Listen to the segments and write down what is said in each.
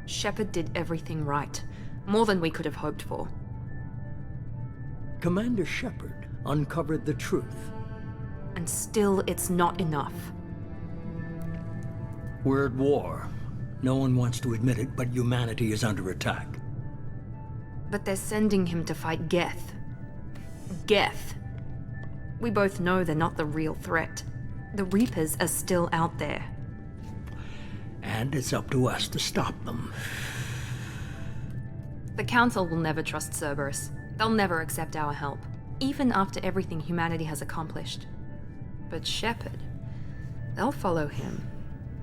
Shepard did everything right. More than we could have hoped for. Commander Shepard uncovered the truth. And still, it's not enough. We're at war. No one wants to admit it, but humanity is under attack. But they're sending him to fight Geth. Geth. We both know they're not the real threat. The Reapers are still out there. And it's up to us to stop them. The Council will never trust Cerberus. They'll never accept our help, even after everything humanity has accomplished. But Shepard, they'll follow him.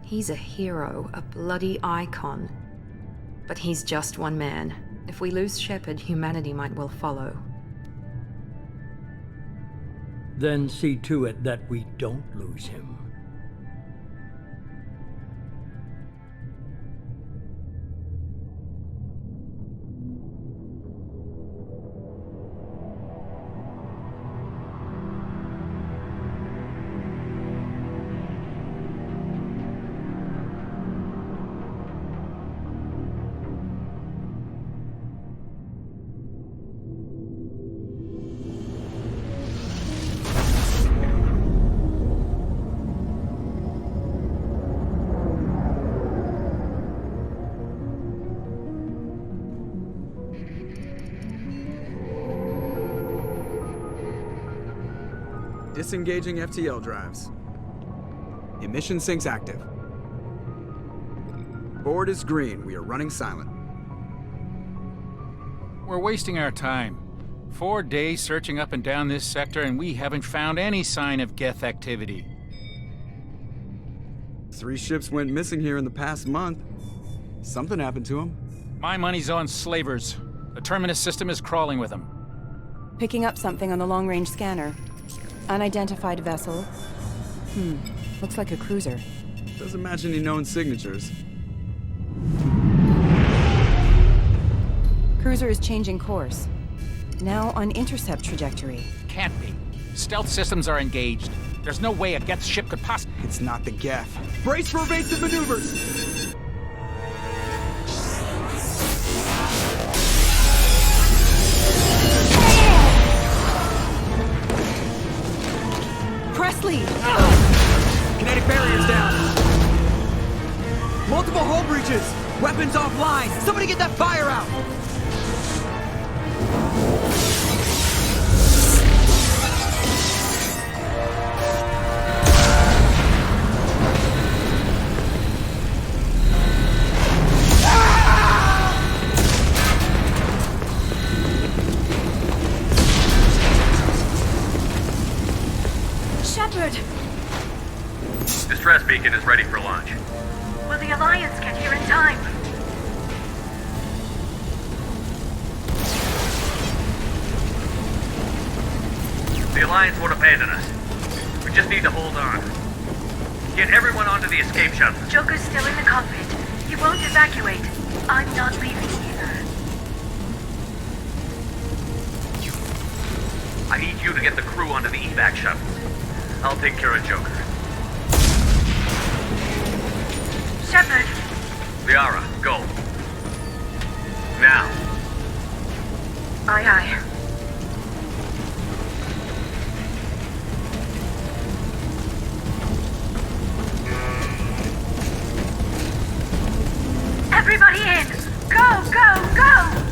He's a hero, a bloody icon. But he's just one man. If we lose Shepard, humanity might well follow. Then see to it that we don't lose him. Disengaging FTL drives. Emission sinks active. Board is green. We are running silent. We're wasting our time. 4 days searching up and down this sector, and we haven't found any sign of Geth activity. 3 ships went missing here in the past month. Something happened to them. My money's on slavers. The Terminus system is crawling with them. Picking up something on the long-range scanner. Unidentified vessel. Looks like a cruiser. Doesn't match any known signatures. Cruiser is changing course. Now on intercept trajectory. Can't be. Stealth systems are engaged. There's no way a Geth ship could possibly... It's not the Geth. Brace for evasive maneuvers! Presley! Kinetic barriers down! Multiple hull breaches! Weapons offline! Somebody get that fire out! Distress beacon is ready for launch. Will the Alliance get here in time? The Alliance won't abandon us. We just need to hold on. Get everyone onto the escape shuttle. Joker's still in the cockpit. He won't evacuate. I'm not leaving either. I need you to get the crew onto the evac shuttle. I'll take care of Joker. Shepard! Liara, go. Now. Aye, aye. Everybody in! Go, go, go!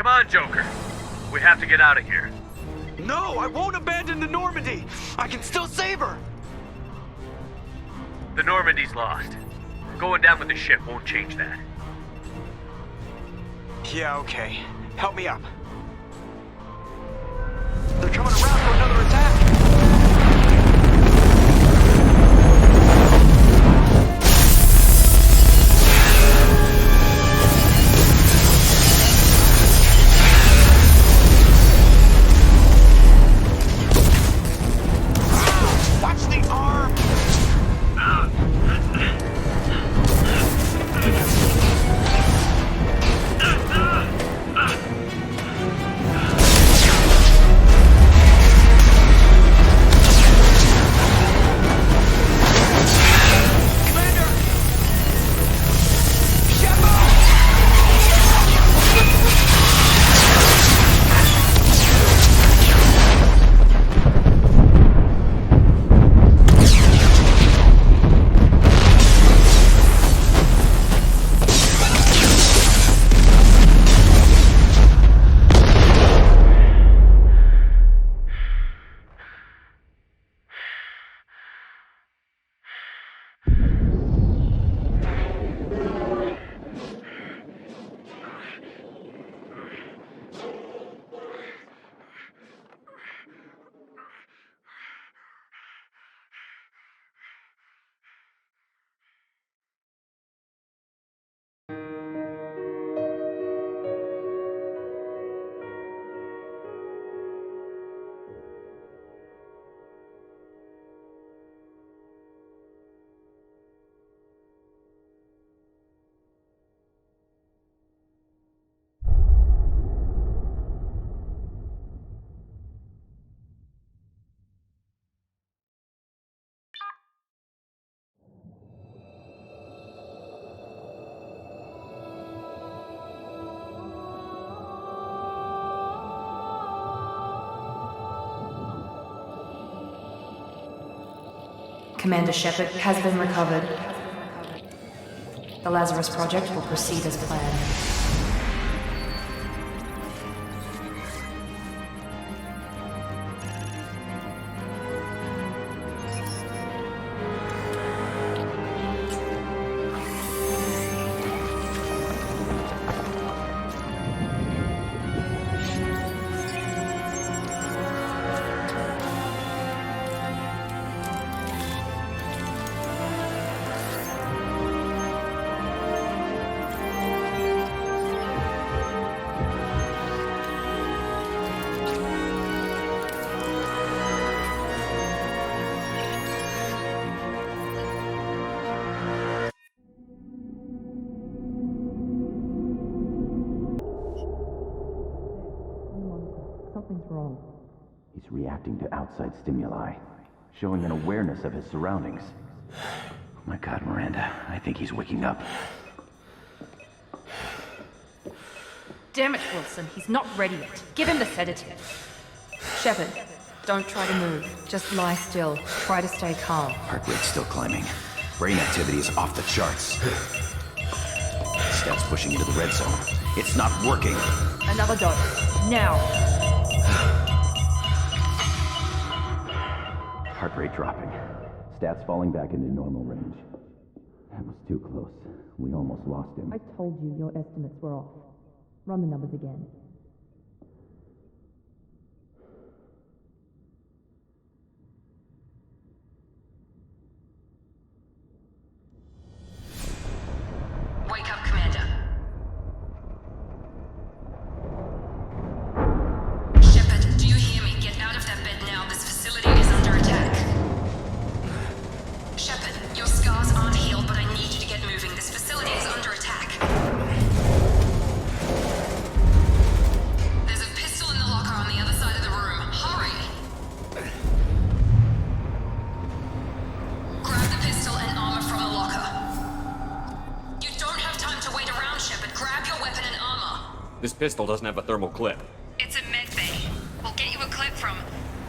Come on, Joker. We have to get out of here. No, I won't abandon the Normandy. I can still save her. The Normandy's lost. Going down with the ship won't change that. Yeah, okay. Help me up. They're coming around for another attack. Commander Shepard has been recovered. The Lazarus Project will proceed as planned. Something's wrong. He's reacting to outside stimuli, showing an awareness of his surroundings. Oh my God, Miranda, I think he's waking up. Damn it, Wilson, he's not ready yet. Give him the sedative. Shepard, don't try to move. Just lie still. Try to stay calm. Heart rate's still climbing. Brain activity is off the charts. Stats pushing into the red zone. It's not working. Another dose. Now. Heart rate dropping. Stats falling back into normal range. That was too close. We almost lost him. I told you your estimates were off. Run the numbers again. Wake up, Commander. Shepard, do you hear me? Get out of that bed now. This facility is under attack. Shepard, your scars aren't healed, but I need you to get moving. This facility is under attack. There's a pistol in the locker on the other side of the room. Hurry! Grab the pistol and armor from the locker. You don't have time to wait around, Shepard. Grab your weapon and armor. This pistol doesn't have a thermal clip. It's a med bay. We'll get you a clip from...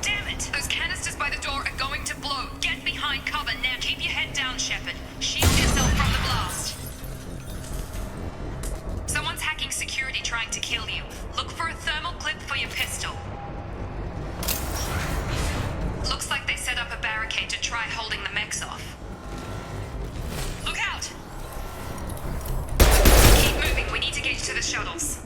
Damn it! Those canisters by the door are going to blow. Get behind cover. Now keep your head down, Shepard. Shield yourself from the blast. Someone's hacking security trying to kill you. Look shuttles.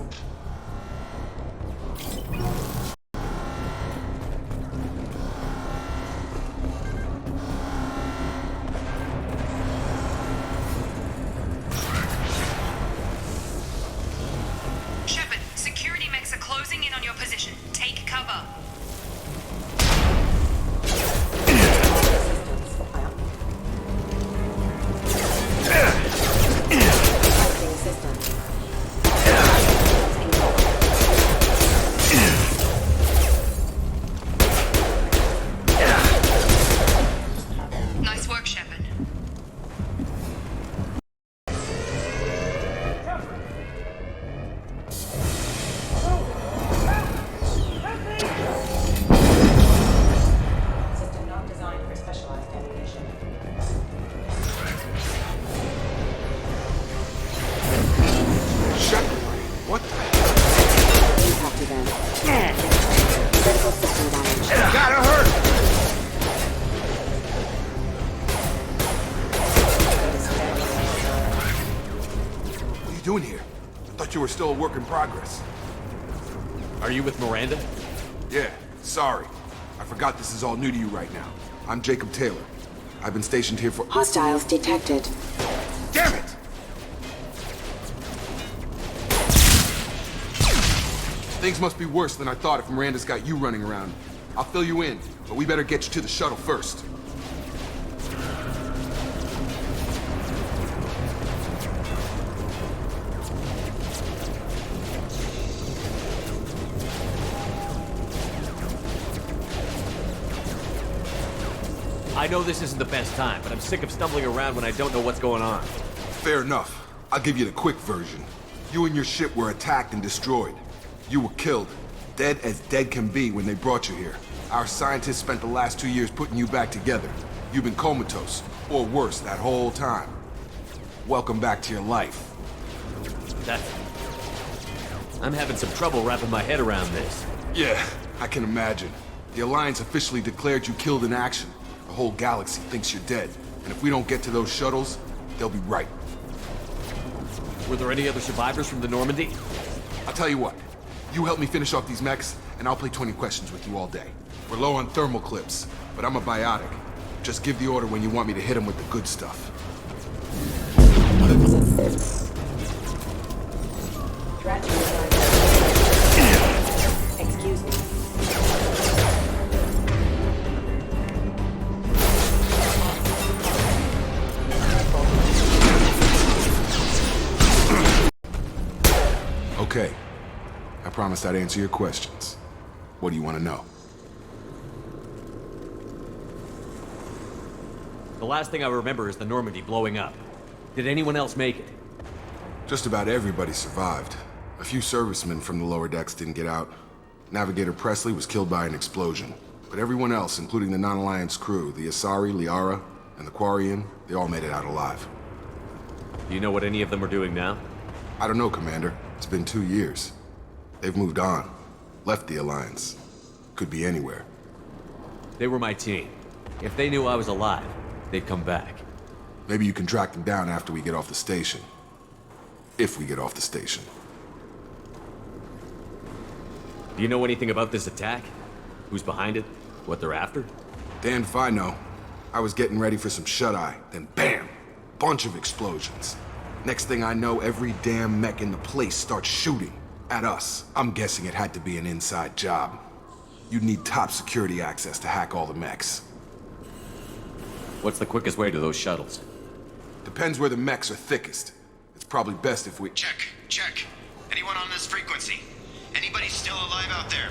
Shepard, security mechs are closing in on your position. Take cover. Nice work, Shepard. System not designed for specialized ammunition. Shepard, what the? Copy them. Critical system damage. Gotta hurt! What are you doing here? I thought you were still a work in progress. Are you with Miranda? Yeah, sorry. I forgot this is all new to you right now. I'm Jacob Taylor. I've been stationed here for— Hostiles detected. Damn it! Things must be worse than I thought if Miranda's got you running around. I'll fill you in, but we better get you to the shuttle first. I know this isn't the best time, but I'm sick of stumbling around when I don't know what's going on. Fair enough. I'll give you the quick version. You and your ship were attacked and destroyed. You were killed. Dead as dead can be when they brought you here. Our scientists spent the last 2 years putting you back together. You've been comatose, or worse, that whole time. Welcome back to your life. I'm having some trouble wrapping my head around this. Yeah, I can imagine. The Alliance officially declared you killed in action. The whole galaxy thinks you're dead. And if we don't get to those shuttles, they'll be right. Were there any other survivors from the Normandy? I'll tell you what. You help me finish off these mechs, and I'll play 20 questions with you all day. We're low on thermal clips, but I'm a biotic. Just give the order when you want me to hit them with the good stuff. Excuse me. Okay. I promised I'd answer your questions. What do you want to know? The last thing I remember is the Normandy blowing up. Did anyone else make it? Just about everybody survived. A few servicemen from the lower decks didn't get out. Navigator Presley was killed by an explosion. But everyone else, including the non-Alliance crew, the Asari, Liara, and the Quarian, they all made it out alive. Do you know what any of them are doing now? I don't know, Commander. It's been 2 years. They've moved on. Left the Alliance. Could be anywhere. They were my team. If they knew I was alive, they'd come back. Maybe you can track them down after we get off the station. If we get off the station. Do you know anything about this attack? Who's behind it? What they're after? Damned if I know. I was getting ready for some shut-eye, then bam! Bunch of explosions. Next thing I know, every damn mech in the place starts shooting at us. I'm guessing it had to be an inside job. You'd need top security access to hack all the mechs. What's the quickest way to those shuttles? Depends where the mechs are thickest. It's probably best if we— Check. Anyone on this frequency? Anybody still alive out there?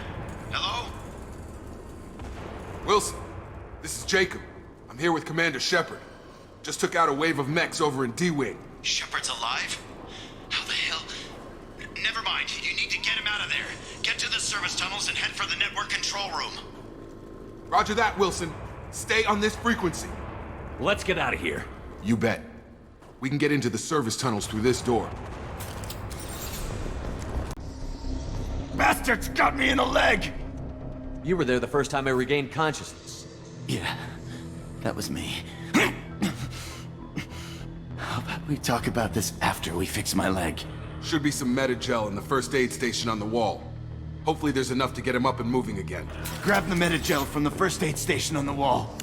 Hello? Wilson, this is Jacob. I'm here with Commander Shepard. Just took out a wave of mechs over in D-Wing. Shepard's alive? How the hell? Never mind. You need to get him out of there. Get to the service tunnels and head for the network control room. Roger that, Wilson. Stay on this frequency. Let's get out of here. You bet. We can get into the service tunnels through this door. Bastards got me in the leg! You were there the first time I regained consciousness. Yeah, that was me. How about we talk about this after we fix my leg? Should be some meta-gel in the first aid station on the wall. Hopefully there's enough to get him up and moving again. Grab the meta-gel from the first aid station on the wall.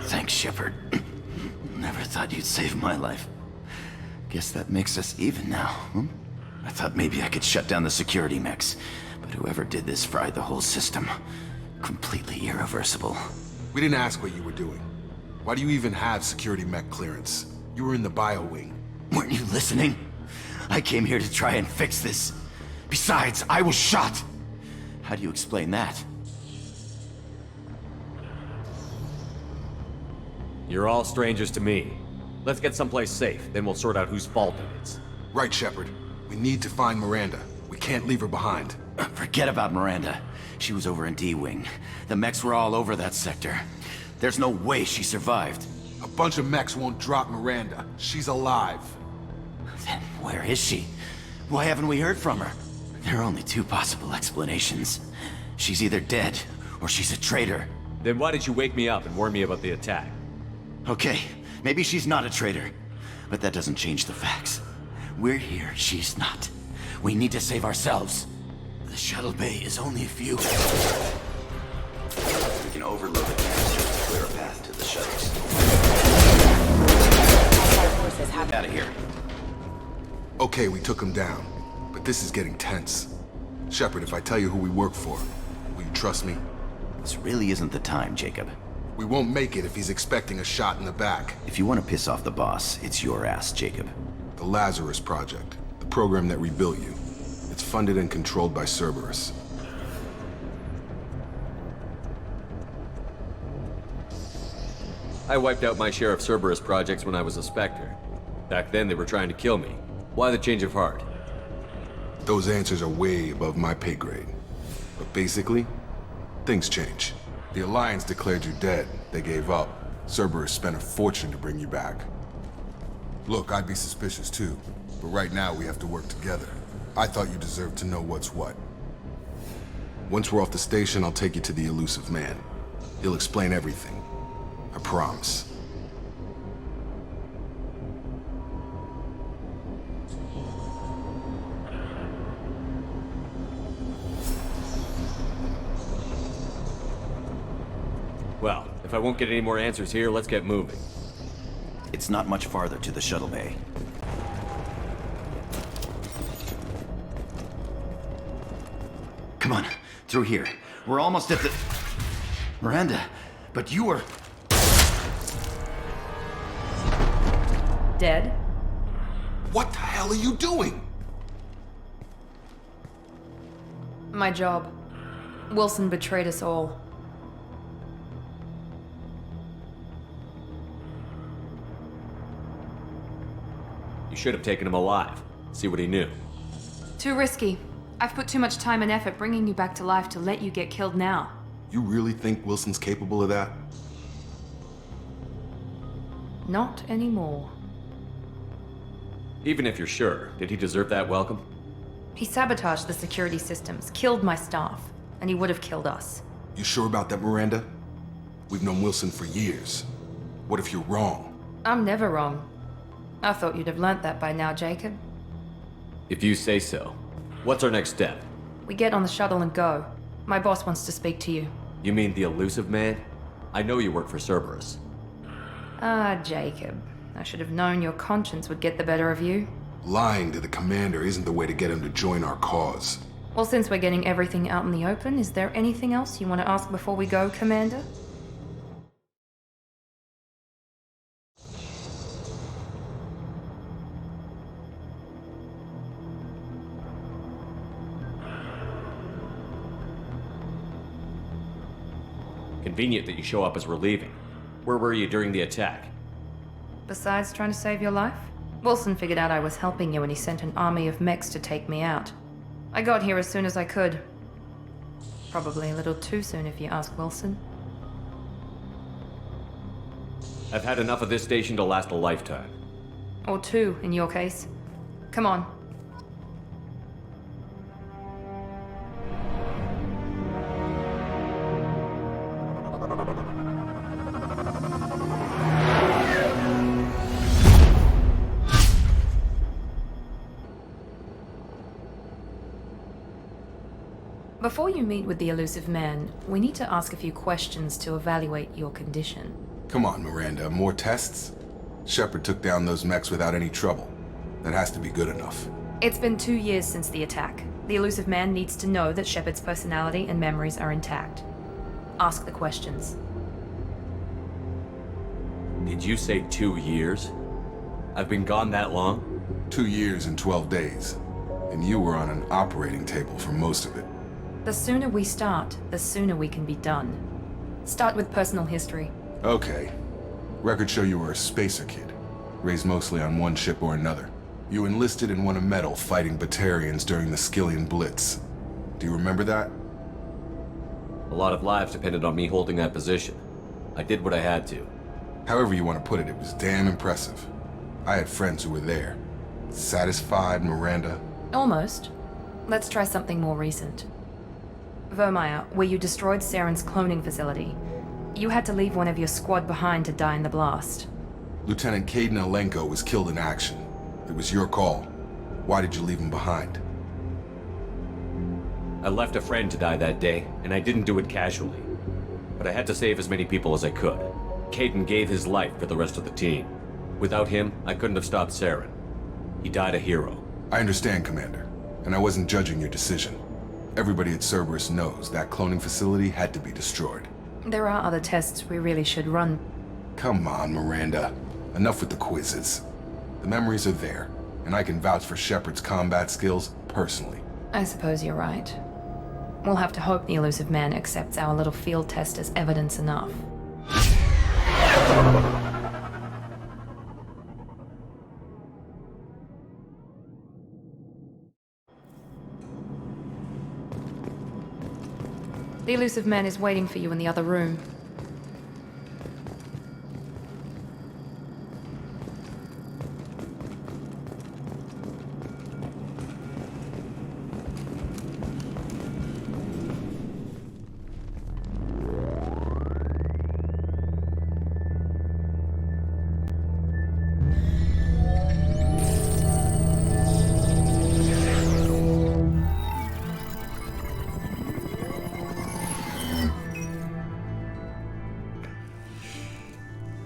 Thanks, Shepard. Never thought you'd save my life. Guess that makes us even now, hmm? I thought maybe I could shut down the security mechs, but whoever did this fried the whole system. Completely irreversible. We didn't ask what you were doing. Why do you even have security mech clearance? You were in the bio wing. Weren't you listening? I came here to try and fix this. Besides, I was shot. How do you explain that? You're all strangers to me. Let's get someplace safe, then we'll sort out whose fault it is. Right, Shepard. We need to find Miranda. We can't leave her behind. Forget about Miranda. She was over in D-Wing. The mechs were all over that sector. There's no way she survived. A bunch of mechs won't drop Miranda. She's alive. Then where is she? Why haven't we heard from her? There are only two possible explanations. She's either dead, or she's a traitor. Then why did you wake me up and warn me about the attack? Okay, maybe she's not a traitor. But that doesn't change the facts. We're here, she's not. We need to save ourselves. The shuttle bay is only a few. We can overload the canisters to clear a path to the shuttles. Get out of here. Okay, we took him down. But this is getting tense. Shepard, if I tell you who we work for, will you trust me? This really isn't the time, Jacob. We won't make it if he's expecting a shot in the back. If you want to piss off the boss, it's your ass, Jacob. The Lazarus Project, the program that rebuilt you. It's funded and controlled by Cerberus. I wiped out my share of Cerberus projects when I was a Spectre. Back then they were trying to kill me. Why the change of heart? Those answers are way above my pay grade. But basically, things change. The Alliance declared you dead. They gave up. Cerberus spent a fortune to bring you back. Look, I'd be suspicious too. But right now we have to work together. I thought you deserved to know what's what. Once we're off the station, I'll take you to the elusive man. He'll explain everything. I promise. Well, if I won't get any more answers here, let's get moving. It's not much farther to the shuttle bay. Come on, through here. We're almost at the... Miranda, but you were... Dead? What the hell are you doing? My job. Wilson betrayed us all. You should have taken him alive. See what he knew. Too risky. I've put too much time and effort bringing you back to life to let you get killed now. You really think Wilson's capable of that? Not anymore. Even if you're sure, did he deserve that welcome? He sabotaged the security systems, killed my staff, and he would have killed us. You sure about that, Miranda? We've known Wilson for years. What if you're wrong? I'm never wrong. I thought you'd have learnt that by now, Jacob. If you say so. What's our next step? We get on the shuttle and go. My boss wants to speak to you. You mean the elusive man? I know you work for Cerberus. Ah, Jacob. I should have known your conscience would get the better of you. Lying to the commander isn't the way to get him to join our cause. Well, since we're getting everything out in the open, is there anything else you want to ask before we go, Commander? Convenient that you show up as we're leaving. Where were you during the attack? Besides trying to save your life, Wilson figured out I was helping you and he sent an army of mechs to take me out. I got here as soon as I could. Probably a little too soon if you ask Wilson. I've had enough of this station to last a lifetime. Or two, in your case. Come on. Before you meet with the elusive man, we need to ask a few questions to evaluate your condition. Come on, Miranda, more tests? Shepard took down those mechs without any trouble. That has to be good enough. It's been 2 years since the attack. The elusive man needs to know that Shepard's personality and memories are intact. Ask the questions. Did you say 2 years? I've been gone that long? 2 years and 12 days. And you were on an operating table for most of it. The sooner we start, the sooner we can be done. Start with personal history. Okay. Records show you were a spacer kid, raised mostly on one ship or another. You enlisted and won a medal fighting Batarians during the Skillian Blitz. Do you remember that? A lot of lives depended on me holding that position. I did what I had to. However you want to put it, it was damn impressive. I had friends who were there. Satisfied, Miranda? Almost. Let's try something more recent. Vermeer, where you destroyed Saren's cloning facility. You had to leave one of your squad behind to die in the blast. Lieutenant Caden Alenko was killed in action. It was your call. Why did you leave him behind? I left a friend to die that day, and I didn't do it casually. But I had to save as many people as I could. Caden gave his life for the rest of the team. Without him, I couldn't have stopped Saren. He died a hero. I understand, Commander, and I wasn't judging your decision. Everybody at Cerberus knows that cloning facility had to be destroyed. There are other tests we really should run. Come on, Miranda. Enough with the quizzes. The memories are there, and I can vouch for Shepard's combat skills personally. I suppose you're right. We'll have to hope the elusive man accepts our little field test as evidence enough. The elusive man is waiting for you in the other room.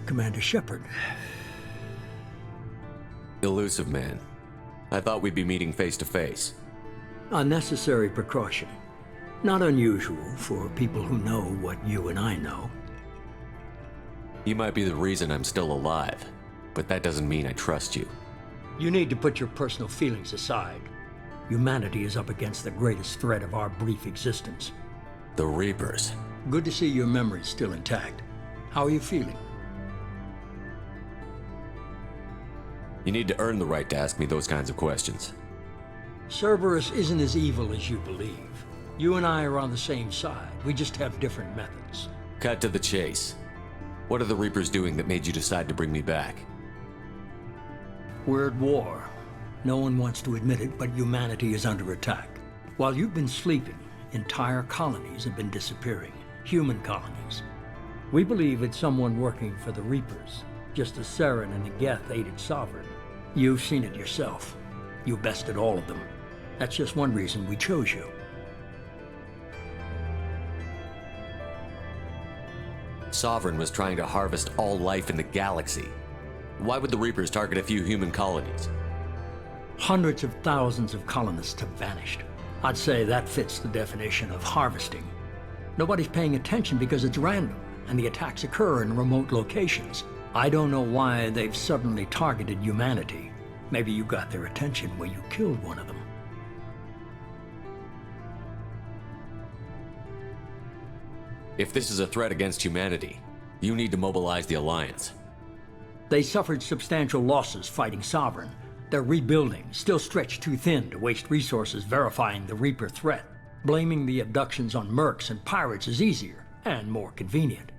Commander Shepard. Elusive man. I thought we'd be meeting face to face. A necessary precaution. Not unusual for people who know what you and I know. You might be the reason I'm still alive, but that doesn't mean I trust you. You need to put your personal feelings aside. Humanity is up against the greatest threat of our brief existence. The Reapers. Good to see your memories still intact. How are you feeling? You need to earn the right to ask me those kinds of questions. Cerberus isn't as evil as you believe. You and I are on the same side. We just have different methods. Cut to the chase. What are the Reapers doing that made you decide to bring me back? We're at war. No one wants to admit it, but humanity is under attack. While you've been sleeping, entire colonies have been disappearing. Human colonies. We believe it's someone working for the Reapers, just as Saren and the Geth aided Sovereign. You've seen it yourself. You bested all of them. That's just one reason we chose you. Sovereign was trying to harvest all life in the galaxy. Why would the Reapers target a few human colonies? Hundreds of thousands of colonists have vanished. I'd say that fits the definition of harvesting. Nobody's paying attention because it's random, and the attacks occur in remote locations. I don't know why they've suddenly targeted humanity. Maybe you got their attention when you killed one of them. If this is a threat against humanity, you need to mobilize the Alliance. They suffered substantial losses fighting Sovereign. They're rebuilding, still stretched too thin to waste resources verifying the Reaper threat. Blaming the abductions on mercs and pirates is easier and more convenient.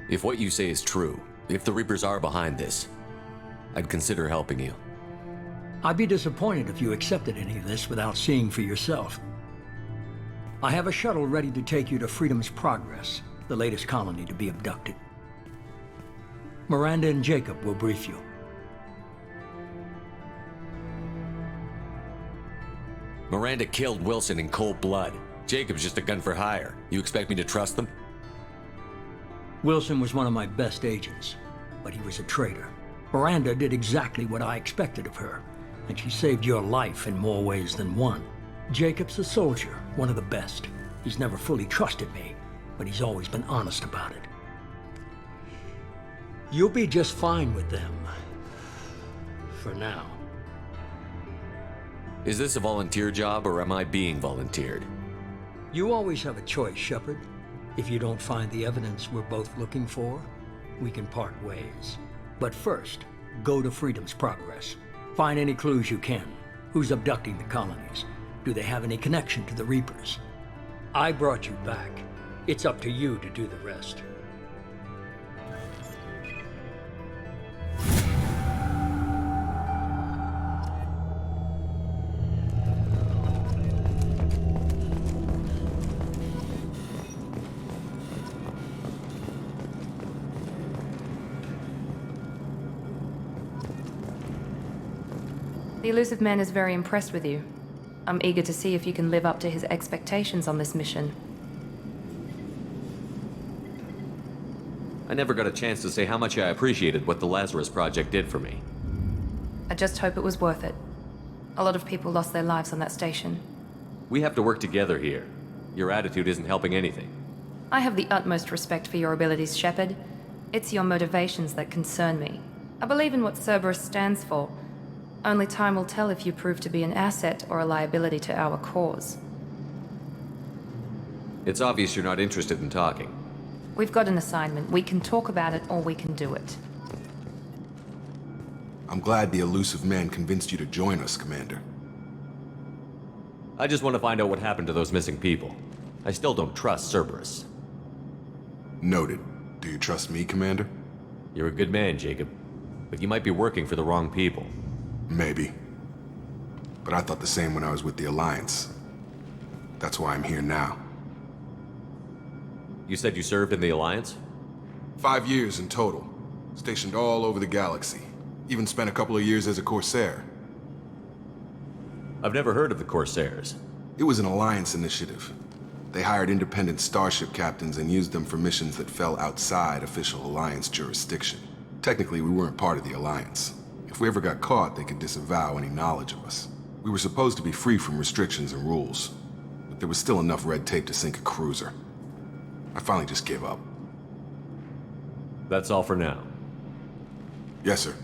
If what you say is true, if the Reapers are behind this, I'd consider helping you. I'd be disappointed if you accepted any of this without seeing for yourself. I have a shuttle ready to take you to Freedom's Progress, the latest colony to be abducted. Miranda and Jacob will brief you. Miranda killed Wilson in cold blood. Jacob's just a gun for hire. You expect me to trust them? Wilson was one of my best agents, but he was a traitor. Miranda did exactly what I expected of her, and she saved your life in more ways than one. Jacob's a soldier, one of the best. He's never fully trusted me, but he's always been honest about it. You'll be just fine with them. For now. Is this a volunteer job, or am I being volunteered? You always have a choice, Shepard. If you don't find the evidence we're both looking for, we can part ways. But first, go to Freedom's Progress. Find any clues you can. Who's abducting the colonies? Do they have any connection to the Reapers? I brought you back. It's up to you to do the rest. The elusive man is very impressed with you. I'm eager to see if you can live up to his expectations on this mission. I never got a chance to say how much I appreciated what the Lazarus Project did for me. I just hope it was worth it. A lot of people lost their lives on that station. We have to work together here. Your attitude isn't helping anything. I have the utmost respect for your abilities, Shepard. It's your motivations that concern me. I believe in what Cerberus stands for. Only time will tell if you prove to be an asset or a liability to our cause. It's obvious you're not interested in talking. We've got an assignment. We can talk about it or we can do it. I'm glad the elusive man convinced you to join us, Commander. I just want to find out what happened to those missing people. I still don't trust Cerberus. Noted. Do you trust me, Commander? You're a good man, Jacob. But you might be working for the wrong people. Maybe. But I thought the same when I was with the Alliance. That's why I'm here now. You said you served in the Alliance? 5 years in total. Stationed all over the galaxy. Even spent a couple of years as a Corsair. I've never heard of the Corsairs. It was an Alliance initiative. They hired independent starship captains and used them for missions that fell outside official Alliance jurisdiction. Technically, we weren't part of the Alliance. If we ever got caught, they could disavow any knowledge of us. We were supposed to be free from restrictions and rules, but there was still enough red tape to sink a cruiser. I finally just gave up. That's all for now. Yes, sir.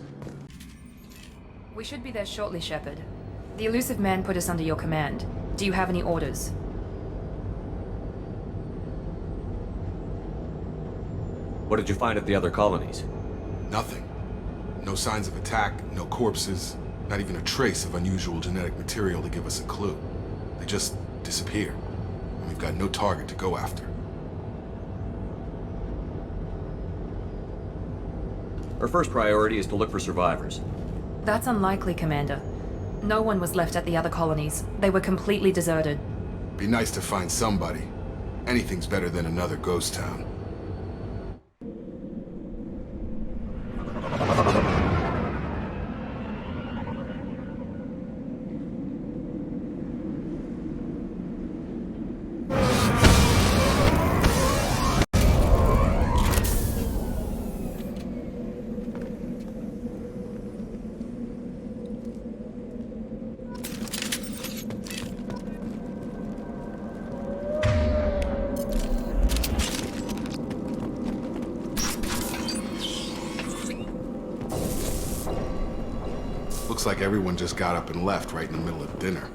We should be there shortly, Shepard. The elusive man put us under your command. Do you have any orders? What did you find at the other colonies? Nothing. No signs of attack, no corpses, not even a trace of unusual genetic material to give us a clue. They just disappear, and we've got no target to go after. Our first priority is to look for survivors. That's unlikely, Commander. No one was left at the other colonies. They were completely deserted. Be nice to find somebody. Anything's better than another ghost town. Looks like everyone just got up and left right in the middle of dinner.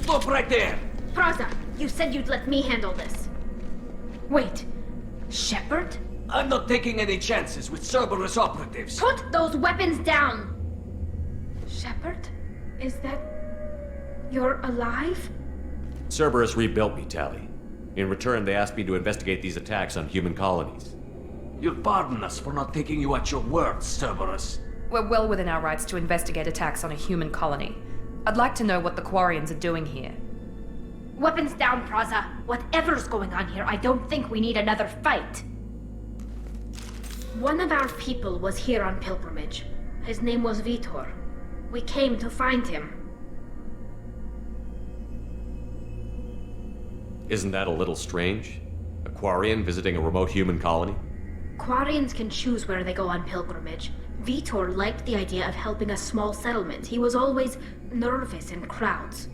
Stop right there! Praza, you said you'd let me handle this. Wait, Shepard? I'm not taking any chances with Cerberus operatives. Put those weapons down! Shepard? Is that... you're alive? Cerberus rebuilt me, Tally. In return, they asked me to investigate these attacks on human colonies. You'll pardon us for not taking you at your word, Cerberus. We're well within our rights to investigate attacks on a human colony. I'd like to know what the Quarians are doing here. Weapons down, Praza. Whatever's going on here, I don't think we need another fight. One of our people was here on pilgrimage. His name was Vitor. We came to find him. Isn't that a little strange? A Quarian visiting a remote human colony? Quarians can choose where they go on pilgrimage. Vitor liked the idea of helping a small settlement. He was always nervous in crowds.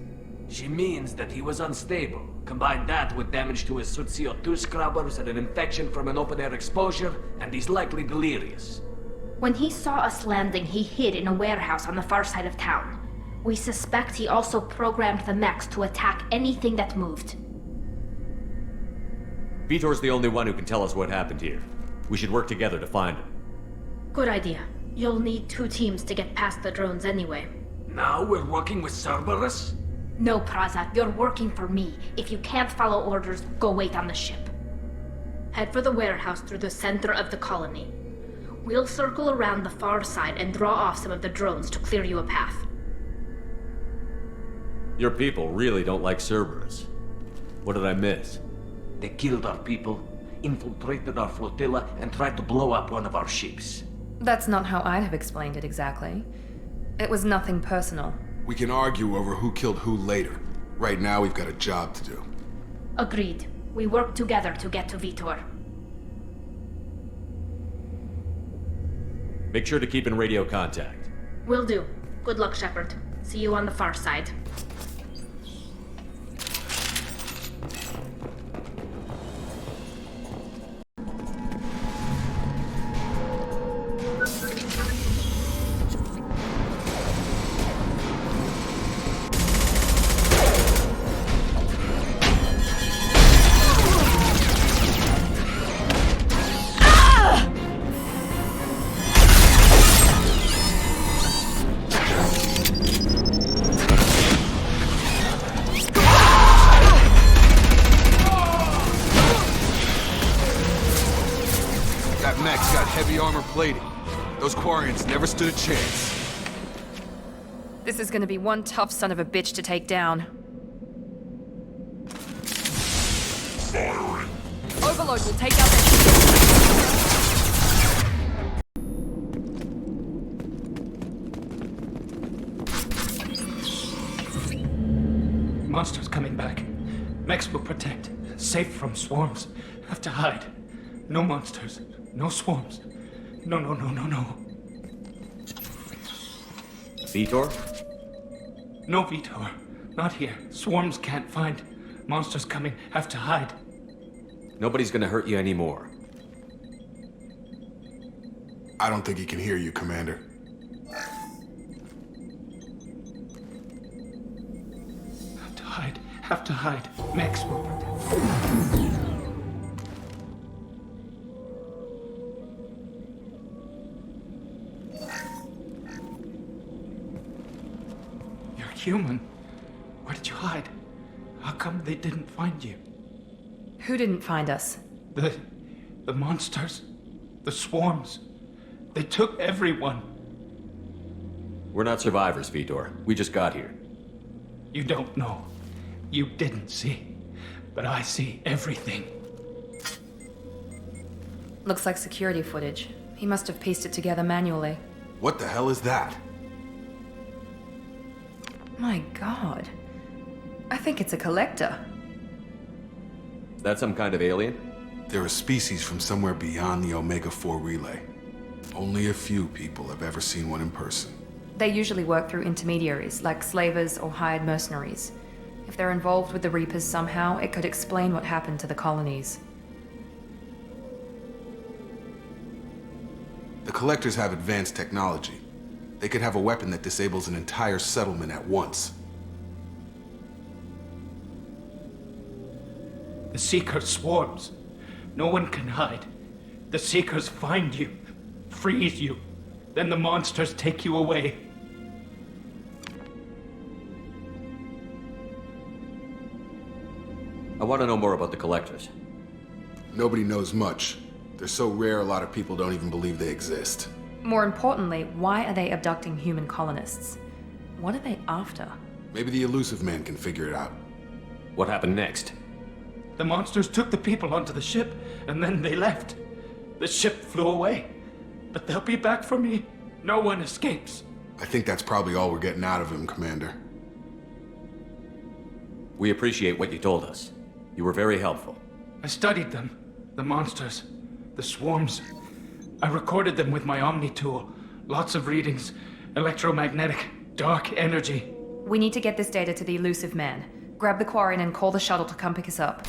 She means that he was unstable. Combine that with damage to his CO2 scrubbers and an infection from an open-air exposure, and he's likely delirious. When he saw us landing, he hid in a warehouse on the far side of town. We suspect he also programmed the mechs to attack anything that moved. Vitor's the only one who can tell us what happened here. We should work together to find him. Good idea. You'll need 2 teams to get past the drones anyway. Now we're working with Cerberus? No, Praza, you're working for me. If you can't follow orders, go wait on the ship. Head for the warehouse through the center of the colony. We'll circle around the far side and draw off some of the drones to clear you a path. Your people really don't like Cerberus. What did I miss? They killed our people, infiltrated our flotilla, and tried to blow up one of our ships. That's not how I'd have explained it exactly. It was nothing personal. We can argue over who killed who later. Right now, we've got a job to do. Agreed. We work together to get to Vitor. Make sure to keep in radio contact. Will do. Good luck, Shepard. See you on the far side. Plating. Those Quarians never stood a chance. This is gonna be one tough son of a bitch to take down. Firing. Overload will take out their... Monsters coming back. Mechs will protect. Safe from swarms. Have to hide. No monsters. No swarms. No. Vitor? No, Vitor. Not here. Swarms can't find. Monsters coming. Have to hide. Nobody's gonna hurt you anymore. I don't think he can hear you, Commander. Have to hide. Mechs will protect. Human. Where did you hide? How come they didn't find you? Who didn't find us? The monsters. The swarms. They took everyone. We're not survivors, Vitor. We just got here. You don't know. You didn't see. But I see everything. Looks like security footage. He must have pieced it together manually. What the hell is that? My god. I think it's a collector. That some kind of alien? They're a species from somewhere beyond the Omega-4 relay. Only a few people have ever seen one in person. They usually work through intermediaries, like slavers or hired mercenaries. If they're involved with the Reapers somehow, it could explain what happened to the colonies. The collectors have advanced technology. They could have a weapon that disables an entire settlement at once. The Seeker swarms. No one can hide. The Seekers find you, freeze you, then the monsters take you away. I want to know more about the collectors. Nobody knows much. They're so rare, a lot of people don't even believe they exist. More importantly, why are they abducting human colonists? What are they after? Maybe the elusive man can figure it out. What happened next? The monsters took the people onto the ship, and then they left. The ship flew away. But they'll be back for me. No one escapes. I think that's probably all we're getting out of him, Commander. We appreciate what you told us. You were very helpful. I studied them. The monsters. The swarms. I recorded them with my Omni tool. Lots of readings. Electromagnetic. Dark energy. We need to get this data to the elusive man. Grab the Quarian and call the shuttle to come pick us up.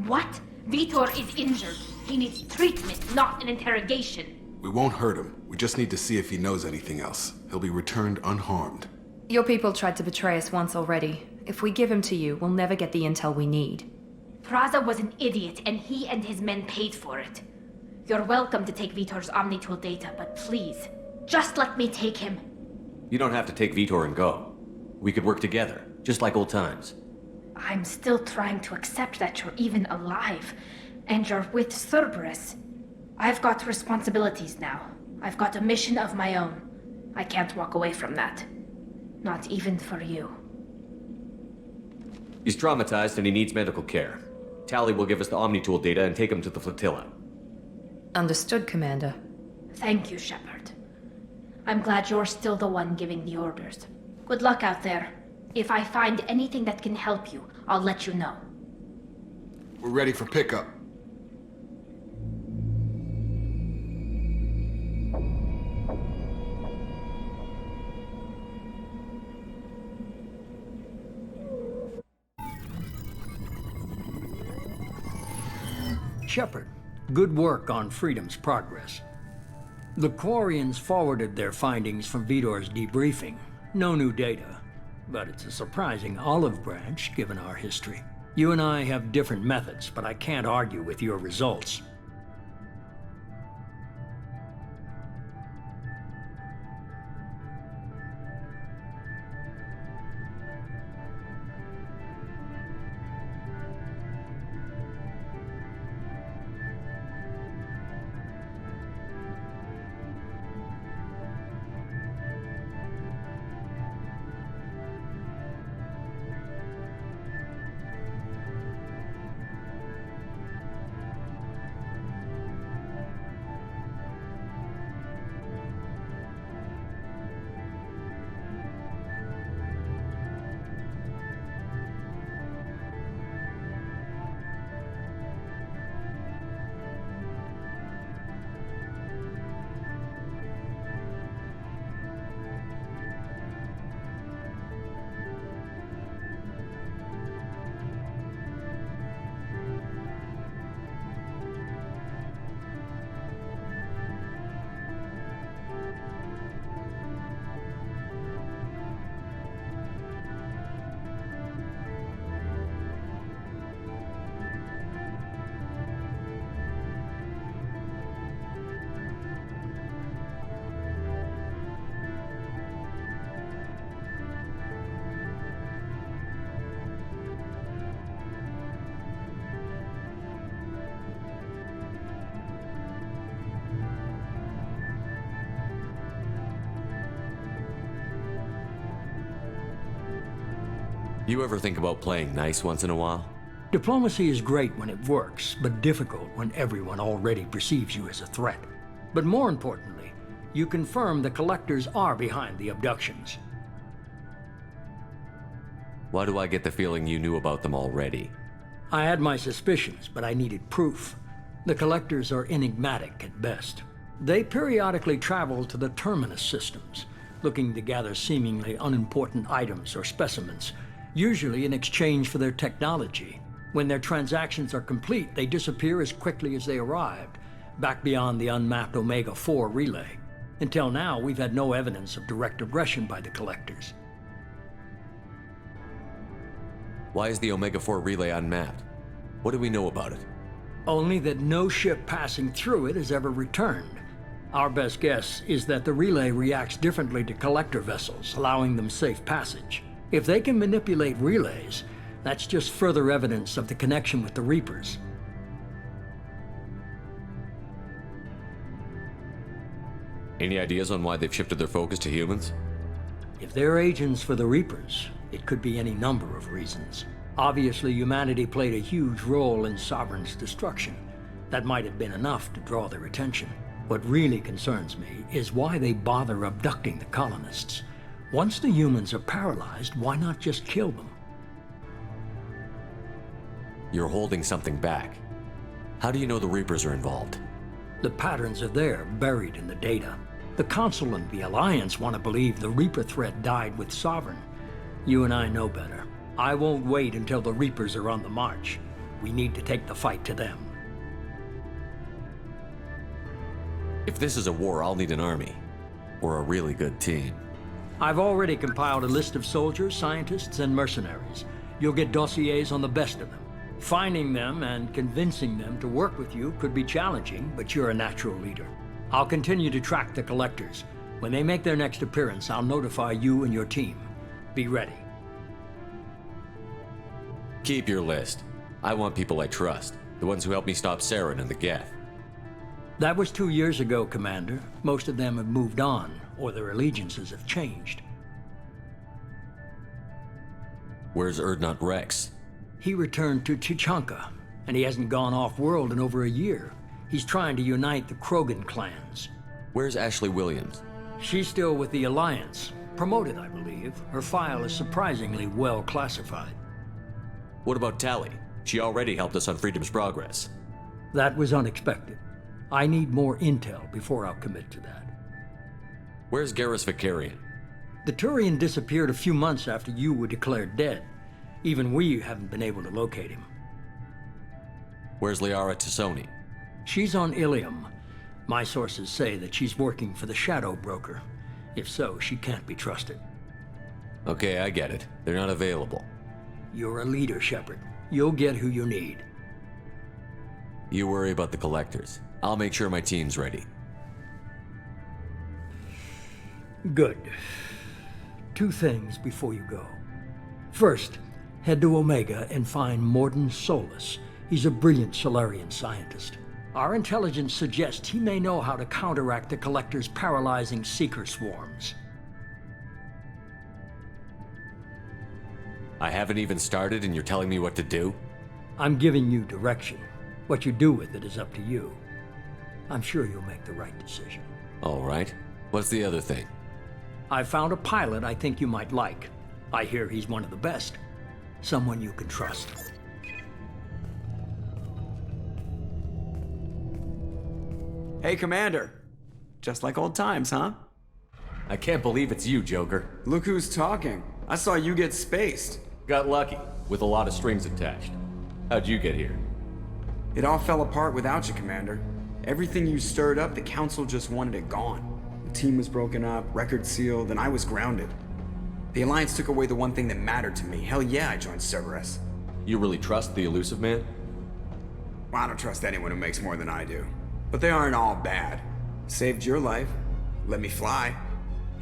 What? Vitor is injured. He needs treatment, not an interrogation. We won't hurt him. We just need to see if he knows anything else. He'll be returned unharmed. Your people tried to betray us once already. If we give him to you, we'll never get the intel we need. Praza was an idiot, and he and his men paid for it. You're welcome to take Vitor's Omnitool data, but please, just let me take him. You don't have to take Vitor and go. We could work together, just like old times. I'm still trying to accept that you're even alive, and you're with Cerberus. I've got responsibilities now. I've got a mission of my own. I can't walk away from that. Not even for you. He's traumatized and he needs medical care. Tally will give us the Omnitool data and take him to the flotilla. Understood, Commander. Thank you, Shepard. I'm glad you're still the one giving the orders. Good luck out there. If I find anything that can help you, I'll let you know. We're ready for pickup. Shepard, good work on Freedom's progress. The Quarians forwarded their findings from Vitor's debriefing. No new data, but it's a surprising olive branch given our history. You and I have different methods, but I can't argue with your results. You ever think about playing nice once in a while? Diplomacy is great when it works, but difficult when everyone already perceives you as a threat. But more importantly, you confirm the collectors are behind the abductions. Why do I get the feeling you knew about them already? I had my suspicions, but I needed proof. The collectors are enigmatic at best. They periodically travel to the terminus systems, looking to gather seemingly unimportant items or specimens, usually in exchange for their technology. When their transactions are complete, they disappear as quickly as they arrived, back beyond the unmapped Omega-4 relay. Until now, we've had no evidence of direct aggression by the collectors. Why is the Omega-4 relay unmapped? What do we know about it? Only that no ship passing through it has ever returned. Our best guess is that the relay reacts differently to collector vessels, allowing them safe passage. If they can manipulate relays, that's just further evidence of the connection with the Reapers. Any ideas on why they've shifted their focus to humans? If they're agents for the Reapers, it could be any number of reasons. Obviously, humanity played a huge role in Sovereign's destruction. That might have been enough to draw their attention. What really concerns me is why they bother abducting the colonists. Once the humans are paralyzed, why not just kill them? You're holding something back. How do you know the Reapers are involved? The patterns are there, buried in the data. The Council and the Alliance want to believe the Reaper threat died with Sovereign. You and I know better. I won't wait until the Reapers are on the march. We need to take the fight to them. If this is a war, I'll need an army. Or a really good team. I've already compiled a list of soldiers, scientists, and mercenaries. You'll get dossiers on the best of them. Finding them and convincing them to work with you could be challenging, but you're a natural leader. I'll continue to track the collectors. When they make their next appearance, I'll notify you and your team. Be ready. Keep your list. I want people I trust. The ones who helped me stop Saren and the Geth. That was 2 years ago, Commander. Most of them have moved on, or their allegiances have changed. Where's Erdnot Rex? He returned to Chichanka, and he hasn't gone off-world in over a year. He's trying to unite the Krogan clans. Where's Ashley Williams? She's still with the Alliance. Promoted, I believe. Her file is surprisingly well classified. What about Tally? She already helped us on Freedom's Progress. That was unexpected. I need more intel before I'll commit to that. Where's Garrus Vicarian? The Turian disappeared a few months after you were declared dead. Even we haven't been able to locate him. Where's Liara Tassoni? She's on Ilium. My sources say that she's working for the Shadow Broker. If so, she can't be trusted. Okay, I get it. They're not available. You're a leader, Shepard. You'll get who you need. You worry about the collectors. I'll make sure my team's ready. Good. 2 things before you go. First, head to Omega and find Morden Solus. He's a brilliant Solarian scientist. Our intelligence suggests he may know how to counteract the Collector's paralyzing Seeker swarms. I haven't even started and you're telling me what to do? I'm giving you direction. What you do with it is up to you. I'm sure you'll make the right decision. All right. What's the other thing? I found a pilot I think you might like. I hear he's one of the best. Someone you can trust. Hey, Commander. Just like old times, huh? I can't believe it's you, Joker. Look who's talking. I saw you get spaced. Got lucky, with a lot of strings attached. How'd you get here? It all fell apart without you, Commander. Everything you stirred up, the Council just wanted it gone. The team was broken up, record sealed, and I was grounded. The Alliance took away the one thing that mattered to me. Hell yeah, I joined Cerberus. You really trust the Elusive Man? Well, I don't trust anyone who makes more than I do. But they aren't all bad. Saved your life, let me fly,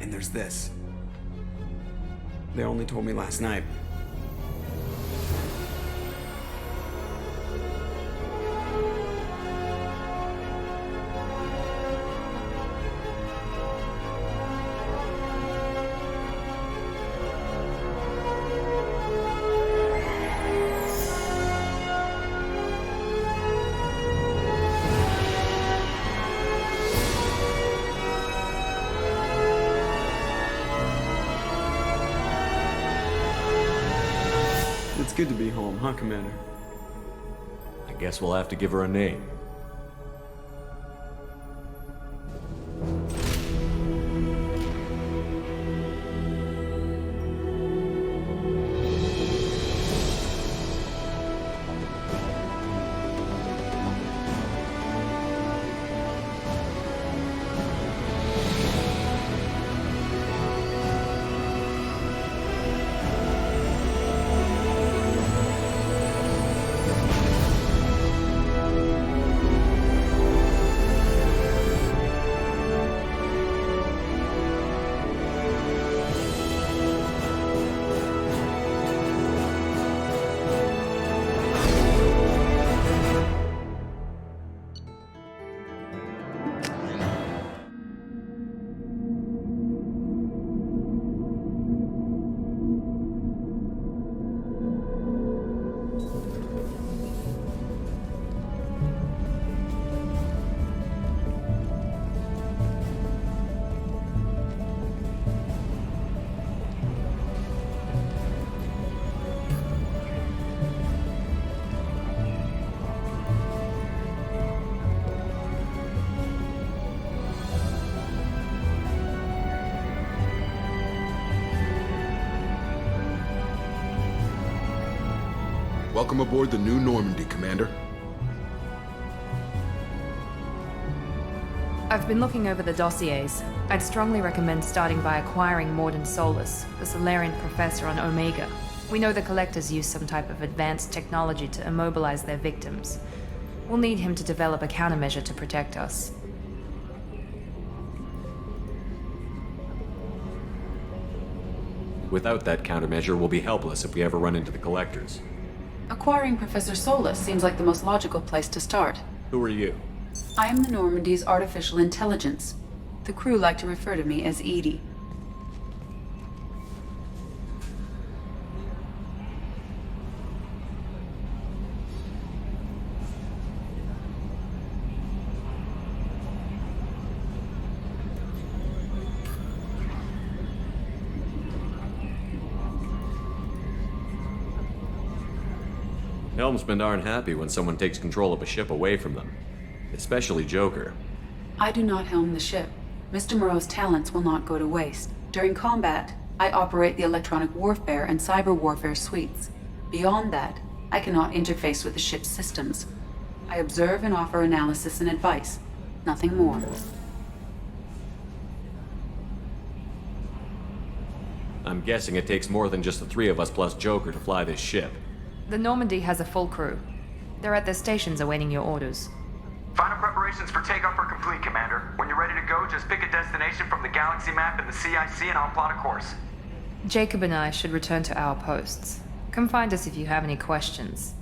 and there's this. They only told me last night. It's good to be home, huh, Commander? I guess we'll have to give her a name. Welcome aboard the new Normandy, Commander. I've been looking over the dossiers. I'd strongly recommend starting by acquiring Morden Solus, the Solarian professor on Omega. We know the Collectors use some type of advanced technology to immobilize their victims. We'll need him to develop a countermeasure to protect us. Without that countermeasure, we'll be helpless if we ever run into the Collectors. Acquiring Professor Solus seems like the most logical place to start. Who are you? I am the Normandy's artificial intelligence. The crew like to refer to me as Edie. Helmsmen aren't happy when someone takes control of a ship away from them. Especially Joker. I do not helm the ship. Mr. Moreau's talents will not go to waste. During combat, I operate the electronic warfare and cyber warfare suites. Beyond that, I cannot interface with the ship's systems. I observe and offer analysis and advice. Nothing more. I'm guessing it takes more than just the three of us plus Joker to fly this ship. The Normandy has a full crew. They're at their stations awaiting your orders. Final preparations for takeoff are complete, Commander. When you're ready to go, just pick a destination from the galaxy map and the CIC and I'll plot a course. Jacob and I should return to our posts. Come find us if you have any questions.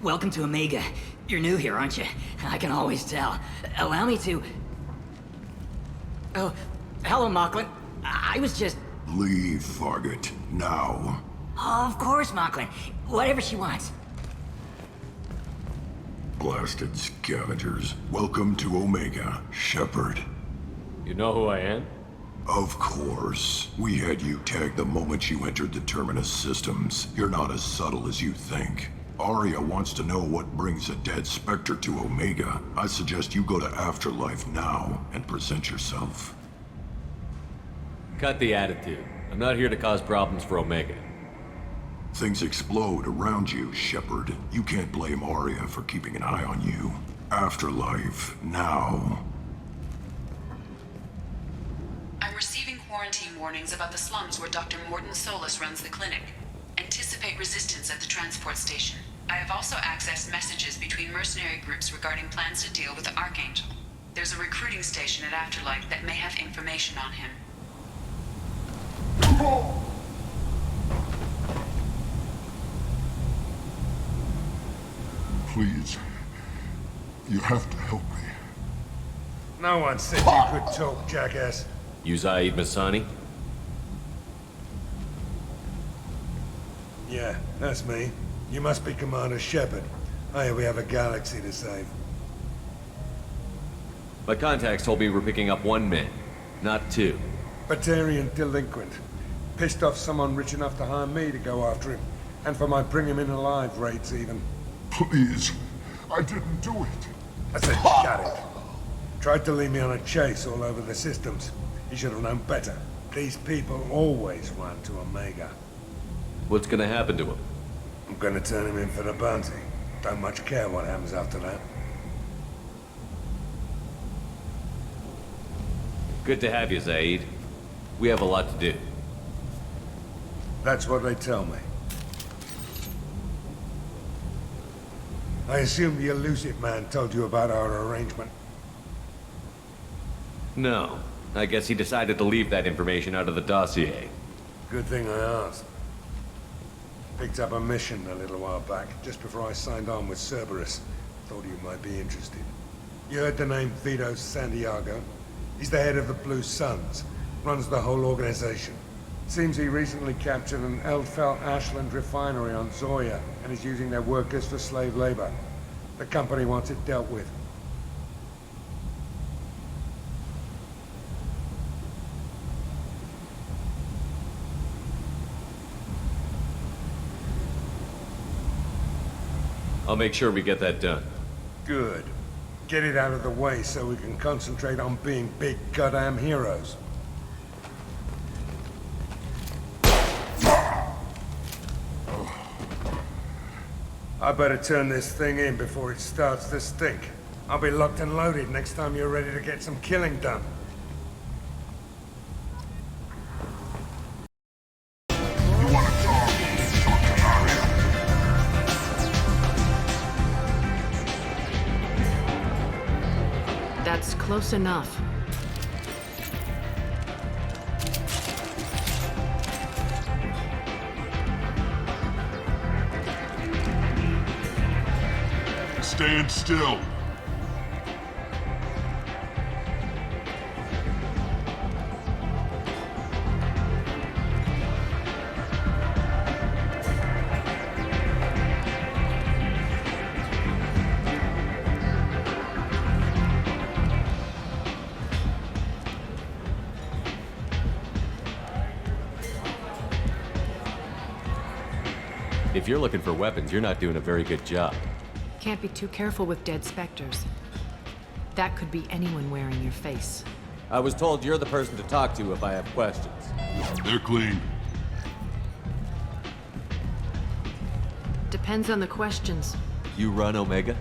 Welcome to Omega. You're new here, aren't you? I can always tell. Allow me to... Oh, hello, Mocklin. I was just... Leave, Fargate. Now. Oh, of course, Mocklin. Whatever she wants. Blasted scavengers. Welcome to Omega, Shepard. You know who I am? Of course. We had you tagged the moment you entered the Terminus systems. You're not as subtle as you think. Arya wants to know what brings a dead Spectre to Omega. I suggest you go to Afterlife now and present yourself. Cut the attitude. I'm not here to cause problems for Omega. Things explode around you, Shepard. You can't blame Arya for keeping an eye on you. Afterlife now. I'm receiving quarantine warnings about the slums where Dr. Morden Solus runs the clinic. Anticipate resistance at the transport station. I have also accessed messages between mercenary groups regarding plans to deal with the Archangel. There's a recruiting station at Afterlife that may have information on him. Please. You have to help me. No one said you could talk, jackass. You Zaid Masani? Yeah, that's me. You must be Commander Shepard. Hey, we have a galaxy to save. My contacts told me we're picking up one man, not two. Batarian delinquent. Pissed off someone rich enough to hire me to go after him. And for my bring him in alive rates even. Please. I didn't do it. I said shut it. Tried to lead me on a chase all over the systems. He should have known better. These people always run to Omega. What's gonna happen to him? I'm gonna turn him in for the bounty. Don't much care what happens after that. Good to have you, Zaid. We have a lot to do. That's what they tell me. I assume the elusive man told you about our arrangement. No. I guess he decided to leave that information out of the dossier. Good thing I asked. Picked up a mission a little while back, just before I signed on with Cerberus. Thought you might be interested. You heard the name Vito Santiago? He's the head of the Blue Suns. Runs the whole organization. Seems he recently captured an Eldfell Ashland refinery on Zoya and is using their workers for slave labor. The company wants it dealt with. I'll make sure we get that done. Good. Get it out of the way so we can concentrate on being big goddamn heroes. I better turn this thing in before it starts to stink. I'll be locked and loaded next time you're ready to get some killing done. That's close enough. Stand still. If you're looking for weapons, you're not doing a very good job. Can't be too careful with dead specters. That could be anyone wearing your face. I was told you're the person to talk to if I have questions. They're clean. Depends on the questions. You run Omega?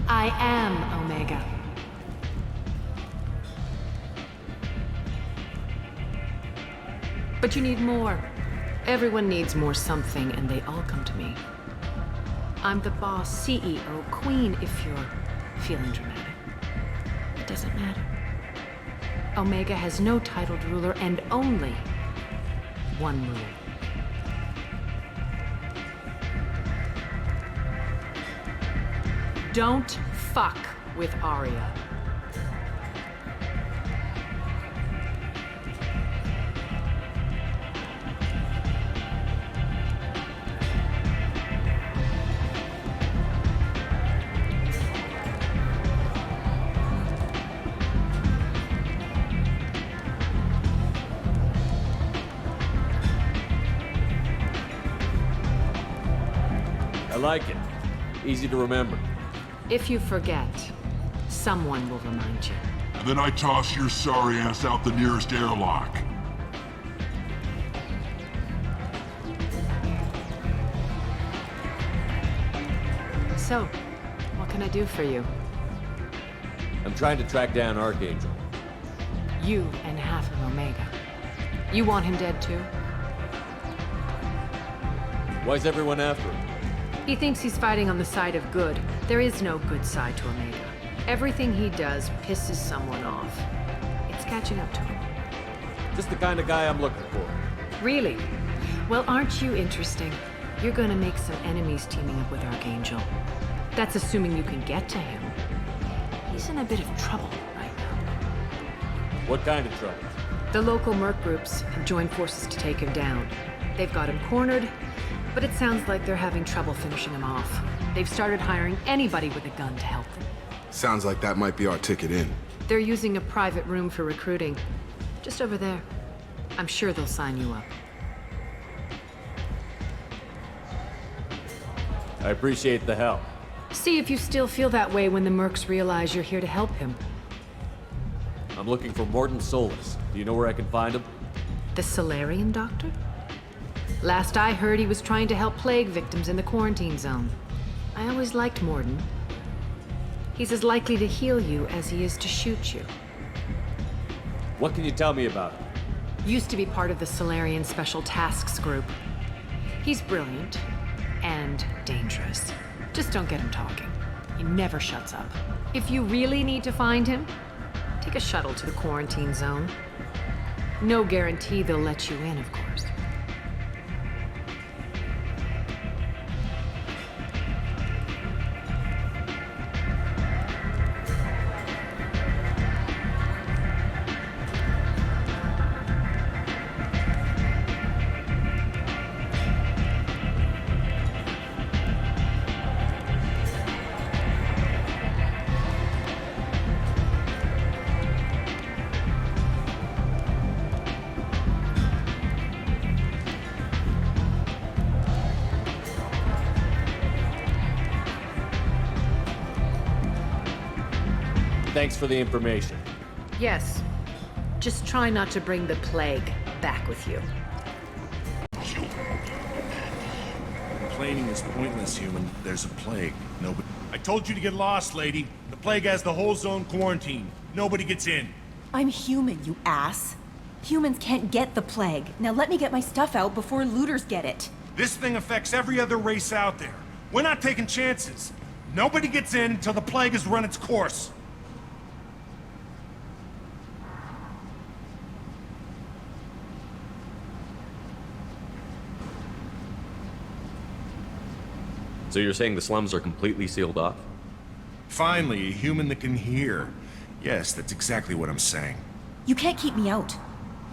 I am Omega. But you need more. Everyone needs more something, and they all come to me. I'm the boss, CEO, queen, if you're feeling dramatic. It doesn't matter. Omega has no titled ruler and only one rule. Don't fuck with Arya. I like it. Easy to remember. If you forget, someone will remind you. And then I toss your sorry ass out the nearest airlock. So, what can I do for you? I'm trying to track down Archangel. You and half of Omega. You want him dead too? Why's everyone after him? He thinks he's fighting on the side of good. There is no good side to Omega. Everything he does pisses someone off. It's catching up to him. Just the kind of guy I'm looking for. Really? Well, aren't you interesting? You're gonna make some enemies teaming up with Archangel. That's assuming you can get to him. He's in a bit of trouble right now. What kind of trouble? The local merc groups have joined forces to take him down. They've got him cornered, but it sounds like they're having trouble finishing him off. They've started hiring anybody with a gun to help them. Sounds like that might be our ticket in. They're using a private room for recruiting. Just over there. I'm sure they'll sign you up. I appreciate the help. See if you still feel that way when the mercs realize you're here to help him. I'm looking for Morton Solus. Do you know where I can find him? The Solarian doctor? Last I heard, he was trying to help plague victims in the quarantine zone. I always liked Morden. He's as likely to heal you as he is to shoot you. What can you tell me about him? Used to be part of the Solarian Special Tasks Group. He's brilliant and dangerous. Just don't get him talking. He never shuts up. If you really need to find him, take a shuttle to the quarantine zone. No guarantee they'll let you in, of course. Thanks for the information. Yes. Just try not to bring the plague back with you. Complaining is pointless, human. There's a plague. Nobody... I told you to get lost, lady. The plague has the whole zone quarantined. Nobody gets in. I'm human, you ass. Humans can't get the plague. Now let me get my stuff out before looters get it. This thing affects every other race out there. We're not taking chances. Nobody gets in until the plague has run its course. So you're saying the slums are completely sealed off? Finally, a human that can hear. Yes, that's exactly what I'm saying. You can't keep me out.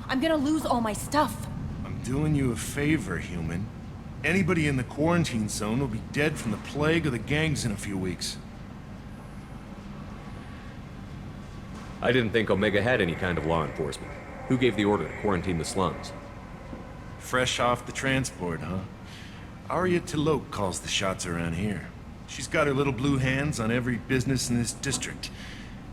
I'm gonna lose all my stuff. I'm doing you a favor, human. Anybody in the quarantine zone will be dead from the plague or the gangs in a few weeks. I didn't think Omega had any kind of law enforcement. Who gave the order to quarantine the slums? Fresh off the transport, huh? Arya Tilok calls the shots around here. She's got her little blue hands on every business in this district.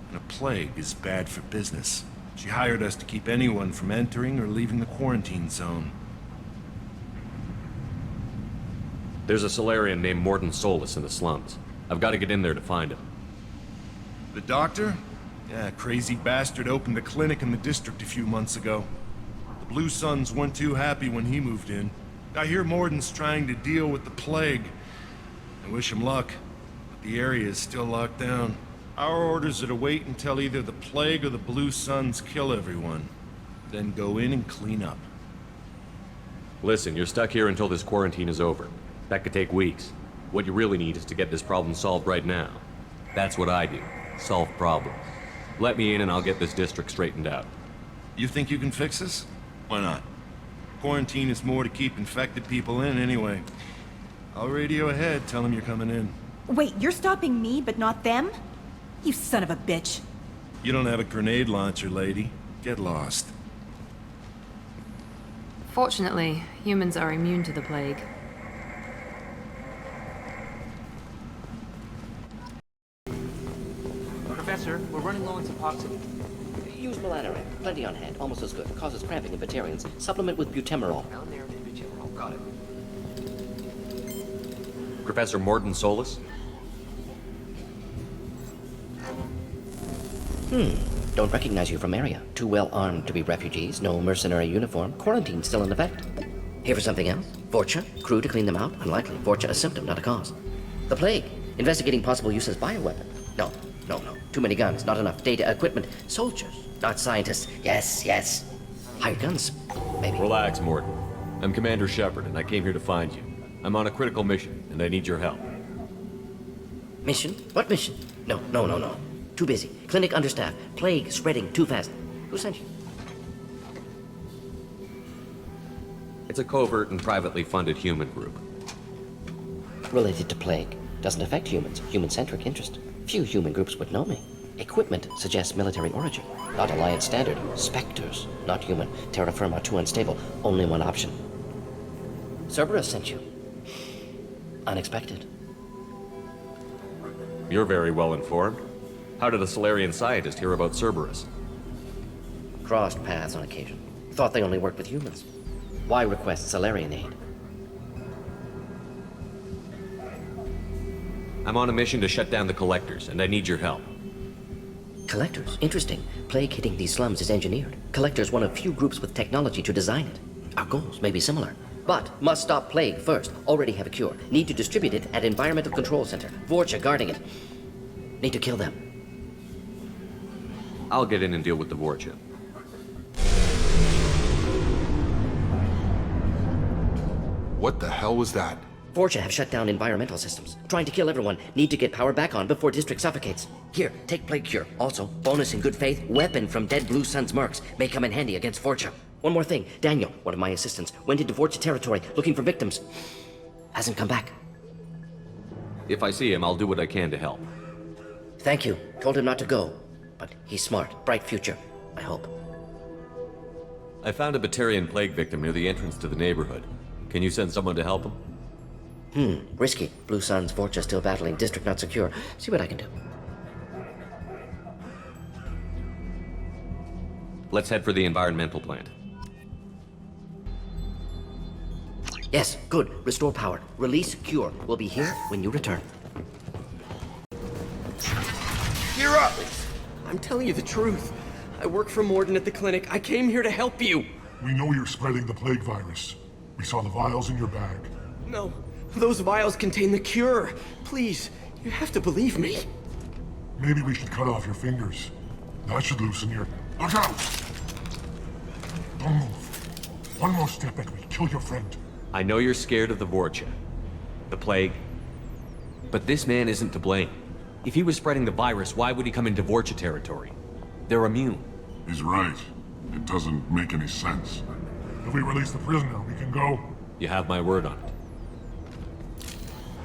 And a plague is bad for business. She hired us to keep anyone from entering or leaving the quarantine zone. There's a Solarian named Morden Solus in the slums. I've got to get in there to find him. The doctor? Yeah, crazy bastard opened a clinic in the district a few months ago. The Blue Suns weren't too happy when he moved in. I hear Morden's trying to deal with the plague. I wish him luck, but the area is still locked down. Our orders are to wait until either the plague or the Blue Suns kill everyone. Then go in and clean up. Listen, you're stuck here until this quarantine is over. That could take weeks. What you really need is to get this problem solved right now. That's what I do. Solve problems. Let me in and I'll get this district straightened out. You think you can fix this? Why not? Quarantine is more to keep infected people in anyway. I'll radio ahead, tell them you're coming in. Wait, you're stopping me, but not them? You son of a bitch. You don't have a grenade launcher, lady. Get lost. Fortunately, humans are immune to the plague. Professor, we're running low on Suboxone. Use Melanoram. Plenty on hand. Almost as good. Causes cramping in vegetarians. Supplement with butemerol. Got it. Professor Morden Solus? Don't recognize you from area. Too well armed to be refugees. No mercenary uniform. Quarantine still in effect. Here for something else? Fortune? Crew to clean them out? Unlikely. Fortune a symptom, not a cause. The plague. Investigating possible use as bioweapon. No. Too many guns. Not enough data, equipment. Soldiers. Not scientists. Yes. Hired guns. Maybe. Relax, Morden. I'm Commander Shepard, and I came here to find you. I'm on a critical mission, and I need your help. Mission? What mission? No. Too busy. Clinic understaffed. Plague spreading too fast. Who sent you? It's a covert and privately funded human group. Related to plague. Doesn't affect humans. Human-centric interest. Few human groups would know me. Equipment suggests military origin. Not Alliance standard. Spectres. Not human. Terra firma too unstable. Only one option. Cerberus sent you. Unexpected. You're very well informed. How did a Solarian scientist hear about Cerberus? Crossed paths on occasion. Thought they only worked with humans. Why request Solarian aid? I'm on a mission to shut down the Collectors, and I need your help. Collectors? Interesting. Plague hitting these slums is engineered. Collectors one of few groups with technology to design it. Our goals may be similar. But must stop plague first. Already have a cure. Need to distribute it at Environmental Control Center. Vorcha guarding it. Need to kill them. I'll get in and deal with the Vorcha. What the hell was that? Vorcha have shut down environmental systems. Trying to kill everyone. Need to get power back on before district suffocates. Here, take plague cure. Also, bonus in good faith, weapon from dead Blue Sun's mercs. May come in handy against Vorcha. One more thing. Daniel, one of my assistants, went into Vorcha territory looking for victims. Hasn't come back. If I see him, I'll do what I can to help. Thank you. Told him not to go. But he's smart. Bright future. I hope. I found a Batarian plague victim near the entrance to the neighborhood. Can you send someone to help him? Risky. Blue Sun's Vorcha still battling. District not secure. See what I can do. Let's head for the environmental plant. Yes, good. Restore power. Release cure. We'll be here when you return. Gear up! I'm telling you the truth. I work for Morden at the clinic. I came here to help you. We know you're spreading the plague virus. We saw the vials in your bag. No, those vials contain the cure. Please, you have to believe me. Maybe we should cut off your fingers. That should loosen your... Look out! Don't move. One more step and we kill your friend. I know you're scared of the Vorcha, the plague, but this man isn't to blame. If he was spreading the virus, why would he come into Vorcha territory? They're immune. He's right. It doesn't make any sense. If we release the prisoner, we can go. You have my word on it.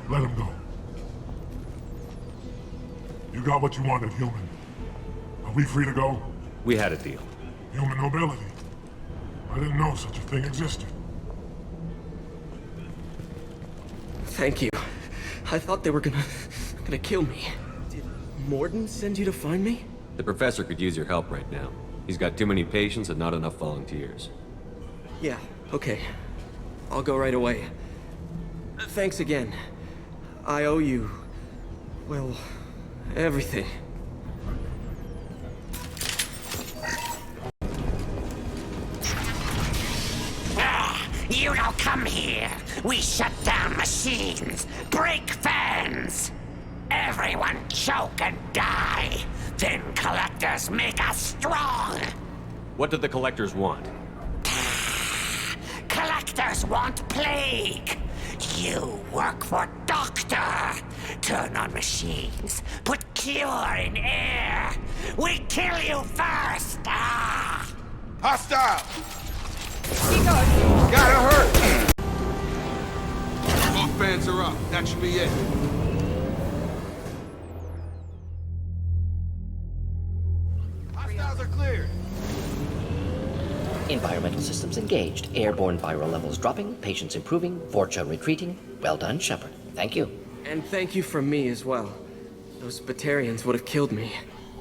Let him go. You got what you wanted, human. Are we free to go? We had a deal. Human nobility. I didn't know such a thing existed. Thank you. I thought they were gonna kill me. Did Morden send you to find me? The professor could use your help right now. He's got too many patients and not enough volunteers. Yeah, okay. I'll go right away. Thanks again. I owe you... well, everything. You don't come here. We shut down machines, break fans. Everyone choke and die. Then collectors make us strong. What do the collectors want? Collectors want plague. You work for Doctor. Turn on machines. Put cure in air. We kill you first. Hostile! Gotta hurt! Both fans are up. That should be it. Hostiles are cleared. Environmental systems engaged. Airborne viral levels dropping. Patients improving. Vorcha retreating. Well done, Shepard. Thank you. And thank you from me as well. Those Batarians would have killed me.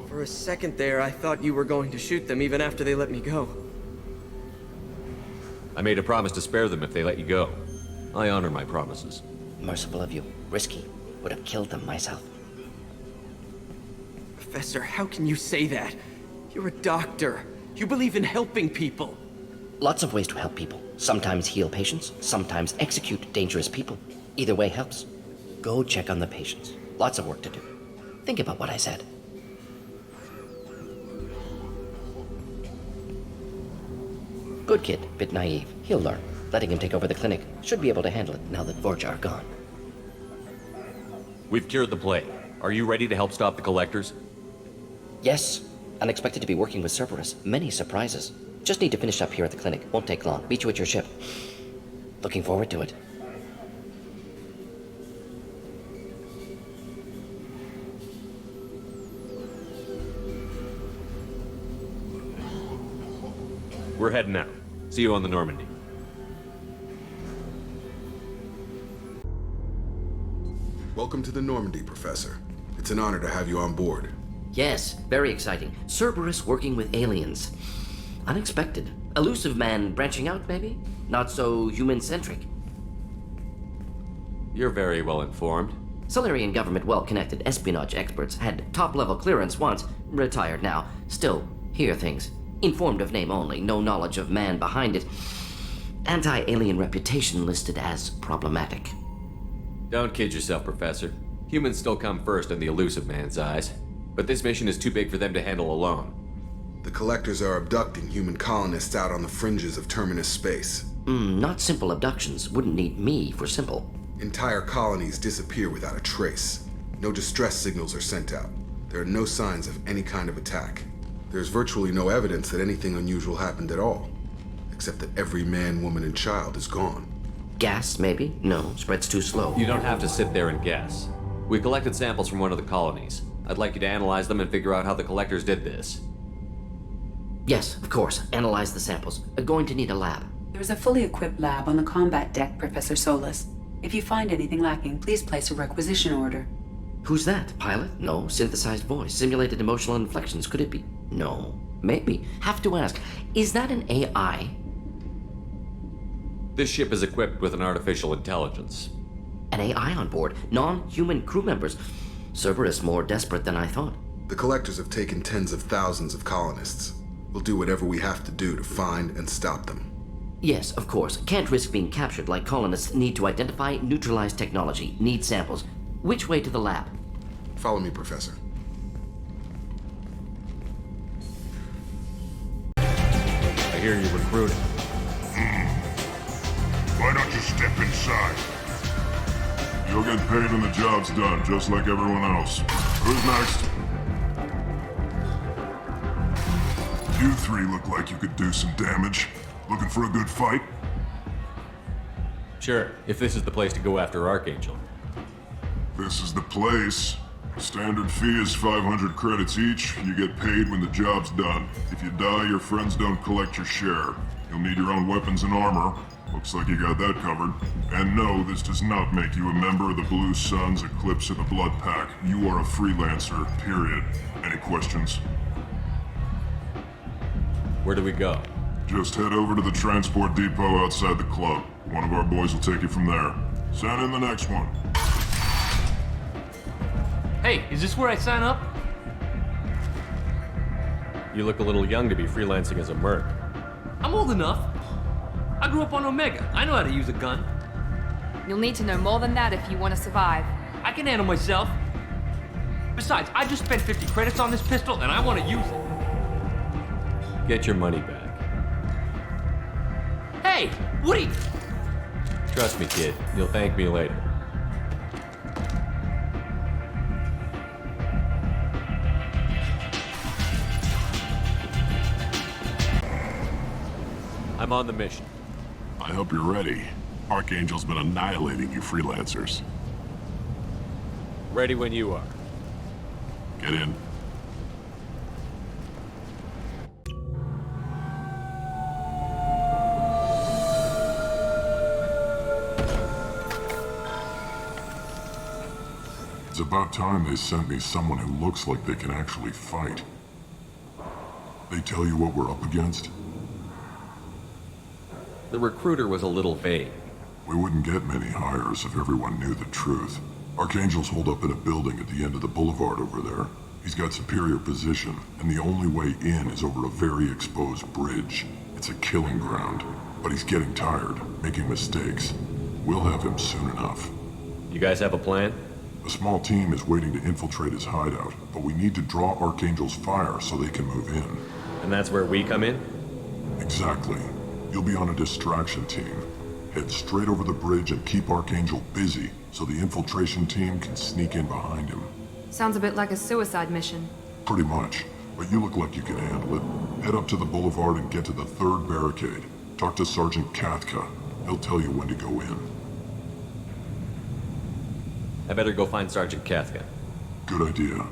For a second there, I thought you were going to shoot them even after they let me go. I made a promise to spare them if they let you go. I honor my promises. Merciful of you. Risky. Would have killed them myself. Professor, how can you say that? You're a doctor. You believe in helping people. Lots of ways to help people. Sometimes heal patients, sometimes execute dangerous people. Either way helps. Go check on the patients. Lots of work to do. Think about what I said. Good kid, bit naive. He'll learn. Letting him take over the clinic. Should be able to handle it now that Vorcha are gone. We've cured the plague. Are you ready to help stop the collectors? Yes. Unexpected to be working with Cerberus. Many surprises. Just need to finish up here at the clinic. Won't take long. Meet you at your ship. Looking forward to it. We're heading out. See you on the Normandy. Welcome to the Normandy, Professor. It's an honor to have you on board. Yes, very exciting. Cerberus working with aliens. Unexpected. Elusive man branching out, maybe? Not so human-centric. You're very well informed. Solarian government well-connected espionage experts had top-level clearance once, Retired now. Still, hear things. Informed of name only, no knowledge of man behind it. Anti-alien reputation listed as problematic. Don't kid yourself, Professor. Humans still come first in the elusive man's eyes. But this mission is too big for them to handle alone. The Collectors are abducting human colonists out on the fringes of Terminus space. Not simple abductions. Wouldn't need me for simple. Entire colonies disappear without a trace. No distress signals are sent out. There are no signs of any kind of attack. There's virtually no evidence that anything unusual happened at all. Except that every man, woman, and child is gone. Gas, maybe? No, spreads too slow. You don't have to sit there and guess. We collected samples from one of the colonies. I'd like you to analyze them and figure out how the Collectors did this. Yes, of course. Analyze the samples. Going to need a lab. There's a fully equipped lab on the combat deck, Professor Solis. If you find anything lacking, please place a requisition order. Who's that? Pilot? No. Synthesized voice. Simulated emotional inflections. Could it be? No. Maybe. Have to ask. Is that an AI? This ship is equipped with an artificial intelligence. An AI on board? Non-human crew members? Cerberus more desperate than I thought. The Collectors have taken tens of thousands of colonists. We'll do whatever we have to do to find and stop them. Yes, of course. Can't risk being captured like colonists need to identify, neutralize technology, need samples. Which way to the lab? Follow me, Professor. I hear you recruiting. Why don't you step inside? You'll get paid when the job's done, just like everyone else. Who's next? You three look like you could do some damage. Looking for a good fight? Sure, if this is the place to go after Archangel. This is the place. Standard fee is 500 credits each. You get paid when the job's done. If you die, your friends don't collect your share. You'll need your own weapons and armor. Looks like you got that covered. And no, this does not make you a member of the Blue Suns, Eclipse, or the Blood Pack. You are a freelancer, period. Any questions? Where do we go? Just head over to the transport depot outside the club. One of our boys will take you from there. Send in the next one. Hey, is this where I sign up? You look a little young to be freelancing as a merc. I'm old enough. I grew up on Omega. I know how to use a gun. You'll need to know more than that if you want to survive. I can handle myself. Besides, I just spent 50 credits on this pistol and I want to use it. Get your money back. Hey, Woody! Trust me, kid. You'll thank me later. I'm on the mission. I hope you're ready. Archangel's been annihilating you freelancers. Ready when you are. Get in. It's about time they sent me someone who looks like they can actually fight. They tell you what we're up against? The recruiter was a little vague. We wouldn't get many hires if everyone knew the truth. Archangel's holed up in a building at the end of the boulevard over there. He's got superior position, and the only way in is over a very exposed bridge. It's a killing ground, but he's getting tired, making mistakes. We'll have him soon enough. You guys have a plan? A small team is waiting to infiltrate his hideout, but we need to draw Archangel's fire so they can move in. And that's where we come in? Exactly. You'll be on a distraction team. Head straight over the bridge and keep Archangel busy so the infiltration team can sneak in behind him. Sounds a bit like a suicide mission. Pretty much, but you look like you can handle it. Head up to the boulevard and get to the third barricade. Talk to Sergeant Kathka. He'll tell you when to go in. I better go find Sergeant Kathka. Good idea.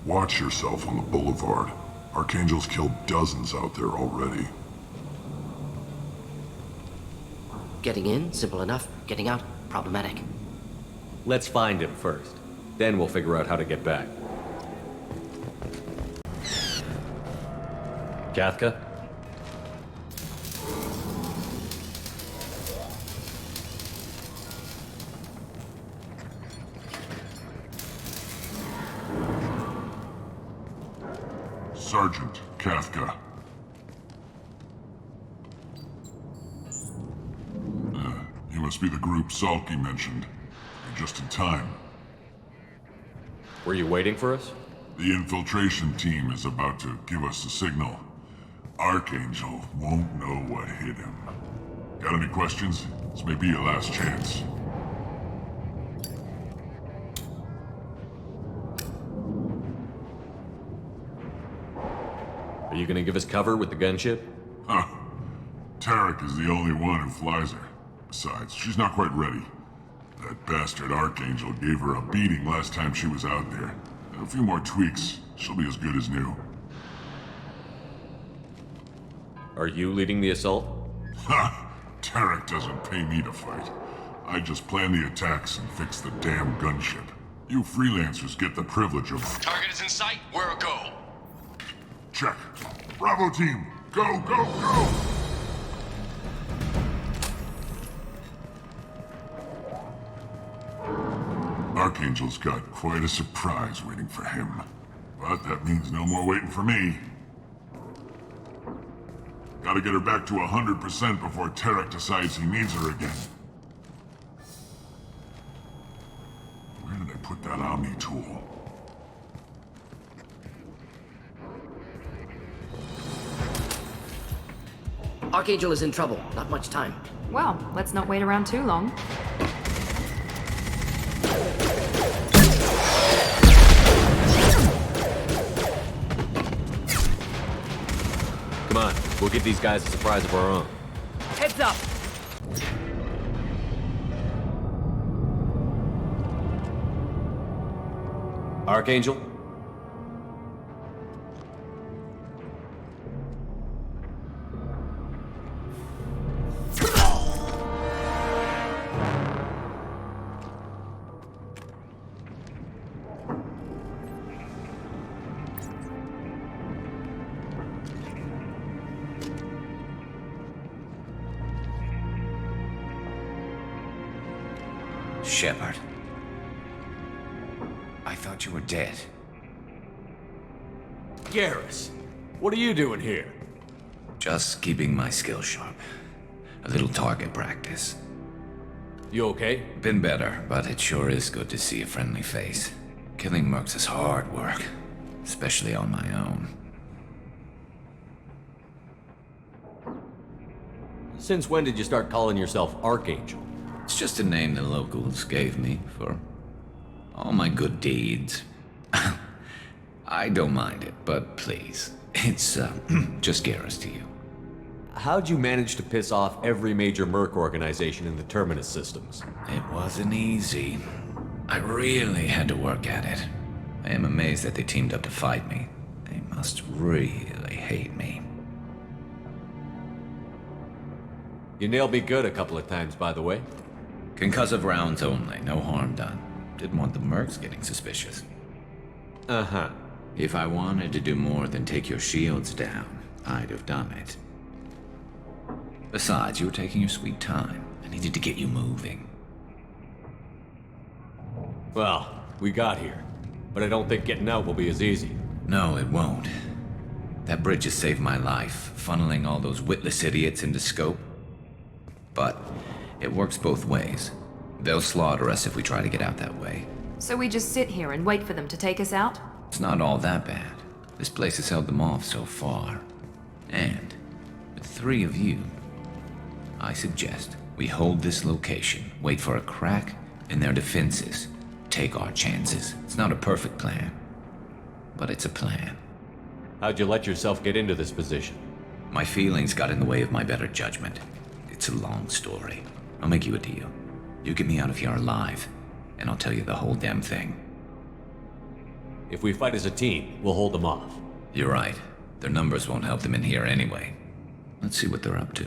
Watch yourself on the boulevard. Archangel's killed dozens out there already. Getting in, simple enough. Getting out, problematic. Let's find him first. Then we'll figure out how to get back. Kathka? Sergeant Kafka. You must be the group Salky mentioned. You're just in time. Were you waiting for us? The infiltration team is about to give us a signal. Archangel won't know what hit him. Got any questions? This may be your last chance. Are you gonna give us cover with the gunship? Huh. Tarek is the only one who flies her. Besides, she's not quite ready. That bastard Archangel gave her a beating last time she was out there. A few more tweaks, she'll be as good as new. Are you leading the assault? Ha! Tarek doesn't pay me to fight. I just plan the attacks and fix the damn gunship. You freelancers get the privilege of... Target is in sight. We're a go. Check. Bravo team! Go, go, go! Archangel's got quite a surprise waiting for him. But that means no more waiting for me. Gotta get her back to 100% before Tarek decides he needs her again. Where did I put that Omni tool? Archangel is in trouble. Not much time. Well, let's not wait around too long. Come on, we'll give these guys a surprise of our own. Heads up! Archangel? Shepard. I thought you were dead. Garrus, what are you doing here? Just keeping my skills sharp. A little target practice. You okay? Been better, but it sure is good to see a friendly face. Killing mercs is hard work, especially on my own. Since when did you start calling yourself Archangel? It's just a name the locals gave me for all my good deeds. I don't mind it, but please, it's just Garrus to you. How'd you manage to piss off every major merc organization in the Terminus systems? It wasn't easy. I really had to work at it. I am amazed that they teamed up to fight me. They must really hate me. You nailed me good a couple of times, by the way. Concussive rounds only, no harm done. Didn't want the mercs getting suspicious. Uh-huh. If I wanted to do more than take your shields down, I'd have done it. Besides, you were taking your sweet time. I needed to get you moving. Well, we got here. But I don't think getting out will be as easy. No, it won't. That bridge has saved my life, funneling all those witless idiots into scope. But it works both ways. They'll slaughter us if we try to get out that way. So we just sit here and wait for them to take us out? It's not all that bad. This place has held them off so far. And with 3 of you, I suggest we hold this location, wait for a crack in their defenses, take our chances. It's not a perfect plan, but it's a plan. How'd you let yourself get into this position? My feelings got in the way of my better judgment. It's a long story. I'll make you a deal. You get me out of here alive, and I'll tell you the whole damn thing. If we fight as a team, we'll hold them off. You're right. Their numbers won't help them in here anyway. Let's see what they're up to.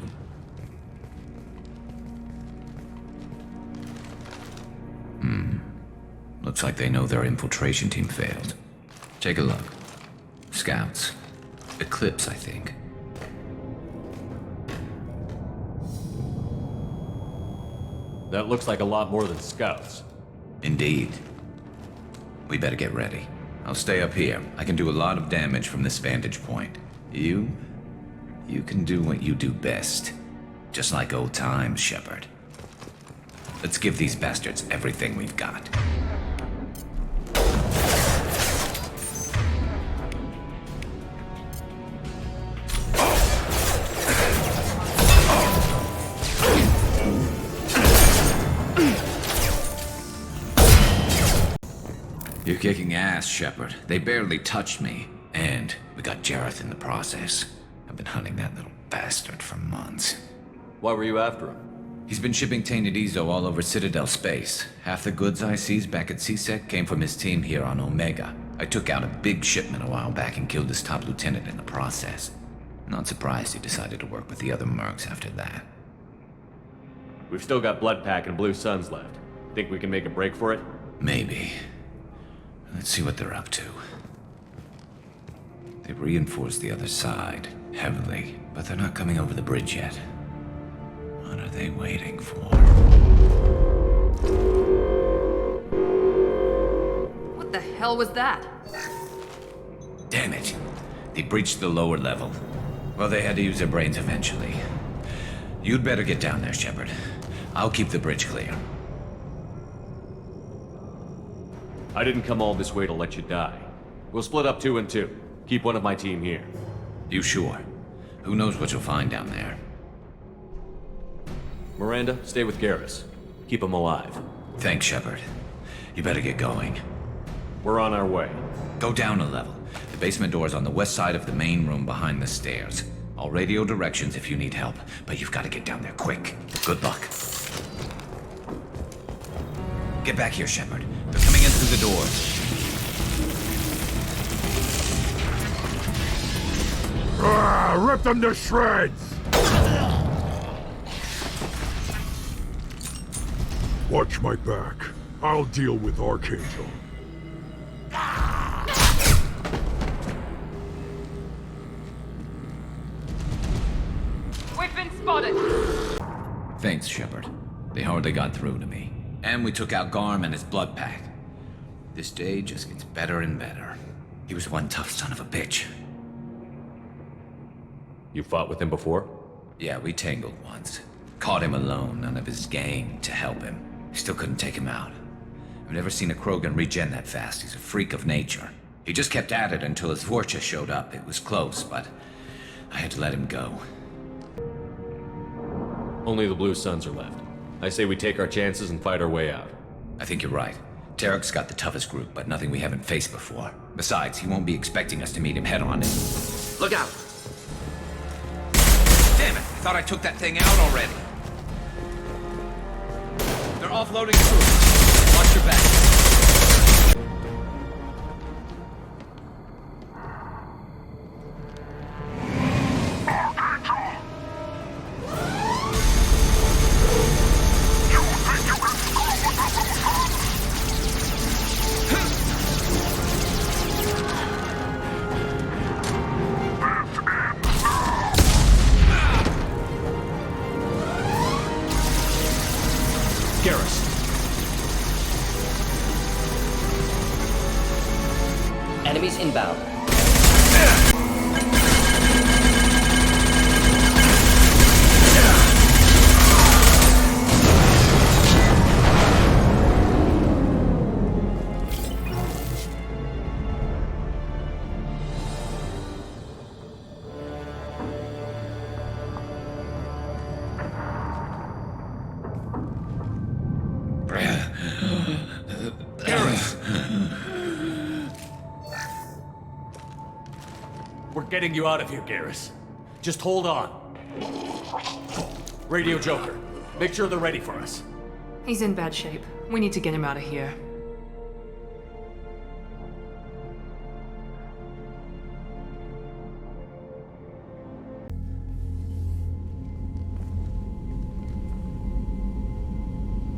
Looks like they know their infiltration team failed. Take a look. Scouts. Eclipse, I think. That looks like a lot more than scouts. Indeed. We better get ready. I'll stay up here. I can do a lot of damage from this vantage point. You can do what you do best. Just like old times, Shepard. Let's give these bastards everything we've got. You're kicking ass, Shepard. They barely touched me. And we got Jareth in the process. I've been hunting that little bastard for months. Why were you after him? He's been shipping tainted Ezo all over Citadel space. Half the goods I seized back at CSEC came from his team here on Omega. I took out a big shipment a while back and killed his top lieutenant in the process. Not surprised he decided to work with the other mercs after that. We've still got Bloodpack and Blue Suns left. Think we can make a break for it? Maybe. Let's see what they're up to. They've reinforced the other side, heavily, but they're not coming over the bridge yet. What are they waiting for? What the hell was that? Damn it. They breached the lower level. Well, they had to use their brains eventually. You'd better get down there, Shepard. I'll keep the bridge clear. I didn't come all this way to let you die. We'll split up 2 and 2. Keep one of my team here. You sure? Who knows what you'll find down there? Miranda, stay with Garrus. Keep him alive. Thanks, Shepard. You better get going. We're on our way. Go down a level. The basement door's on the west side of the main room behind the stairs. I'll radio directions if you need help, but you've got to get down there quick. Good luck. Get back here, Shepard. They're coming in through the doors. Rip them to shreds! Watch my back. I'll deal with Archangel. We've been spotted! Thanks, Shepard. They hardly got through to me. And we took out Garm and his blood pack. This day just gets better and better. He was one tough son of a bitch. You fought with him before? Yeah, we tangled once. Caught him alone, none of his gang to help him. Still couldn't take him out. I've never seen a Krogan regen that fast. He's a freak of nature. He just kept at it until his Vorcha showed up. It was close, but I had to let him go. Only the Blue Suns are left. I say we take our chances and fight our way out. I think you're right. Tarek's got the toughest group, but nothing we haven't faced before. Besides, he won't be expecting us to meet him head-on. Look out! Damn it! I thought I took that thing out already. They're offloading troops. Watch your back. Enemies inbound. We're getting you out of here, Garrus. Just hold on. Radio Joker, make sure they're ready for us. He's in bad shape. We need to get him out of here.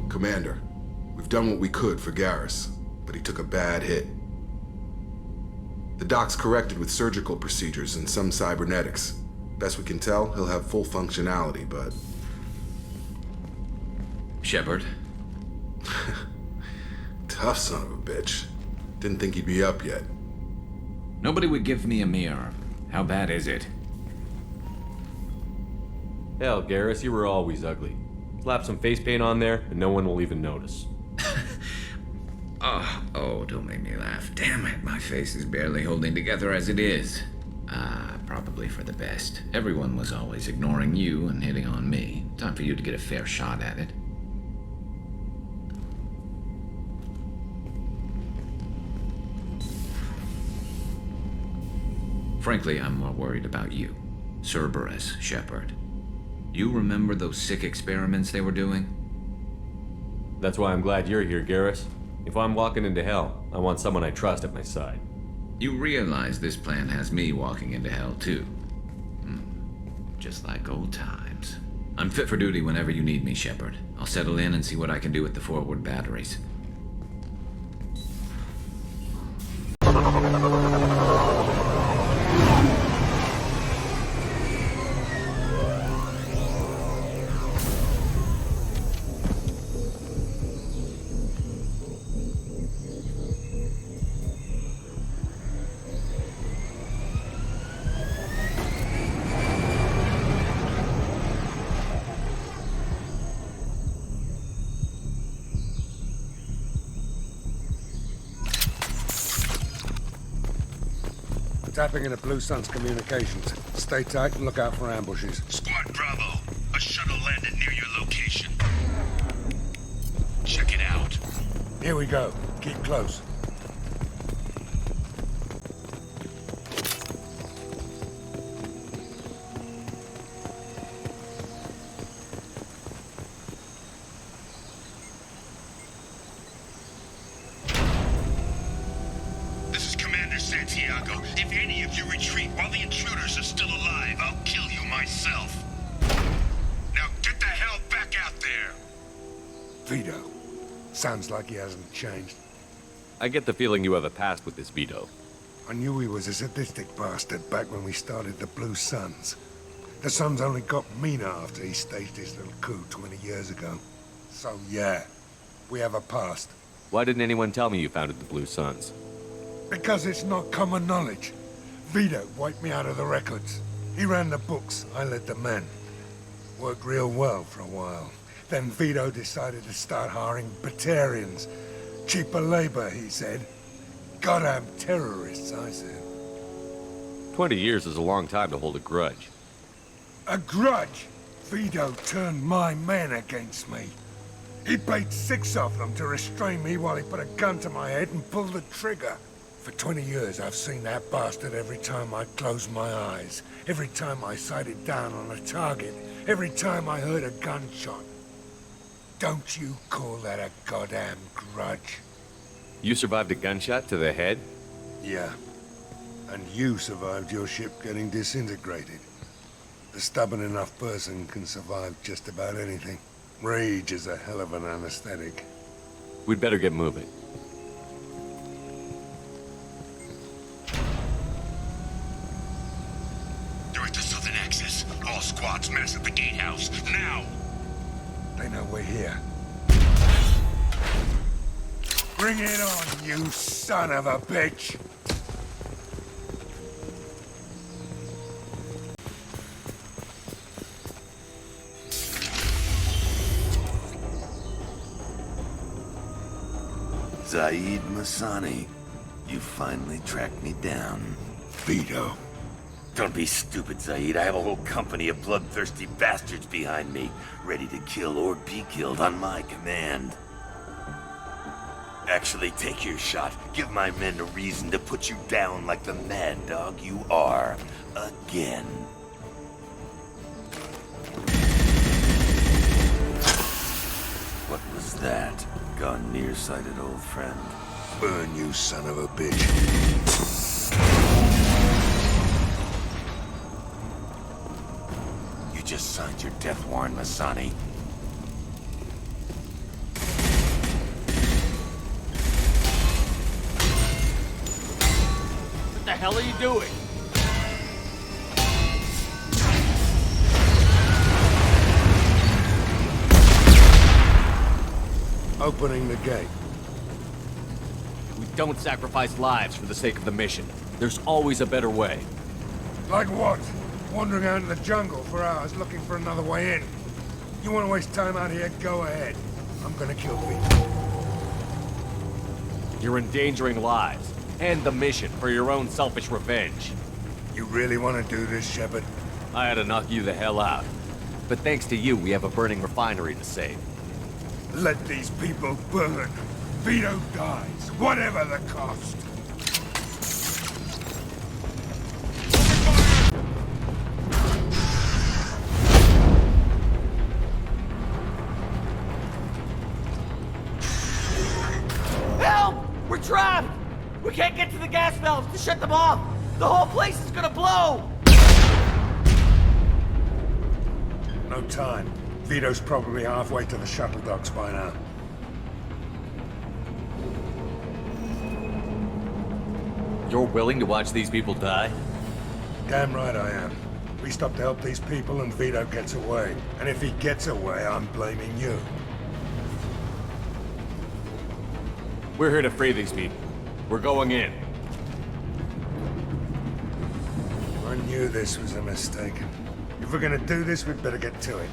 Commander, we've done what we could for Garrus, but he took a bad hit. The doc's corrected with surgical procedures and some cybernetics. Best we can tell, he'll have full functionality, but... Shepard? Tough son of a bitch. Didn't think he'd be up yet. Nobody would give me a mirror. How bad is it? Hell, Garrus, you were always ugly. Slap some face paint on there, and no one will even notice. Oh, don't make me laugh. Damn it, my face is barely holding together as it is. Probably for the best. Everyone was always ignoring you and hitting on me. Time for you to get a fair shot at it. Frankly, I'm more worried about you. Cerberus, Shepard. You remember those sick experiments they were doing? That's why I'm glad you're here, Garrus. If I'm walking into hell, I want someone I trust at my side. You realize this plan has me walking into hell, too. Just like old times. I'm fit for duty whenever you need me, Shepard. I'll settle in and see what I can do with the forward batteries. Tapping into Blue Sun's communications. Stay tight and look out for ambushes. Squad Bravo, a shuttle landed near your location. Check it out. Here we go. Keep close. If any of you retreat while the intruders are still alive, I'll kill you myself. Now get the hell back out there! Vito. Sounds like he hasn't changed. I get the feeling you have a past with this Vito. I knew he was a sadistic bastard back when we started the Blue Suns. The Suns only got meaner after he staged his little coup 20 years ago. So yeah, we have a past. Why didn't anyone tell me you founded the Blue Suns? Because it's not common knowledge. Vito wiped me out of the records. He ran the books, I led the men. Worked real well for a while. Then Vito decided to start hiring Batarians. Cheaper labor, he said. Goddamn terrorists, I said. 20 years is a long time to hold a grudge. A grudge? Vito turned my men against me. He paid 6 of them to restrain me while he put a gun to my head and pulled the trigger. For 20 years, I've seen that bastard every time I closed my eyes. Every time I sighted down on a target. Every time I heard a gunshot. Don't you call that a goddamn grudge? You survived a gunshot to the head? Yeah. And you survived your ship getting disintegrated. A stubborn enough person can survive just about anything. Rage is a hell of an anesthetic. We'd better get moving. Direct to Southern Access. All squads mass at the gatehouse. Now! They know we're here. Bring it on, you son of a bitch! Zaid Masani, you finally tracked me down. Vito. Don't be stupid, Zaid. I have a whole company of bloodthirsty bastards behind me, ready to kill or be killed on my command. Actually, take your shot. Give my men a reason to put you down like the mad dog you are. Again. What was that? Gone nearsighted, old friend. Burn, you son of a bitch. You just signed your death warrant, Masani. What the hell are you doing? Opening the gate. We don't sacrifice lives for the sake of the mission. There's always a better way. Like what? Wandering out in the jungle for hours looking for another way in. You want to waste time out here? Go ahead. I'm gonna kill people. You're endangering lives, and the mission for your own selfish revenge. You really want to do this, Shepard? I had to knock you the hell out. But thanks to you, we have a burning refinery to save. Let these people burn. Vito dies, whatever the cost. Help! We're trapped! We can't get to the gas valves to shut them off! The whole place is gonna blow! No time. Vito's probably halfway to the shuttle docks by now. You're willing to watch these people die? Damn right I am. We stop to help these people and Vito gets away. And if he gets away, I'm blaming you. We're here to free these people. We're going in. I knew this was a mistake. If we're gonna do this, we'd better get to it.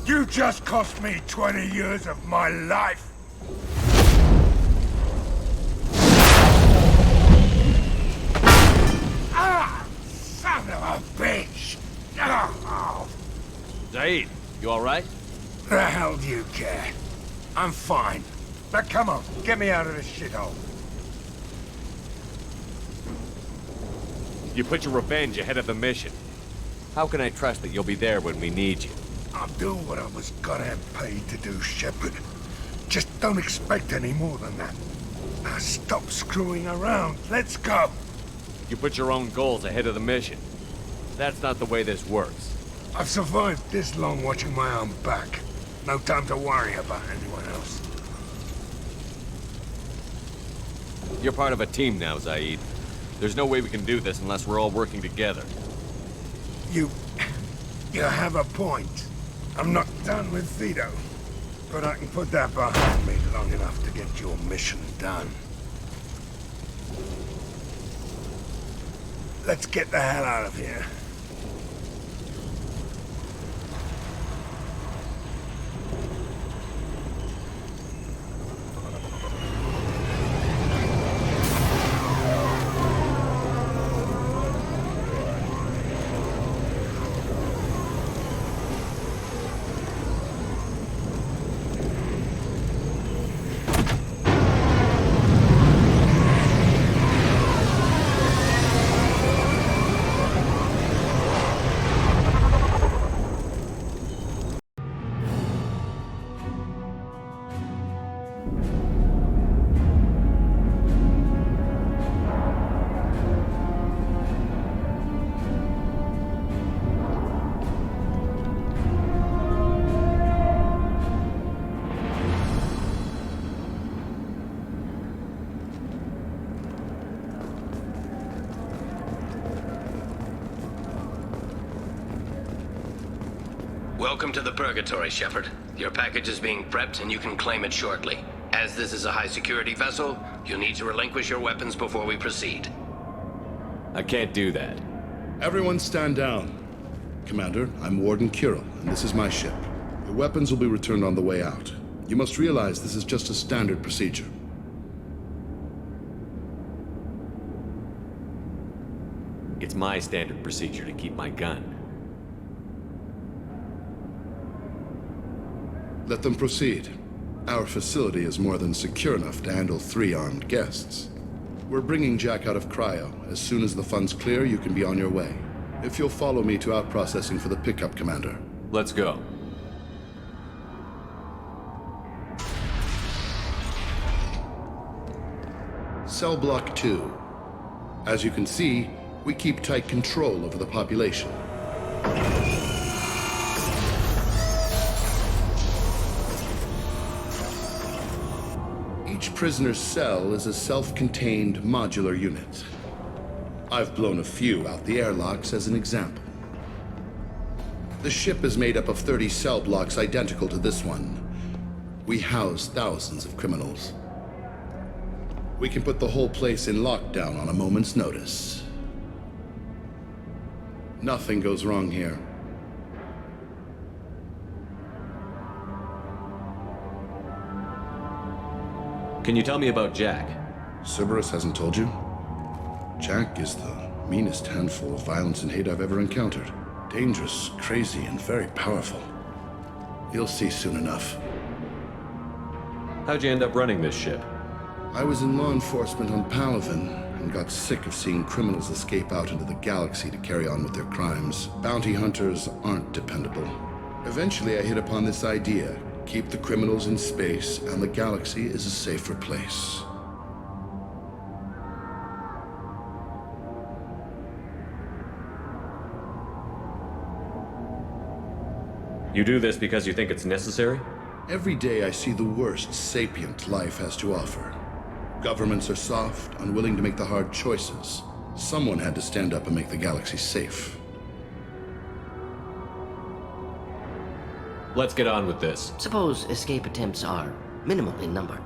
You just cost me 20 years of my life! Ah! Son of a bitch! Oh. Zaid, you alright? The hell do you care? I'm fine. Now come on, get me out of this shithole. You put your revenge ahead of the mission. How can I trust that you'll be there when we need you? I'll do what I was goddamn paid to do, Shepard. Just don't expect any more than that. Now stop screwing around. Let's go. You put your own goals ahead of the mission. That's not the way this works. I've survived this long watching my own back. No time to worry about anyone else. You're part of a team now, Zaid. There's no way we can do this unless we're all working together. You have a point. I'm not done with Vito, but I can put that behind me long enough to get your mission done. Let's get the hell out of here. Welcome to the Purgatory, Shepard. Your package is being prepped and you can claim it shortly. As this is a high-security vessel, you'll need to relinquish your weapons before we proceed. I can't do that. Everyone stand down. Commander, I'm Warden Kirill, and this is my ship. Your weapons will be returned on the way out. You must realize this is just a standard procedure. It's my standard procedure to keep my gun. Let them proceed. Our facility is more than secure enough to handle 3 armed guests. We're bringing Jack out of cryo. As soon as the funds clear, you can be on your way. If you'll follow me to out-processing for the pickup, Commander. Let's go. Cell Block 2. As you can see, we keep tight control over the population. Each prisoner's cell is a self-contained modular unit. I've blown a few out the airlocks as an example. The ship is made up of 30 cell blocks identical to this one. We house thousands of criminals. We can put the whole place in lockdown on a moment's notice. Nothing goes wrong here. Can you tell me about Jack? Cerberus hasn't told you? Jack is the meanest handful of violence and hate I've ever encountered. Dangerous, crazy, and very powerful. You'll see soon enough. How'd you end up running this ship? I was in law enforcement on Palaven and got sick of seeing criminals escape out into the galaxy to carry on with their crimes. Bounty hunters aren't dependable. Eventually, I hit upon this idea. Keep the criminals in space, and the galaxy is a safer place. You do this because you think it's necessary? Every day I see the worst sapient life has to offer. Governments are soft, unwilling to make the hard choices. Someone had to stand up and make the galaxy safe. Let's get on with this. Suppose escape attempts are minimal in number.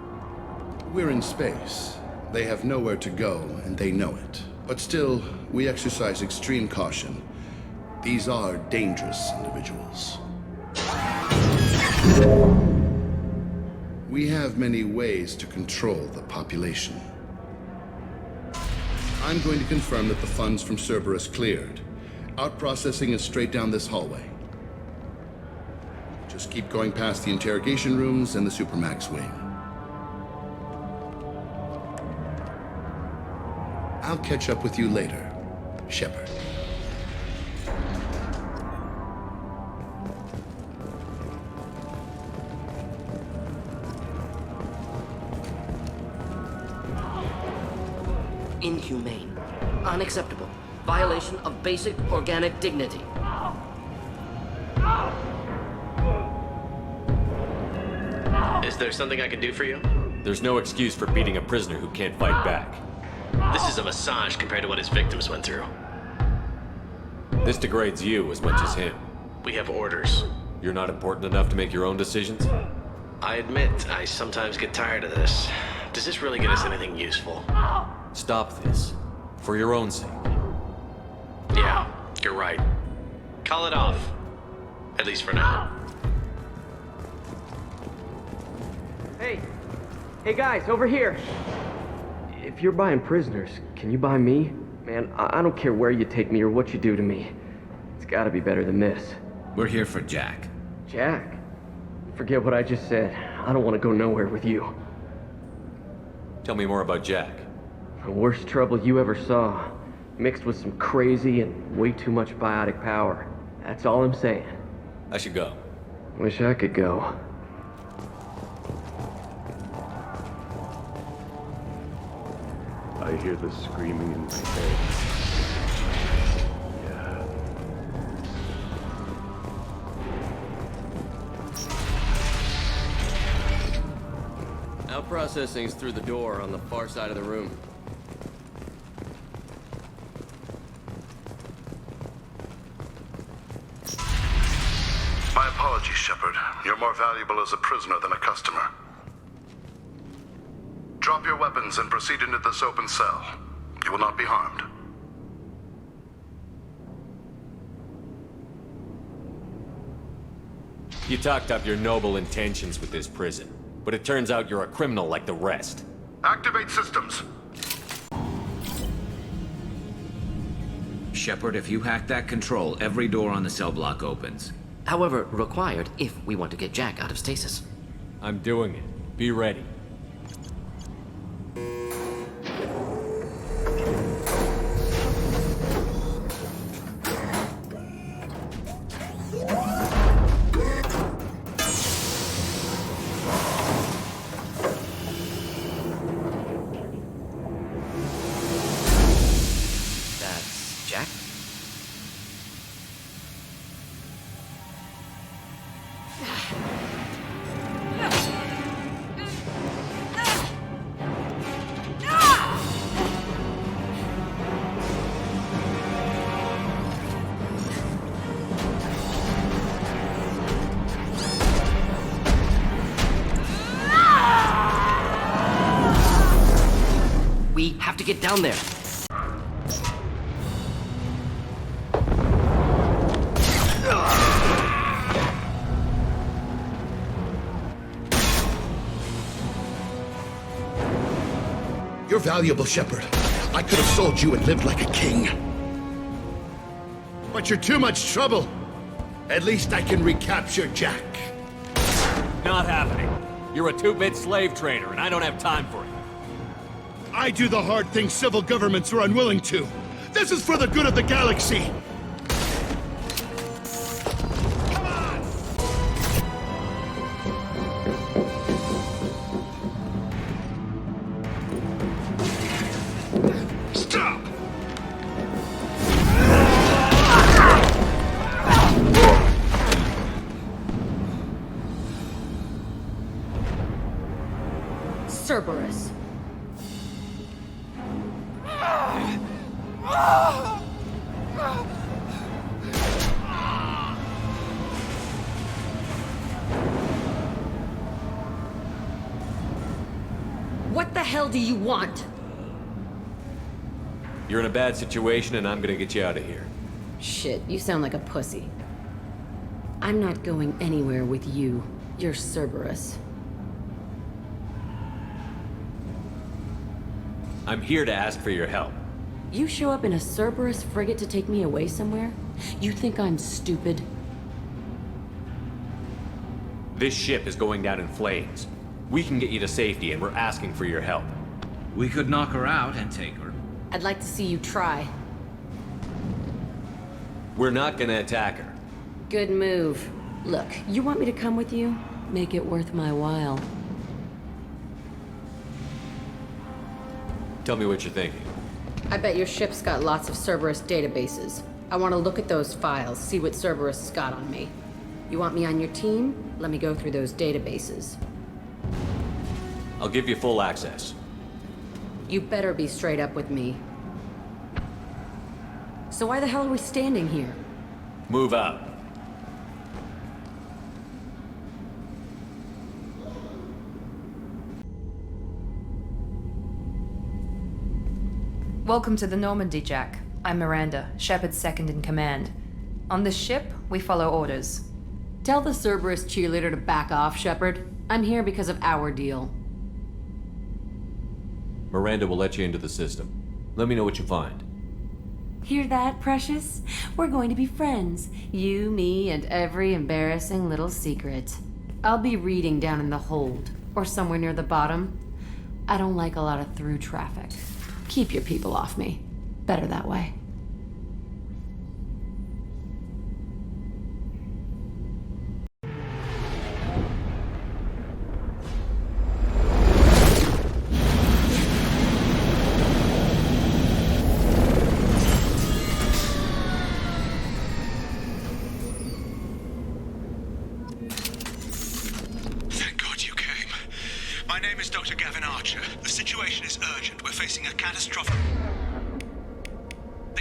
We're in space. They have nowhere to go, and they know it. But still, we exercise extreme caution. These are dangerous individuals. We have many ways to control the population. I'm going to confirm that the funds from Cerberus cleared. Out-processing is straight down this hallway. Just keep going past the interrogation rooms and the Supermax wing. I'll catch up with you later, Shepard. Inhumane. Unacceptable. Violation of basic organic dignity. Is there something I can do for you? There's no excuse for beating a prisoner who can't fight back. This is a massage compared to what his victims went through. This degrades you as much as him. We have orders. You're not important enough to make your own decisions? I admit, I sometimes get tired of this. Does this really get us anything useful? Stop this. For your own sake. Yeah, you're right. Call it off. At least for now. Hey guys, over here! If you're buying prisoners, can you buy me? Man, I don't care where you take me or what you do to me. It's gotta be better than this. We're here for Jack. Jack? Forget what I just said. I don't want to go nowhere with you. Tell me more about Jack. The worst trouble you ever saw. Mixed with some crazy and way too much biotic power. That's all I'm saying. I should go. Wish I could go. I hear the screaming in my head. Yeah. Out-processing's through the door on the far side of the room. My apologies, Shepard. You're more valuable as a prisoner than a customer. Drop your weapons and proceed into this open cell. You will not be harmed. You talked up your noble intentions with this prison, but it turns out you're a criminal like the rest. Activate systems. Shepard, if you hack that control, every door on the cell block opens. However, required if we want to get Jack out of stasis. I'm doing it. Be ready. That's Jack? We have to get down there. You're valuable, Shepard. I could have sold you and lived like a king. But you're too much trouble. At least I can recapture Jack. Not happening. You're a two-bit slave trader, and I don't have time for it. I do the hard things civil governments are unwilling to. This is for the good of the galaxy. Stop! Cerberus. What the hell do you want? You're in a bad situation, and I'm gonna get you out of here. Shit, you sound like a pussy. I'm not going anywhere with you. You're Cerberus. I'm here to ask for your help. You show up in a Cerberus frigate to take me away somewhere? You think I'm stupid? This ship is going down in flames. We can get you to safety, and we're asking for your help. We could knock her out and take her. I'd like to see you try. We're not gonna attack her. Good move. Look, you want me to come with you? Make it worth my while. Tell me what you're thinking. I bet your ship's got lots of Cerberus databases. I want to look at those files, see what Cerberus has got on me. You want me on your team? Let me go through those databases. I'll give you full access. You better be straight up with me. So why the hell are we standing here? Move out. Welcome to the Normandy, Jack. I'm Miranda, Shepard's second in command. On this ship, we follow orders. Tell the Cerberus cheerleader to back off, Shepard. I'm here because of our deal. Miranda will let you into the system. Let me know what you find. Hear that, Precious? We're going to be friends. You, me, and every embarrassing little secret. I'll be reading down in the hold, or somewhere near the bottom. I don't like a lot of through traffic. Keep your people off me. Better that way.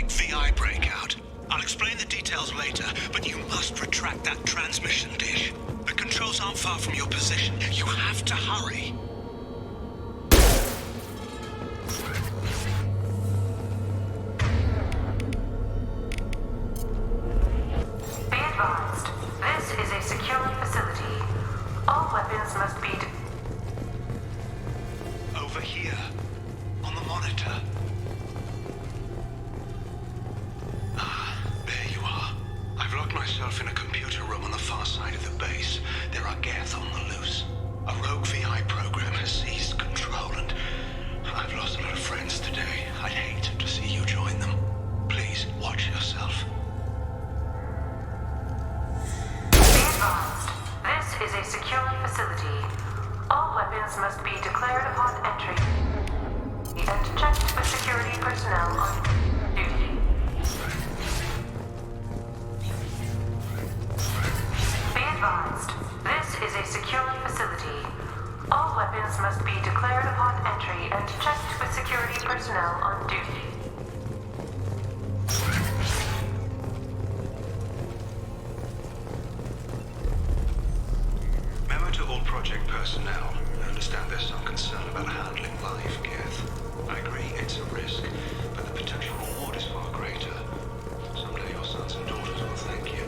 VI breakout. I'll explain the details later, but you must retract that transmission dish. The controls aren't far from your position. You have to hurry. Be advised, this is a secure facility. All weapons must be... Over here, on the monitor. There you are. I've locked myself in a computer room on the checked with security personnel on duty. Be advised, this is a secure facility. All weapons must be declared upon entry and checked with security personnel on duty. Memo to all project personnel. I understand there's some concern about handling live, Keth. I agree it's a risk, but the potential reward is far greater. Someday your sons and daughters will thank you.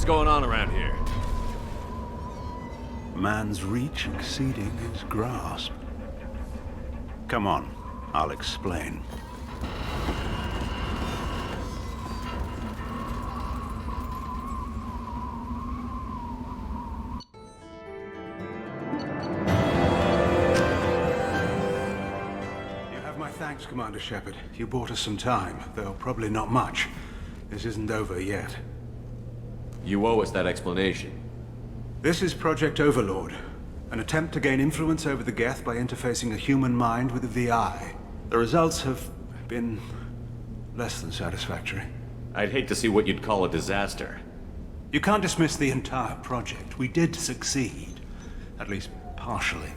Going on around here? Man's reach exceeding his grasp. Come on, I'll explain. You have my thanks, Commander Shepard. You bought us some time, though probably not much. This isn't over yet. You owe us that explanation. This is Project Overlord, an attempt to gain influence over the Geth by interfacing a human mind with a VI. The results have been less than satisfactory. I'd hate to see what you'd call a disaster. You can't dismiss the entire project. We did succeed, at least partially.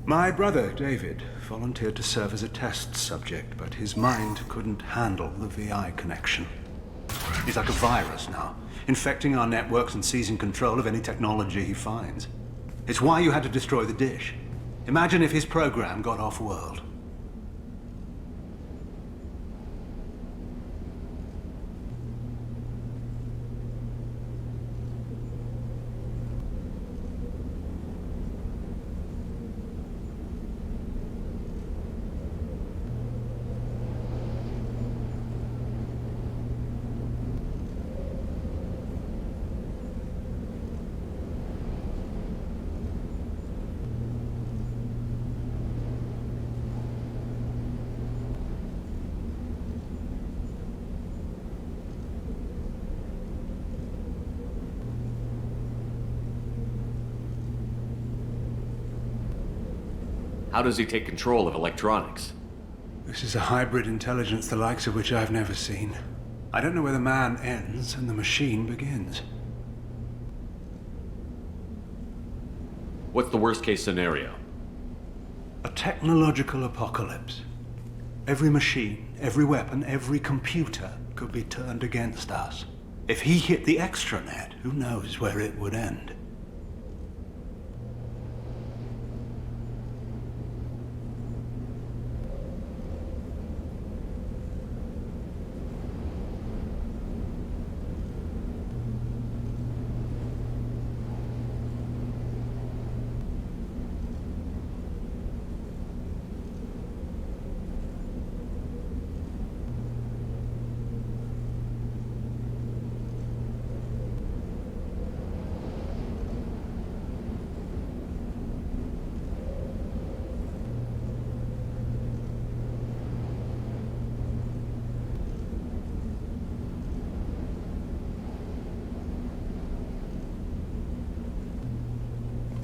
My brother, David, volunteered to serve as a test subject, but his mind couldn't handle the VI connection. He's like a virus now, infecting our networks and seizing control of any technology he finds. It's why you had to destroy the dish. Imagine if his program got off-world. How does he take control of electronics? This is a hybrid intelligence the likes of which I've never seen. I don't know where the man ends and the machine begins. What's the worst-case scenario? A technological apocalypse. Every machine, every weapon, every computer could be turned against us. If he hit the extranet, who knows where it would end?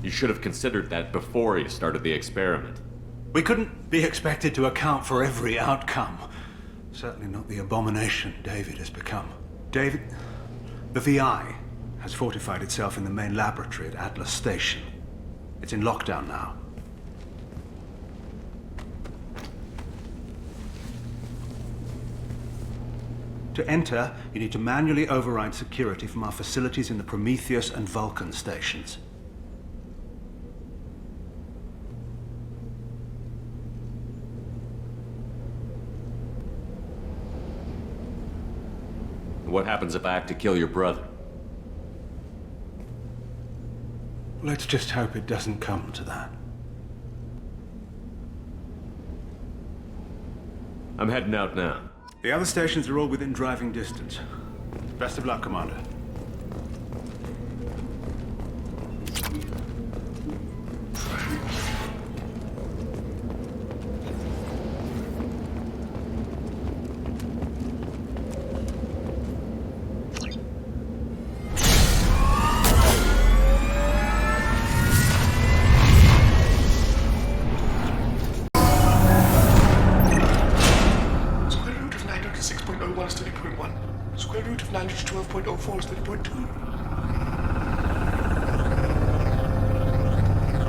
You should have considered that before you started the experiment. We couldn't be expected to account for every outcome. Certainly not the abomination David has become. David, the VI has fortified itself in the main laboratory at Atlas Station. It's in lockdown now. To enter, you need to manually override security from our facilities in the Prometheus and Vulcan stations. What happens if I have to kill your brother? Let's just hope it doesn't come to that. I'm heading out now. The other stations are all within driving distance. Best of luck, Commander.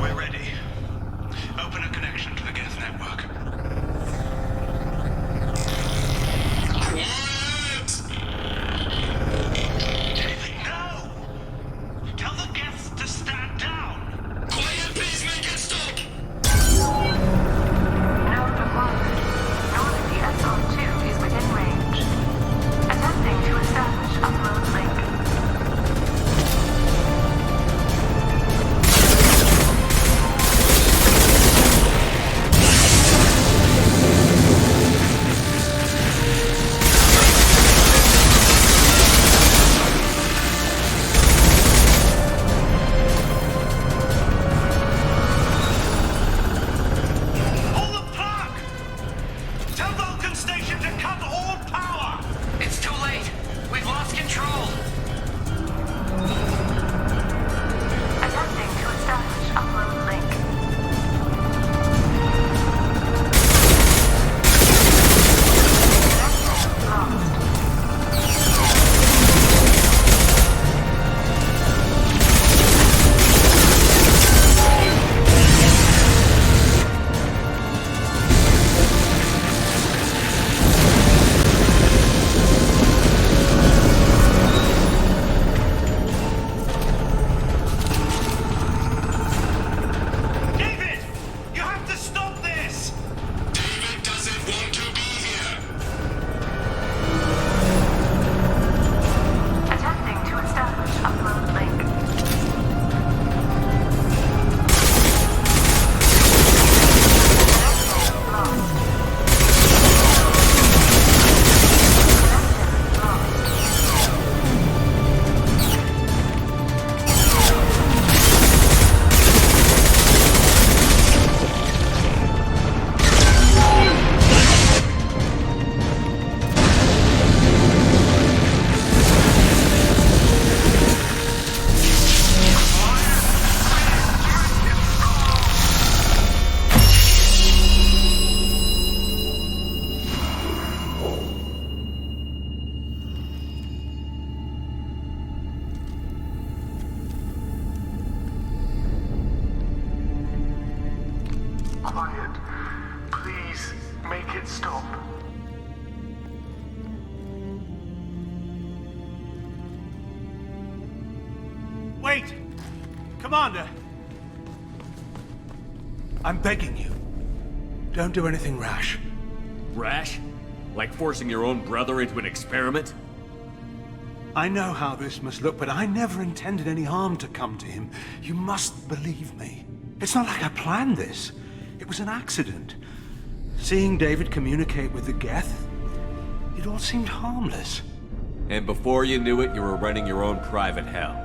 We're ready. Open a connection to the Geth network. David, no! Tell the Geths to stand down! Quiet, please make it stop! Note of one. Normandy SR2 is within range. Attempting to establish upload link. Pull the plug! Tell Vulcan Station to cut all power! It's too late. We've lost control. Attempting to establish upload link. David! You have to stop this! David doesn't want to be here. Attempting to establish upload link. Quiet. Please, make it stop. Wait! Commander! I'm begging you. Don't do anything rash. Rash? Like forcing your own brother into an experiment? I know how this must look, but I never intended any harm to come to him. You must believe me. It's not like I planned this. It was an accident. Seeing David communicate with the Geth, it all seemed harmless. And before you knew it, you were running your own private hell.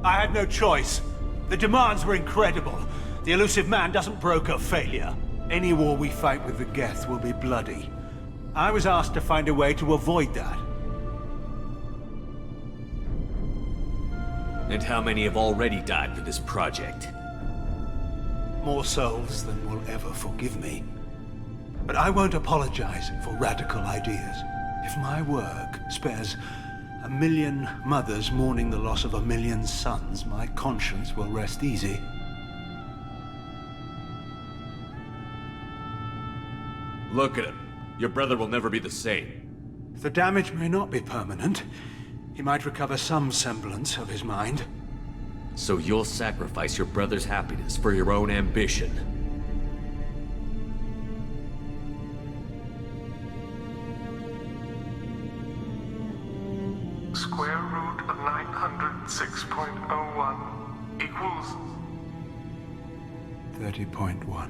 I had no choice. The demands were incredible. The elusive man doesn't broker failure. Any war we fight with the Geth will be bloody. I was asked to find a way to avoid that. And how many have already died for this project? More souls than will ever forgive me. But I won't apologize for radical ideas. If my work spares 1 million mothers mourning the loss of 1 million sons, my conscience will rest easy. Look at him. Your brother will never be the same. The damage may not be permanent. He might recover some semblance of his mind. So you'll sacrifice your brother's happiness for your own ambition. Square root of 906.01 equals 30.1.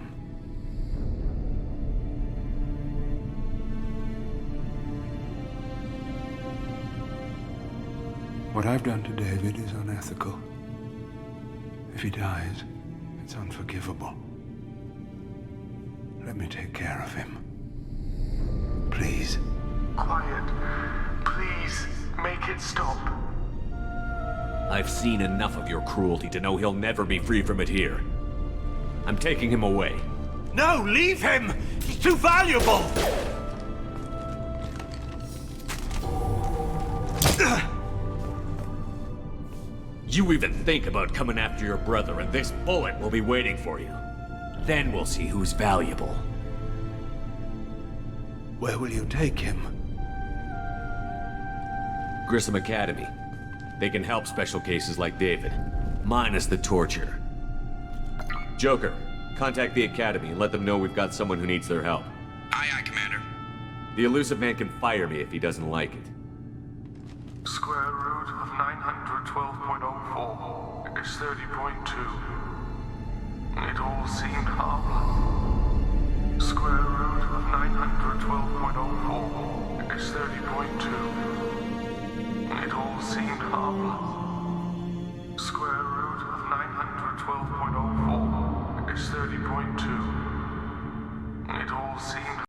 What I've done to David is unethical. If he dies, it's unforgivable. Let me take care of him. Please. quiet. Please, make it stop. I've seen enough of your cruelty to know he'll never be free from it here. I'm taking him away. No, leave him! He's too valuable! You even think about coming after your brother, and this bullet will be waiting for you. Then we'll see who's valuable. Where will you take him? Grissom Academy. They can help special cases like David, minus the torture. Joker, contact the Academy and let them know we've got someone who needs their help. Aye, aye, Commander. The elusive man can fire me if he doesn't like it. Square root of 912.04 is 30.2. It all seemed harmless. Square root of 912.04 is 30.2. It all seemed harmless. Square root of 912.04 is 30.2. It all seemed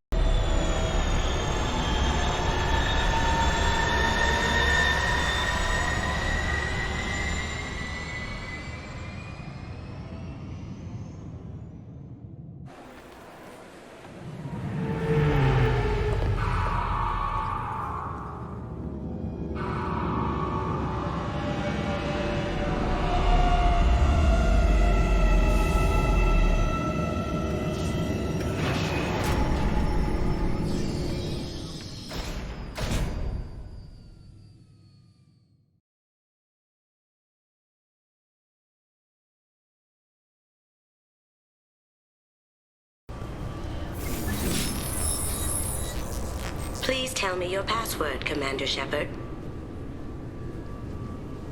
Please tell me your password, Commander Shepard.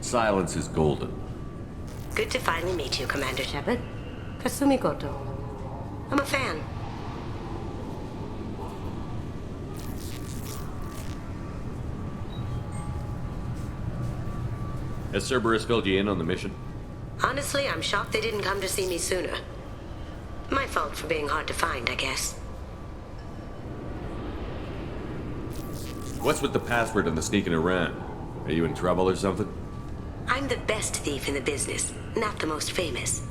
Silence is golden. Good to finally meet you, Commander Shepard. Kasumi Koto. I'm a fan. Has Cerberus filled you in on the mission? Honestly, I'm shocked they didn't come to see me sooner. My fault for being hard to find, I guess. What's with the password and the sneaking around? Are you in trouble or something? I'm the best thief in the business, not the most famous.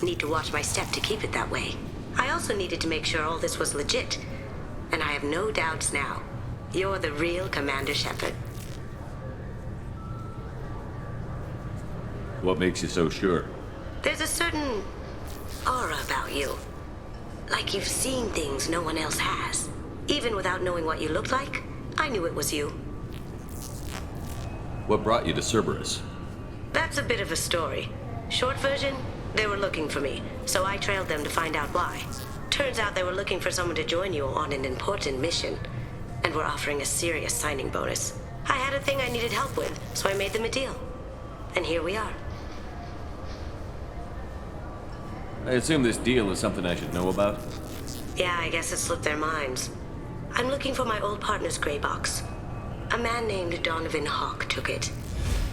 Need to watch my step to keep it that way. I also needed to make sure all this was legit. And I have no doubts now. You're the real Commander Shepard. What makes you so sure? There's a certain aura about you. Like you've seen things no one else has. Even without knowing what you looked like, I knew it was you. What brought you to Cerberus? That's a bit of a story. Short version, they were looking for me, so I trailed them to find out why. Turns out they were looking for someone to join you on an important mission, and were offering a serious signing bonus. I had a thing I needed help with, so I made them a deal. And here we are. I assume this deal is something I should know about? Yeah, I guess it slipped their minds. I'm looking for my old partner's gray box. A man named Donovan Hawk took it,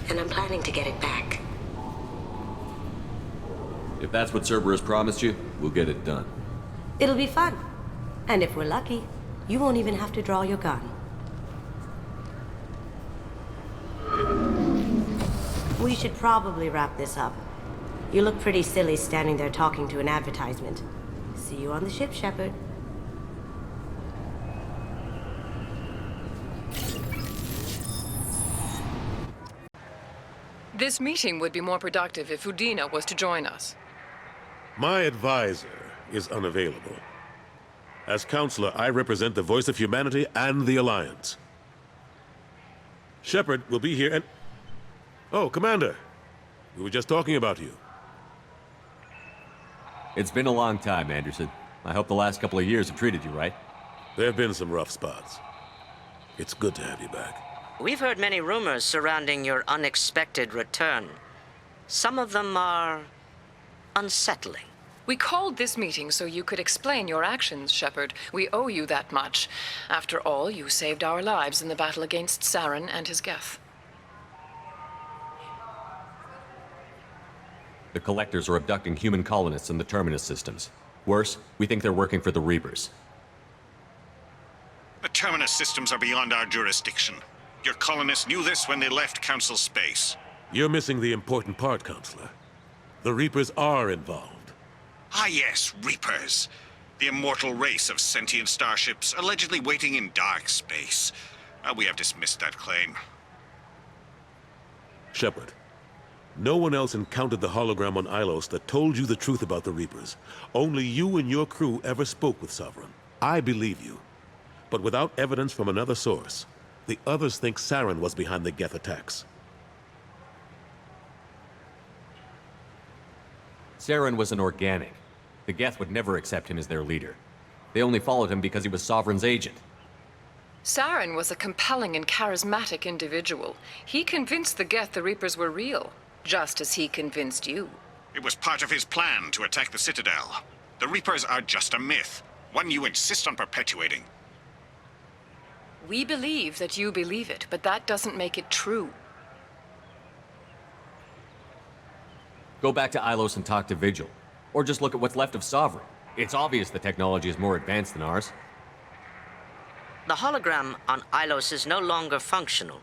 and I'm planning to get it back. If that's what Cerberus promised you, we'll get it done. It'll be fun. And if we're lucky, you won't even have to draw your gun. We should probably wrap this up. You look pretty silly standing there talking to an advertisement. See you on the ship, Shepard. This meeting would be more productive if Udina was to join us. My advisor is unavailable. As counselor, I represent the voice of humanity and the Alliance. Shepard will be here and... Oh, Commander. We were just talking about you. It's been a long time, Anderson. I hope the last couple of years have treated you right. There have been some rough spots. It's good to have you back. We've heard many rumors surrounding your unexpected return. Some of them are unsettling. We called this meeting so you could explain your actions, Shepard. We owe you that much. After all, you saved our lives in the battle against Saren and his Geth. The Collectors are abducting human colonists in the Terminus systems. Worse, we think they're working for the Reapers. The Terminus systems are beyond our jurisdiction. Your colonists knew this when they left Council space. You're missing the important part, Counselor. The Reapers are involved. Ah yes, Reapers. The immortal race of sentient starships allegedly waiting in dark space. We have dismissed that claim. Shepard, no one else encountered the hologram on Ilos that told you the truth about the Reapers. Only you and your crew ever spoke with Sovereign. I believe you. But without evidence from another source, the others think Saren was behind the Geth attacks. Saren was an organic. The Geth would never accept him as their leader. They only followed him because he was Sovereign's agent. Saren was a compelling and charismatic individual. He convinced the Geth the Reapers were real, just as he convinced you. It was part of his plan to attack the Citadel. The Reapers are just a myth, one you insist on perpetuating. We believe that you believe it, but that doesn't make it true. Go back to Ilos and talk to Vigil. Or just look at what's left of Sovereign. It's obvious the technology is more advanced than ours. The hologram on Ilos is no longer functional,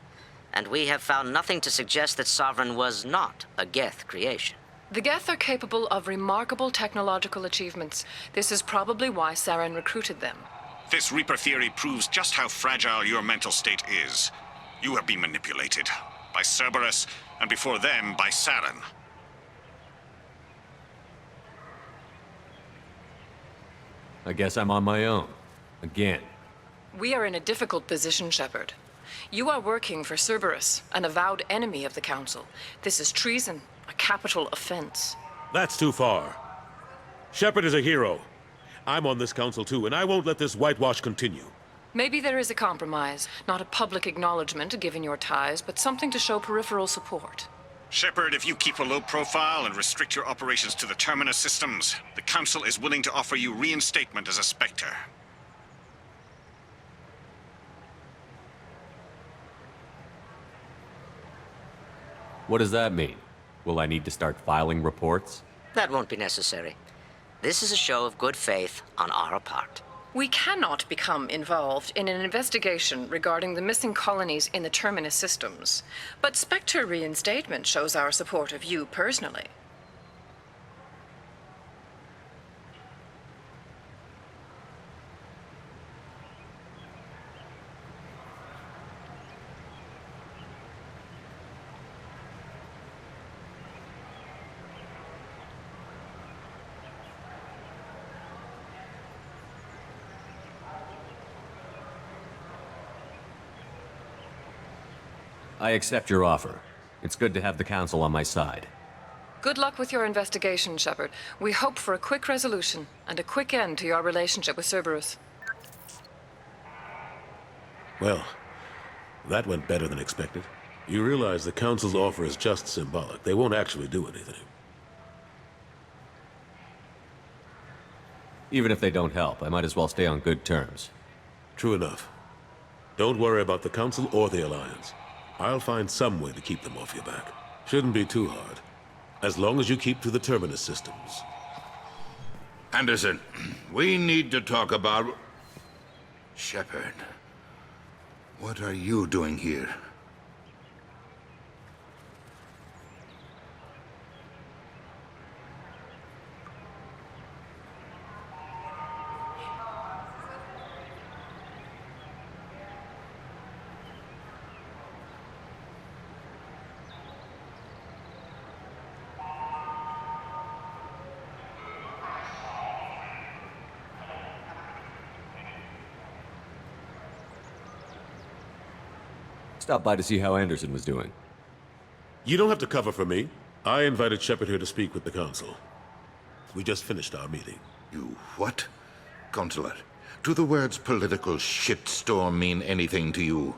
and we have found nothing to suggest that Sovereign was not a Geth creation. The Geth are capable of remarkable technological achievements. This is probably why Saren recruited them. This Reaper theory proves just how fragile your mental state is. You have been manipulated. By Cerberus, and before them, by Saren. I guess I'm on my own. Again. We are in a difficult position, Shepard. You are working for Cerberus, an avowed enemy of the Council. This is treason, a capital offense. That's too far. Shepard is a hero. I'm on this council too, and I won't let this whitewash continue. Maybe there is a compromise. Not a public acknowledgement given your ties, but something to show peripheral support. Shepard, if you keep a low profile and restrict your operations to the Terminus systems, the Council is willing to offer you reinstatement as a Spectre. What does that mean? Will I need to start filing reports? That won't be necessary. This is a show of good faith on our part. We cannot become involved in an investigation regarding the missing colonies in the Terminus systems, but Spectre reinstatement shows our support of you personally. I accept your offer. It's good to have the Council on my side. Good luck with your investigation, Shepard. We hope for a quick resolution and a quick end to your relationship with Cerberus. Well, that went better than expected. You realize the Council's offer is just symbolic. They won't actually do anything. Even if they don't help, I might as well stay on good terms. True enough. Don't worry about the Council or the Alliance. I'll find some way to keep them off your back. Shouldn't be too hard. As long as you keep to the Terminus systems. Anderson, we need to talk about... Shepard. What are you doing here? Stopped by to see how Anderson was doing. You don't have to cover for me. I invited Shepard here to speak with the Council. We just finished our meeting. You what? Consular, do the words political shitstorm mean anything to you?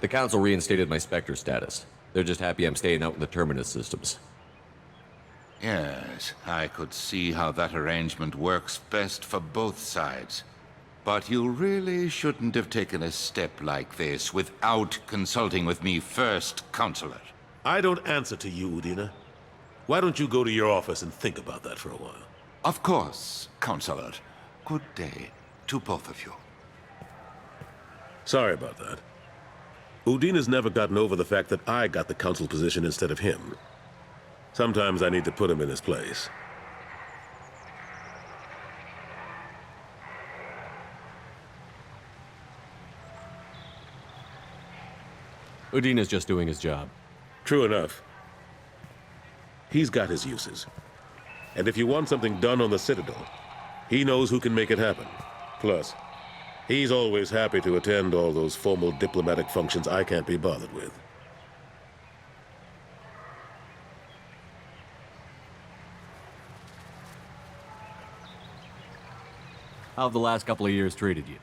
The Council reinstated my Spectre status. They're just happy I'm staying out in the Terminus systems. Yes, I could see how that arrangement works best for both sides. But you really shouldn't have taken a step like this without consulting with me first, Counselor. I don't answer to you, Udina. Why don't you go to your office and think about that for a while? Of course, Counselor. Good day to both of you. Sorry about that. Udina's never gotten over the fact that I got the Council position instead of him. Sometimes I need to put him in his place. Udina's just doing his job. True enough. He's got his uses. And if you want something done on the Citadel, he knows who can make it happen. Plus, he's always happy to attend all those formal diplomatic functions I can't be bothered with. How have the last couple of years treated you?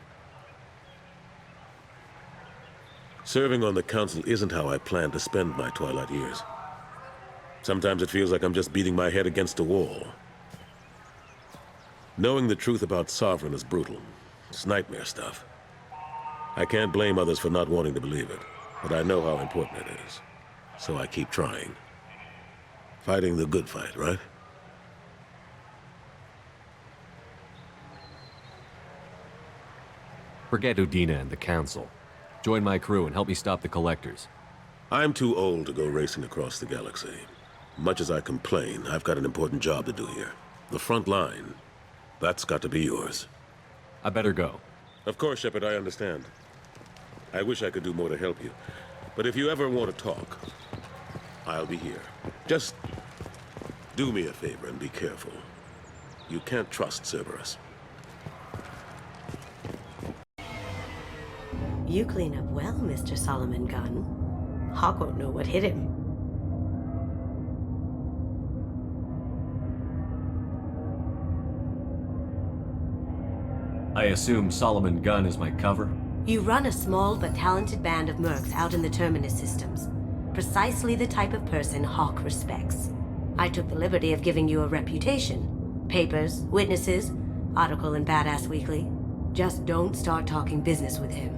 Serving on the Council isn't how I plan to spend my twilight years. Sometimes it feels like I'm just beating my head against a wall. Knowing the truth about Sovereign is brutal. It's nightmare stuff. I can't blame others for not wanting to believe it, but I know how important it is. So I keep trying. Fighting the good fight, right? Forget Udina and the Council. Join my crew and help me stop the Collectors. I'm too old to go racing across the galaxy. Much as I complain, I've got an important job to do here. The front line. That's got to be yours. I better go. Of course, Shepard, I understand. I wish I could do more to help you. But if you ever want to talk, I'll be here. Just do me a favor and be careful. You can't trust Cerberus. You clean up well, Mr. Solomon Gunn. Hawk won't know what hit him. I assume Solomon Gunn is my cover? You run a small but talented band of mercs out in the Terminus systems. Precisely the type of person Hawk respects. I took the liberty of giving you a reputation. Papers, witnesses, article in Badass Weekly. Just don't start talking business with him,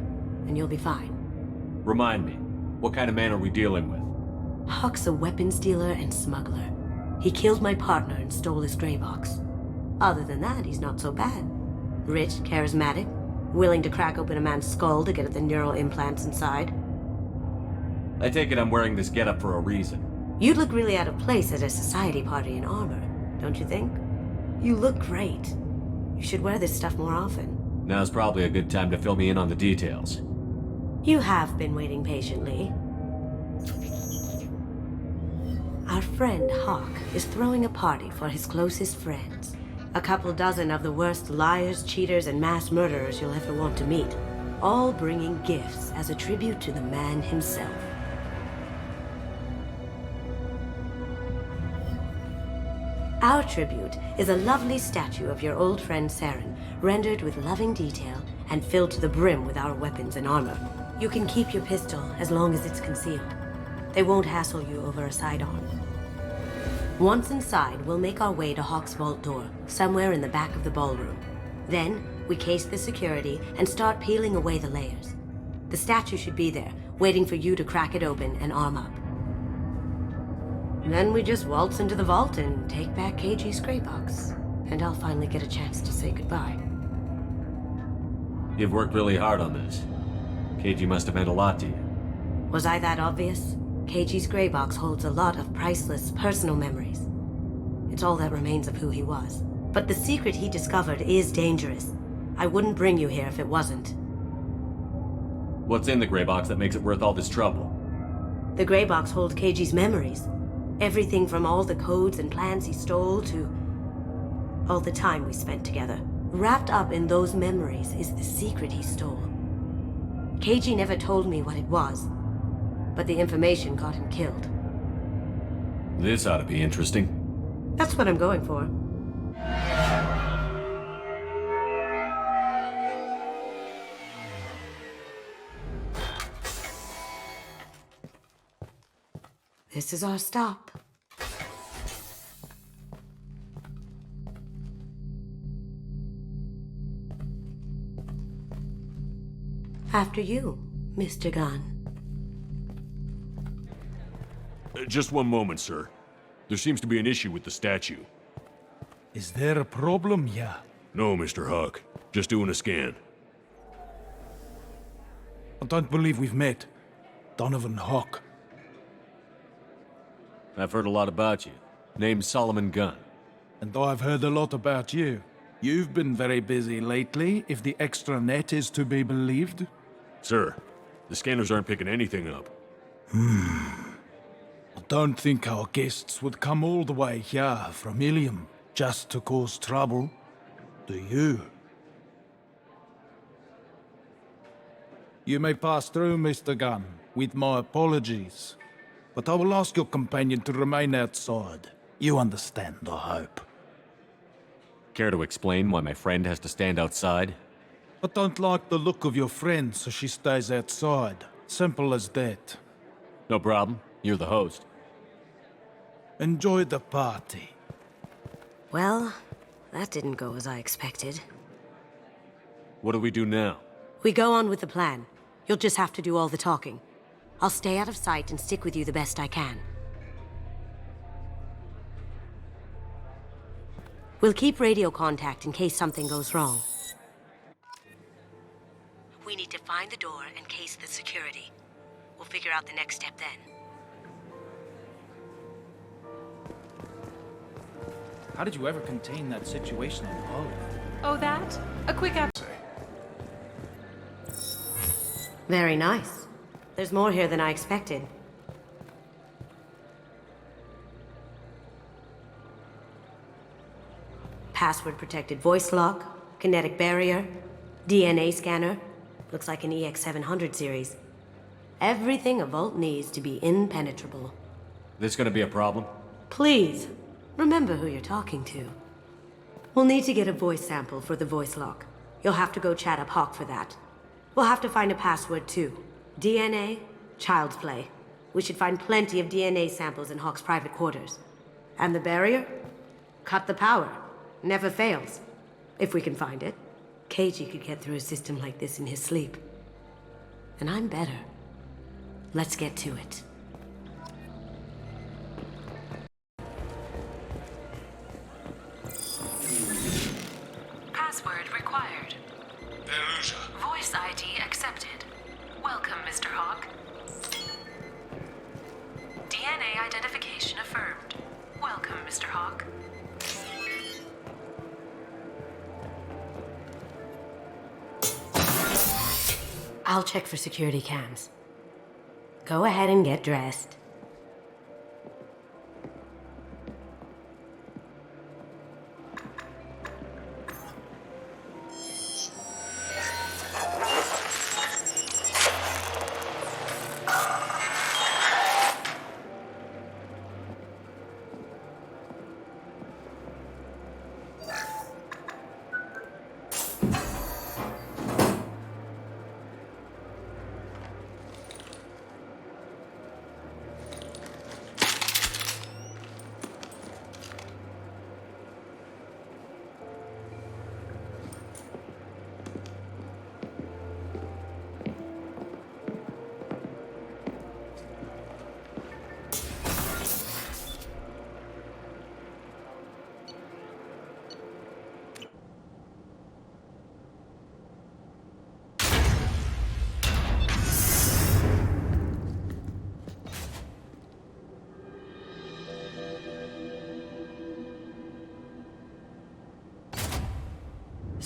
and you'll be fine. Remind me, what kind of man are we dealing with? Hawk's a weapons dealer and smuggler. He killed my partner and stole his gray box. Other than that, he's not so bad. Rich, charismatic, willing to crack open a man's skull to get at the neural implants inside. I take it I'm wearing this getup for a reason. You'd look really out of place at a society party in armor, don't you think? You look great. You should wear this stuff more often. Now's probably a good time to fill me in on the details. You have been waiting patiently. Our friend Hawk is throwing a party for his closest friends. A couple dozen of the worst liars, cheaters, and mass murderers you'll ever want to meet. All bringing gifts as a tribute to the man himself. Our tribute is a lovely statue of your old friend Saren, rendered with loving detail and filled to the brim with our weapons and armor. You can keep your pistol as long as it's concealed. They won't hassle you over a sidearm. Once inside, we'll make our way to Hawk's vault door, somewhere in the back of the ballroom. Then, we case the security and start peeling away the layers. The statue should be there, waiting for you to crack it open and arm up. Then we just waltz into the vault and take back KG's gray box. And I'll finally get a chance to say goodbye. You've worked really hard on this. KG must have meant a lot to you. Was I that obvious? KG's gray box holds a lot of priceless personal memories. It's all that remains of who he was. But the secret he discovered is dangerous. I wouldn't bring you here if it wasn't. What's in the gray box that makes it worth all this trouble? The gray box holds KG's memories. Everything from all the codes and plans he stole to all the time we spent together. Wrapped up in those memories is the secret he stole. Keiji never told me what it was, but the information got him killed. This ought to be interesting. That's what I'm going for. This is our stop. After you, Mr. Gunn. Just one moment, sir. There seems to be an issue with the statue. Is there a problem here? No, Mr. Hawk. Just doing a scan. I don't believe we've met. Donovan Hawk. I've heard a lot about you. Name's Solomon Gunn. And I've heard a lot about you. You've been very busy lately, if the extranet is to be believed. Sir, the scanners aren't picking anything up. I don't think our guests would come all the way here from Ilium just to cause trouble. Do you? You may pass through, Mr. Gunn, with my apologies. But I will ask your companion to remain outside. You understand, I hope. Care to explain why my friend has to stand outside? I don't like the look of your friend, so she stays outside. Simple as that. No problem. You're the host. Enjoy the party. Well, that didn't go as I expected. What do we do now? We go on with the plan. You'll just have to do all the talking. I'll stay out of sight and stick with you the best I can. We'll keep radio contact in case something goes wrong. We need to find the door and case the security. We'll figure out the next step then. How did you ever contain that situation on Hull? Oh, that? A quick Very nice. There's more here than I expected. Password-protected voice lock, kinetic barrier, DNA scanner. Looks like an EX700 series. Everything a vault needs to be impenetrable. This gonna be a problem? Please, remember who you're talking to. We'll need to get a voice sample for the voice lock. You'll have to go chat up Hawk for that. We'll have to find a password too. DNA, child's play. We should find plenty of DNA samples in Hawk's private quarters. And the barrier? Cut the power. Never fails. If we can find it. Keiji could get through a system like this in his sleep. And I'm better. Let's get to it. Password required. Voice ID accepted. Welcome, Mr. Hawk. DNA identification affirmed. Welcome, Mr. Hawk. I'll check for security cams. Go ahead and get dressed.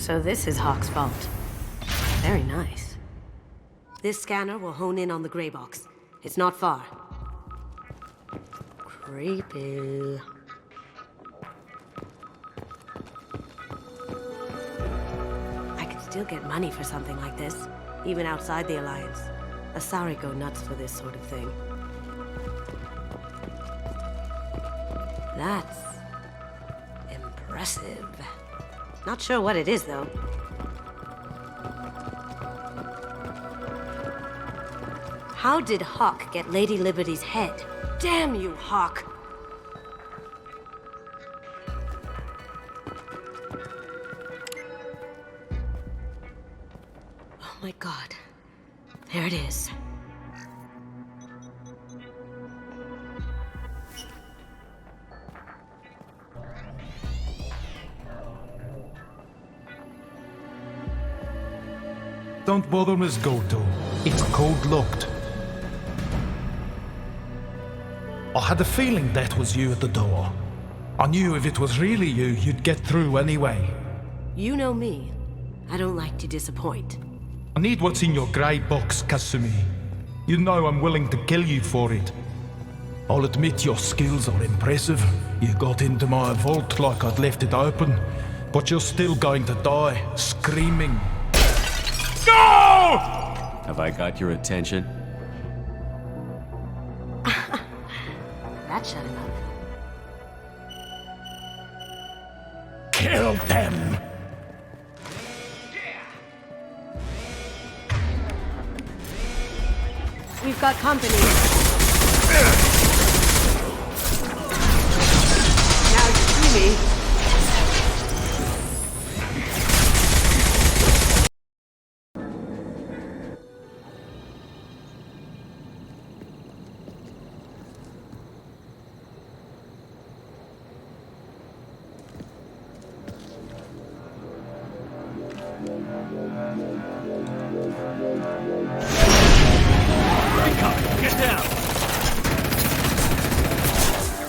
So this is Hawk's vault. Very nice. This scanner will hone in on the gray box. It's not far. Creepy. I could still get money for something like this, even outside the Alliance. Asari go nuts for this sort of thing. That's impressive. Not sure what it is, though. How did Hawk get Lady Liberty's head? Damn you, Hawk! Oh my god. There it is. Don't bother, Miss Goto. It's code-locked. I had a feeling that was you at the door. I knew if it was really you, you'd get through anyway. You know me. I don't like to disappoint. I need what's in your grey box, Kasumi. You know I'm willing to kill you for it. I'll admit your skills are impressive. You got into my vault like I'd left it open, but you're still going to die, screaming. No! Have I got your attention? That shut him up. Kill them! We've got company. Now you see me.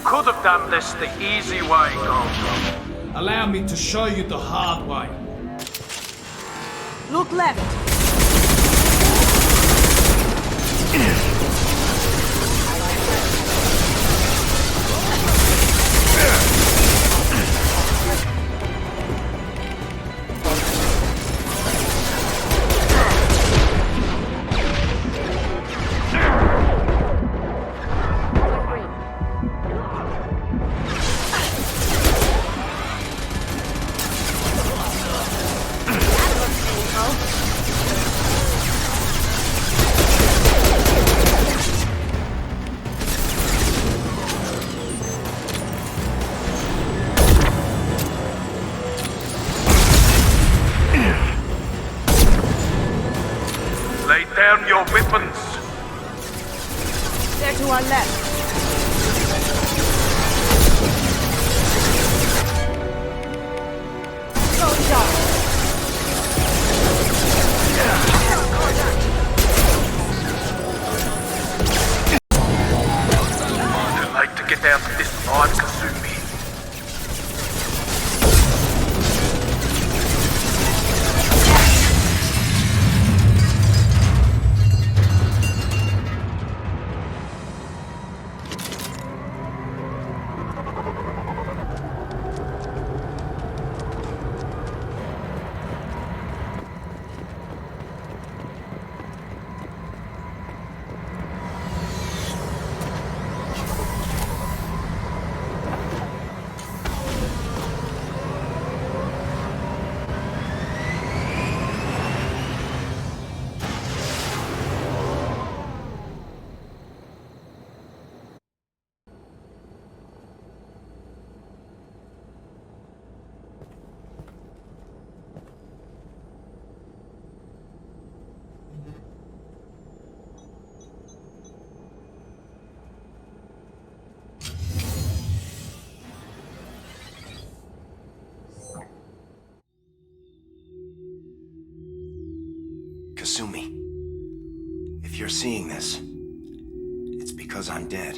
Could have done this the easy way, Goto. Allow me to show you the hard way. Look left. Lay down your weapons. They're to our left. Go, John. Too late to get out of this alive, Kasumi. Kasumi, if you're seeing this, it's because I'm dead.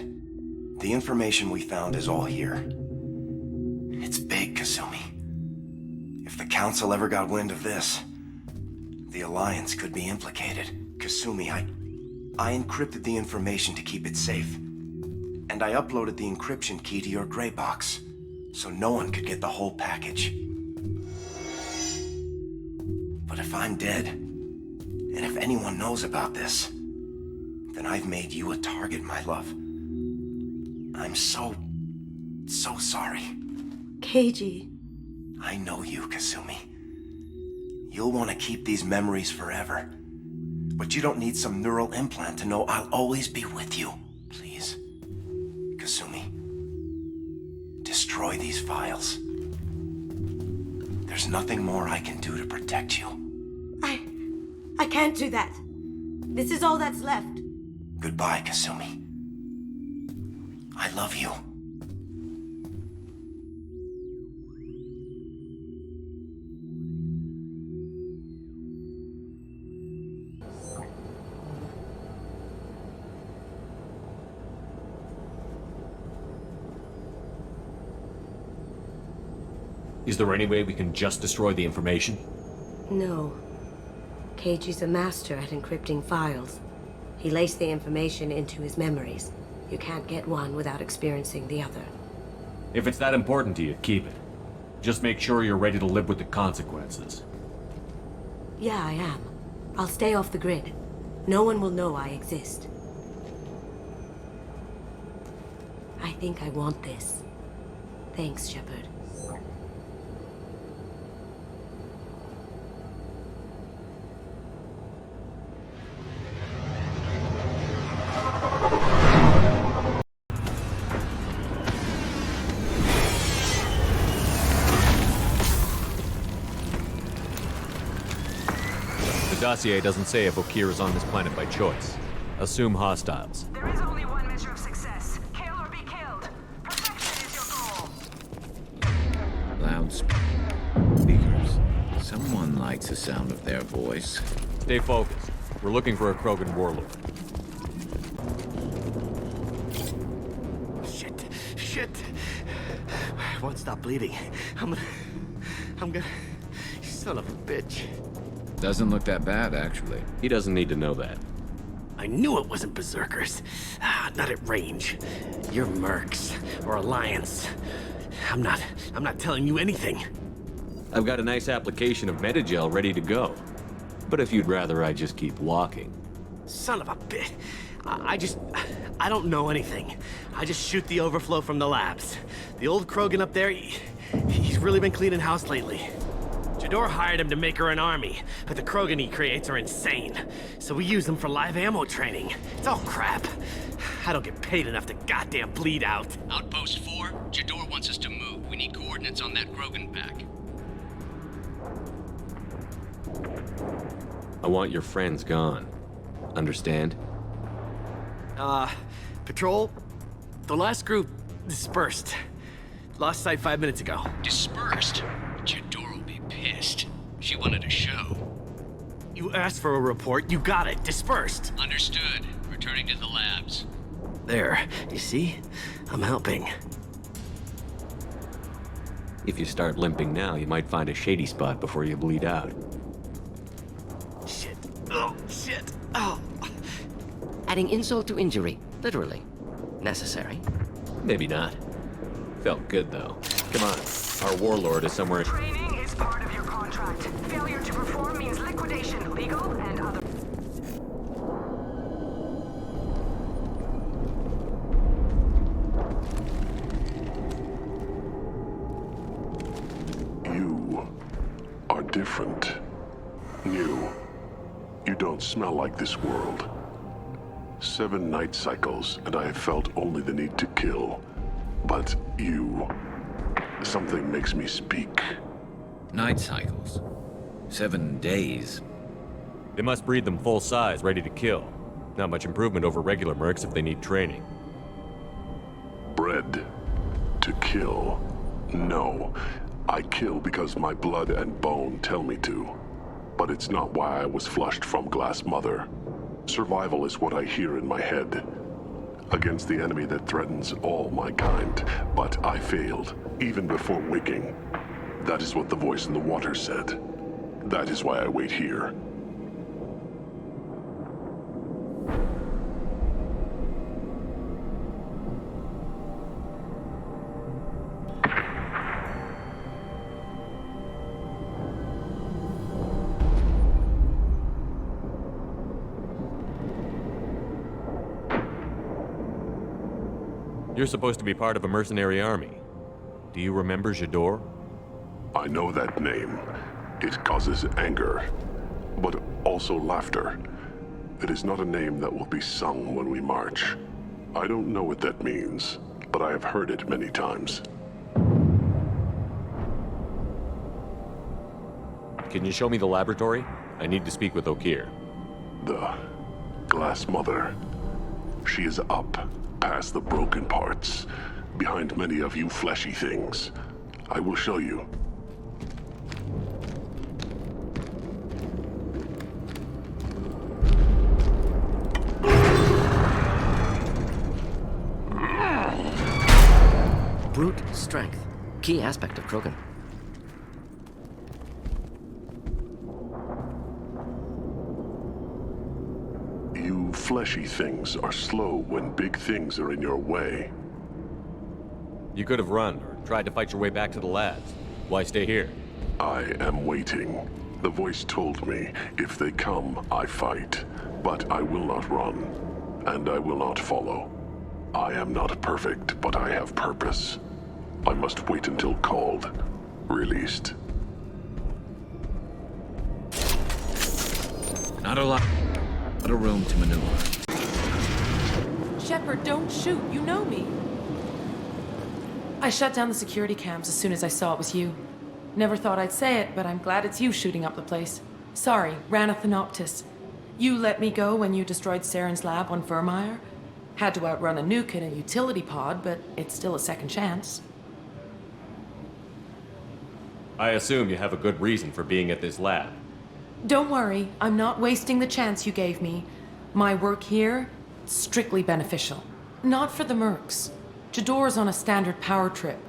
The information we found is all here. It's big, Kasumi. If the Council ever got wind of this, the Alliance could be implicated. Kasumi, I encrypted the information to keep it safe. And I uploaded the encryption key to your gray box, so no one could get the whole package. But if I'm dead, and if anyone knows about this, then I've made you a target, my love. I'm so sorry. Keiji. I know you, Kasumi. You'll want to keep these memories forever. But you don't need some neural implant to know I'll always be with you. Please, Kasumi, destroy these files. There's nothing more I can do to protect you. I can't do that. This is all that's left. Goodbye, Kasumi. I love you. Is there any way we can just destroy the information? No. Keiji's a master at encrypting files. He laced the information into his memories. You can't get one without experiencing the other. If it's that important to you, keep it. Just make sure you're ready to live with the consequences. Yeah, I am. I'll stay off the grid. No one will know I exist. I think I want this. Thanks, Shepard. The dossier doesn't say if Okir is on this planet by choice. Assume hostiles. There is only one measure of success. Kill or be killed. Perfection is your goal. Loudspeakers. Someone likes the sound of their voice. Stay focused. We're looking for a Krogan warlord. Shit. I won't stop bleeding. I'm gonna... Son of a bitch. Doesn't look that bad, actually. He doesn't need to know that. I knew it wasn't Berserkers. Not at range. You're Mercs, or Alliance. I'm not telling you anything. I've got a nice application of Metagel ready to go. But if you'd rather I just keep walking. Son of a bitch. I don't know anything. I just shoot the overflow from the labs. The old Krogan up there, he's really been cleaning house lately. Jador hired him to make her an army, but the Krogan he creates are insane. So we use them for live ammo training. It's all crap. I don't get paid enough to goddamn bleed out. Outpost 4, Jador wants us to move. We need coordinates on that Krogan pack. I want your friends gone. Understand? Patrol, the last group dispersed. Lost sight 5 minutes ago. Dispersed? Jador will be pissed. She wanted a show. You asked for a report, you got it. Dispersed. Understood. Returning to the labs. There, you see? I'm helping. If you start limping now, you might find a shady spot before you bleed out. Shit. Oh, shit. Oh. Adding insult to injury, literally. Necessary. Maybe not. Felt good, though. Come on. Our warlord is somewhere... Training is part of your contract. Failure to perform means liquidation, legal and other. You are different. New. You don't smell like this world. 7 night cycles, and I have felt only the need to kill. But you... Something makes me speak. Night cycles. 7 days. They must breed them full size, ready to kill. Not much improvement over regular mercs if they need training. Bred to kill. No. I kill because my blood and bone tell me to. But it's not why I was flushed from Glass Mother. Survival is what I hear in my head. Against the enemy that threatens all my kind. But I failed, even before waking. That is what the voice in the water said. That is why I wait here. You're supposed to be part of a mercenary army. Do you remember Jador? I know that name. It causes anger, but also laughter. It is not a name that will be sung when we march. I don't know what that means, but I have heard it many times. Can you show me the laboratory? I need to speak with Okeer. The Glass Mother. She is up, past the broken parts, behind many of you fleshy things. I will show you. Brute strength. Key aspect of Krogan. You fleshy things are slow when big things are in your way. You could have run or tried to fight your way back to the labs. Why stay here? I am waiting. The voice told me, if they come, I fight. But I will not run, and I will not follow. I am not perfect, but I have purpose. I must wait until called, released. Not a lot of room to maneuver. Shepard, don't shoot. You know me. I shut down the security cams as soon as I saw it was you. Never thought I'd say it, but I'm glad it's you shooting up the place. Sorry, Ranathanoptis. You let me go when you destroyed Saren's lab on Vermeer. Had to outrun a nuke in a utility pod, but it's still a second chance. I assume you have a good reason for being at this lab. Don't worry, I'm not wasting the chance you gave me. My work here, strictly beneficial. Not for the mercs. Jador's on a standard power trip.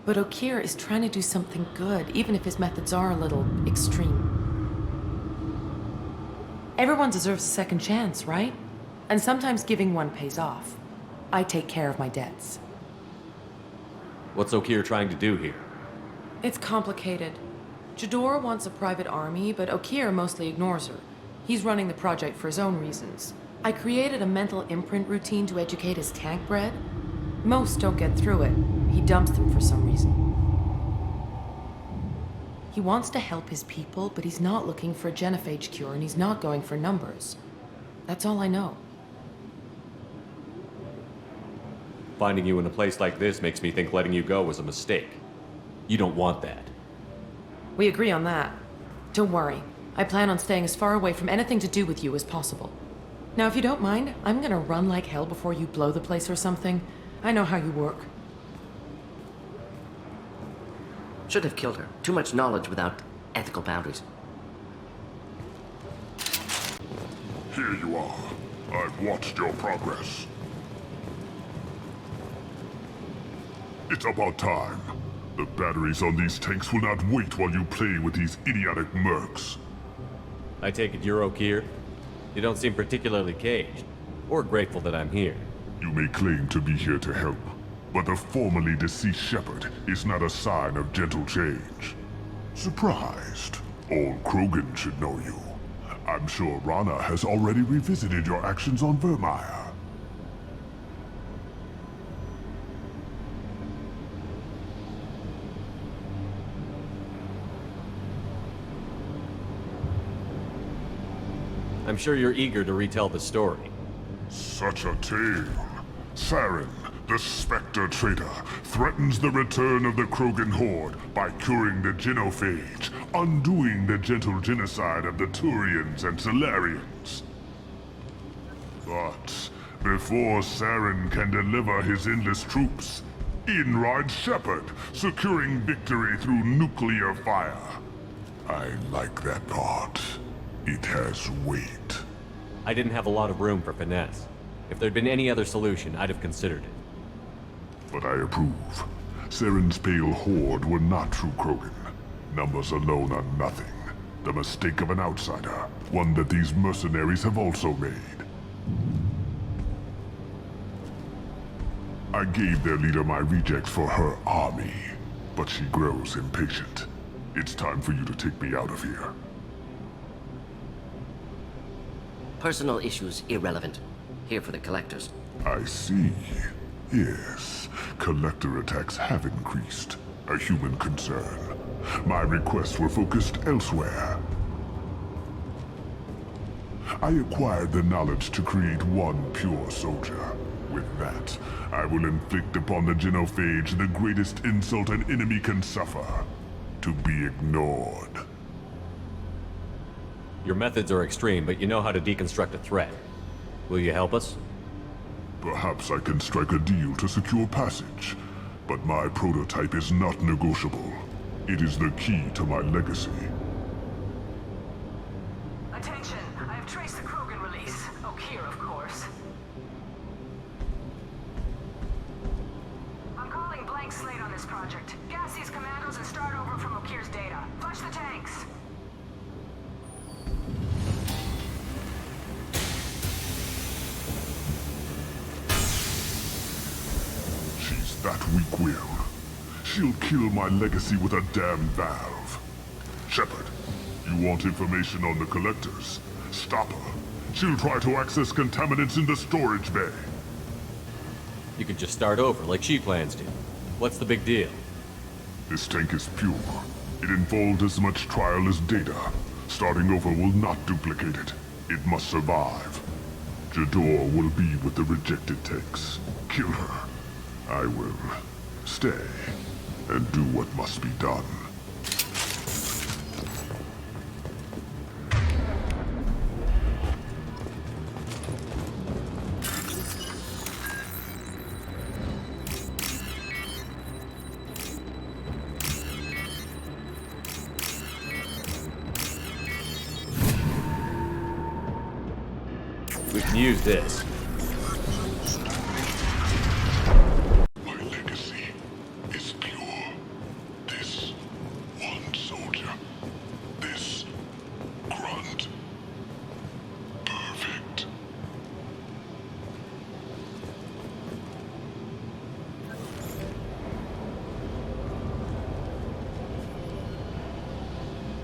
But Okeer is trying to do something good, even if his methods are a little extreme. Everyone deserves a second chance, right? And sometimes giving one pays off. I take care of my debts. What's Okeer trying to do here? It's complicated. Jador wants a private army, but Okeer mostly ignores her. He's running the project for his own reasons. I created a mental imprint routine to educate his tank bred. Most don't get through it. He dumps them for some reason. He wants to help his people, but he's not looking for a genophage cure, and he's not going for numbers. That's all I know. Finding you in a place like this makes me think letting you go was a mistake. You don't want that. We agree on that. Don't worry. I plan on staying as far away from anything to do with you as possible. Now, if you don't mind, I'm gonna run like hell before you blow the place or something. I know how you work. Should have killed her. Too much knowledge without ethical boundaries. Here you are. I've watched your progress. It's about time. The batteries on these tanks will not wait while you play with these idiotic mercs. I take it you're Okeer? You don't seem particularly caged, or grateful that I'm here. You may claim to be here to help, but the formerly deceased Shepard is not a sign of gentle change. Surprised? All Krogan should know you. I'm sure Rana has already revisited your actions on Vermeer. I'm sure you're eager to retell the story. Such a tale. Saren, the Spectre traitor, threatens the return of the Krogan horde by curing the genophage, undoing the gentle genocide of the Turians and Solarians. But before Saren can deliver his endless troops, in rides Shepard, securing victory through nuclear fire. I like that part. It has weight. I didn't have a lot of room for finesse. If there'd been any other solution, I'd have considered it. But I approve. Saren's pale horde were not true Krogan. Numbers alone are nothing. The mistake of an outsider. One that these mercenaries have also made. I gave their leader my rejects for her army, but she grows impatient. It's time for you to take me out of here. Personal issues irrelevant. Here for the collectors. I see. Yes, collector attacks have increased. A human concern. My requests were focused elsewhere. I acquired the knowledge to create one pure soldier. With that, I will inflict upon the genophage the greatest insult an enemy can suffer. To be ignored. Your methods are extreme, but you know how to deconstruct a threat. Will you help us? Perhaps I can strike a deal to secure passage. But my prototype is not negotiable. It is the key to my legacy. Attention, I have traced the Krogan release. Okeer, of course. I'm calling blank slate on this project. Gas these commandos and start over from Okeer's data. Flush the tanks. She's that weak-willed. She'll kill my legacy with a damn valve. Shepard, you want information on the collectors? Stop her. She'll try to access contaminants in the storage bay. You could just start over, like she plans to. What's the big deal? This tank is pure. It involved as much trial as data. Starting over will not duplicate it. It must survive. Jador will be with the rejected tanks. Kill her. I will stay and do what must be done. We can use this.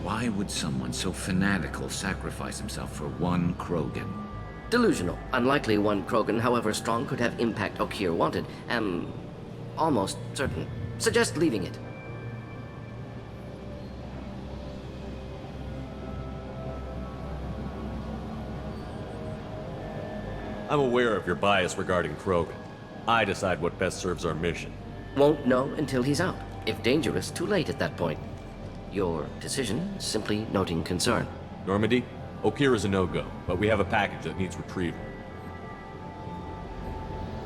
Why would someone so fanatical sacrifice himself for one Krogan? Delusional. Unlikely one Krogan, however strong, could have impact Okeer wanted. Am almost certain. Suggest leaving it. I'm aware of your bias regarding Krogan. I decide what best serves our mission. Won't know until he's out. If dangerous, too late at that point. Your decision, simply noting concern. Normandy, Okeer is a no-go, but we have a package that needs retrieval.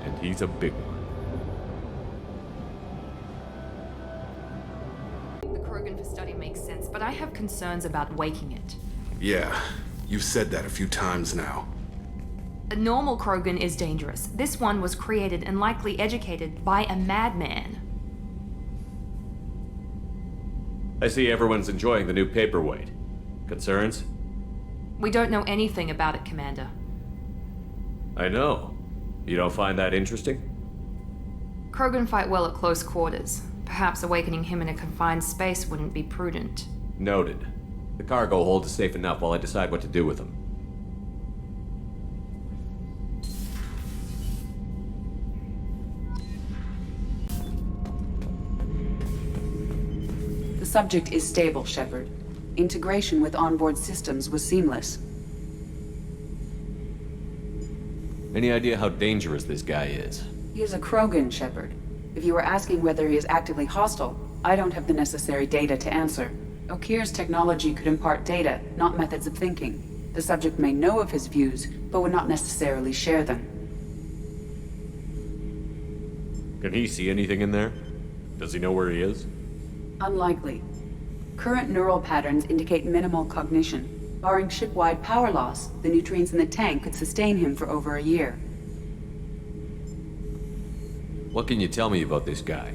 And he's a big one. The Krogan for study makes sense, but I have concerns about waking it. Yeah, you've said that a few times now. A normal Krogan is dangerous. This one was created and likely educated by a madman. I see everyone's enjoying the new paperweight. Concerns? We don't know anything about it, Commander. I know. You don't find that interesting? Krogan fight well at close quarters. Perhaps awakening him in a confined space wouldn't be prudent. Noted. The cargo hold is safe enough while I decide what to do with him. The subject is stable, Shepard. Integration with onboard systems was seamless. Any idea how dangerous this guy is? He is a Krogan, Shepard. If you were asking whether he is actively hostile, I don't have the necessary data to answer. Okeer's technology could impart data, not methods of thinking. The subject may know of his views, but would not necessarily share them. Can he see anything in there? Does he know where he is? Unlikely. Current neural patterns indicate minimal cognition. Barring ship-wide power loss, the nutrients in the tank could sustain him for over a year. What can you tell me about this guy?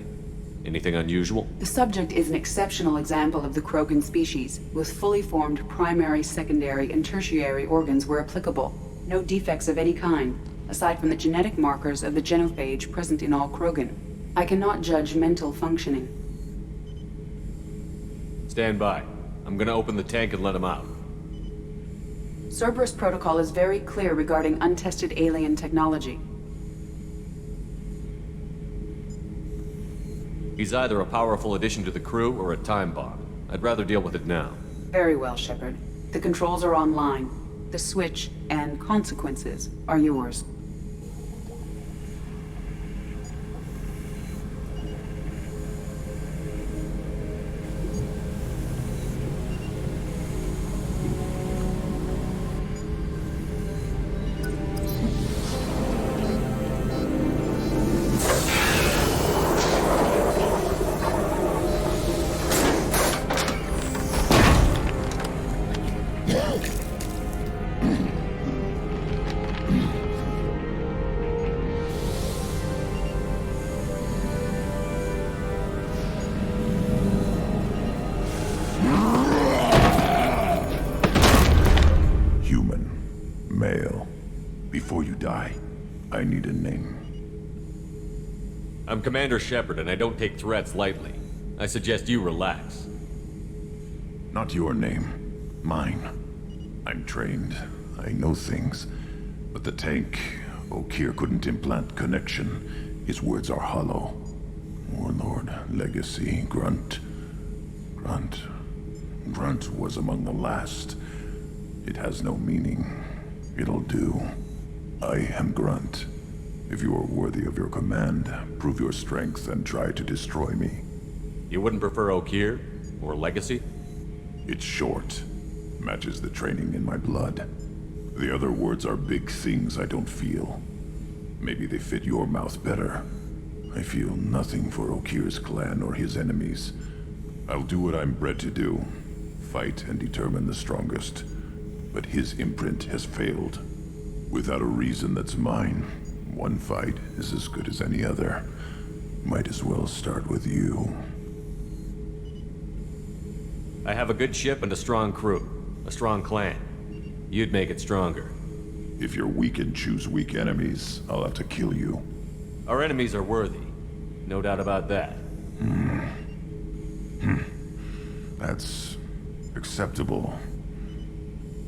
Anything unusual? The subject is an exceptional example of the Krogan species, with fully formed primary, secondary, and tertiary organs where applicable. No defects of any kind, aside from the genetic markers of the genophage present in all Krogan. I cannot judge mental functioning. Stand by. I'm gonna open the tank and let him out. Cerberus protocol is very clear regarding untested alien technology. He's either a powerful addition to the crew or a time bomb. I'd rather deal with it now. Very well, Shepard. The controls are online. The switch and consequences are yours. I need a name. I'm Commander Shepard, and I don't take threats lightly. I suggest you relax. Not your name. Mine. I'm trained. I know things. But the tank, Okeer couldn't implant connection. His words are hollow. Warlord, Legacy, Grunt. Grunt was among the last. It has no meaning. It'll do. I am Grunt. If you are worthy of your command, prove your strength and try to destroy me. You wouldn't prefer Okeer? Or Legacy? It's short. Matches the training in my blood. The other words are big things I don't feel. Maybe they fit your mouth better. I feel nothing for Okeer's clan or his enemies. I'll do what I'm bred to do. Fight and determine the strongest. But his imprint has failed. Without a reason that's mine, one fight is as good as any other. Might as well start with you. I have a good ship and a strong crew. A strong clan. You'd make it stronger. If you're weak and choose weak enemies, I'll have to kill you. Our enemies are worthy. No doubt about that. That's acceptable.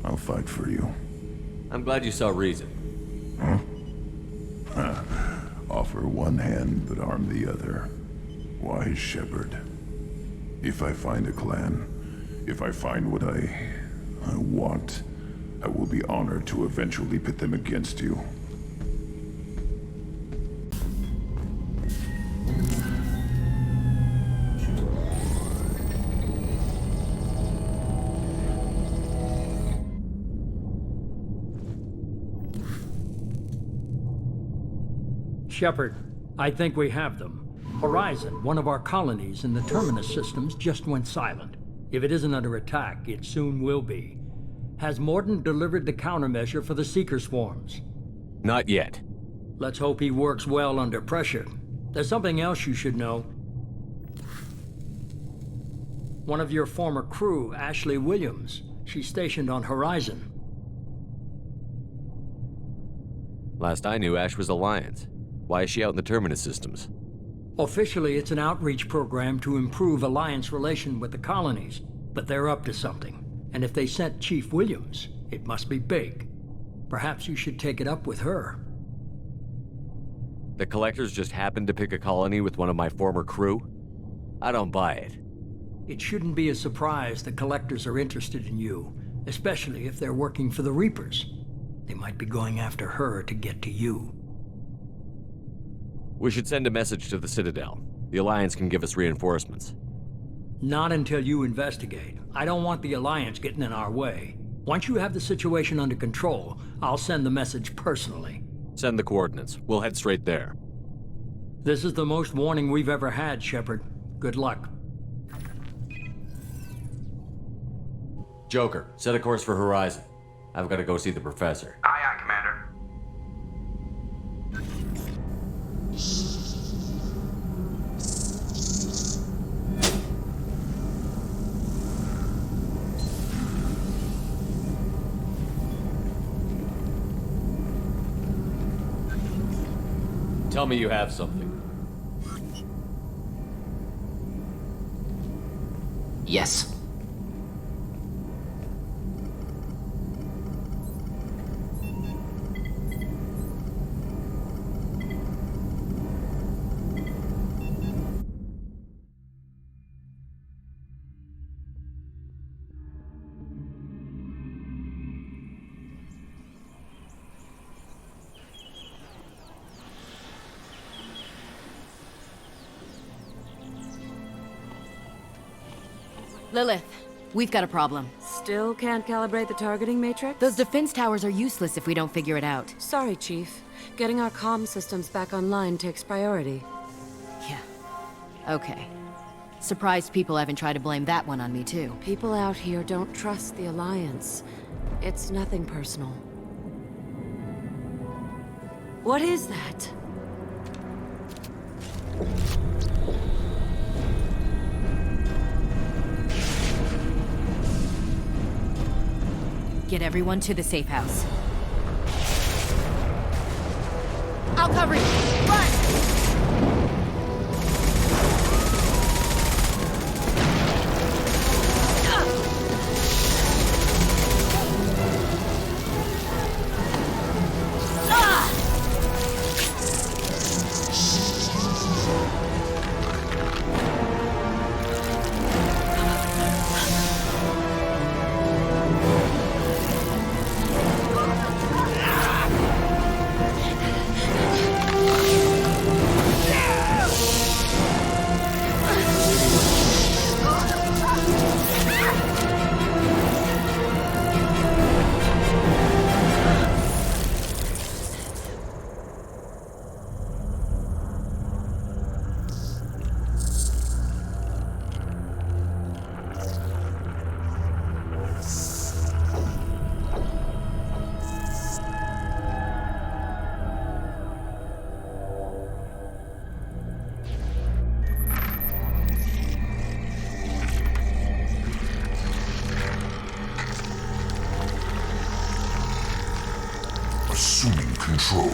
I'll fight for you. I'm glad you saw reason. Huh? Offer one hand, but arm the other. Wise Shepard. If I find a clan, if I find what I want, I will be honored to eventually pit them against you. Shepard, I think we have them. Horizon, one of our colonies in the Terminus systems, just went silent. If it isn't under attack, it soon will be. Has Mordin delivered the countermeasure for the Seeker swarms? Not yet. Let's hope he works well under pressure. There's something else you should know. One of your former crew, Ashley Williams, she's stationed on Horizon. Last I knew, Ash was Alliance. Why is she out in the Terminus systems? Officially, it's an outreach program to improve Alliance relation with the colonies, but they're up to something. And if they sent Chief Williams, it must be big. Perhaps you should take it up with her. The Collectors just happened to pick a colony with one of my former crew? I don't buy it. It shouldn't be a surprise the Collectors are interested in you, especially if they're working for the Reapers. They might be going after her to get to you. We should send a message to the Citadel. The Alliance can give us reinforcements. Not until you investigate. I don't want the Alliance getting in our way. Once you have the situation under control, I'll send the message personally. Send the coordinates. We'll head straight there. This is the most warning we've ever had, Shepard. Good luck. Joker, set a course for Horizon. I've got to go see the Professor. Aye, aye, Commander. Tell me you have something. Yes. Lilith, we've got a problem. Still can't calibrate the targeting matrix? Those defense towers are useless if we don't figure it out. Sorry, Chief. Getting our comm systems back online takes priority. Okay. Surprised people haven't tried to blame that one on me, too. People out here don't trust the Alliance. It's nothing personal. What is that? Get everyone to the safe house. I'll cover you! Run! Assuming control.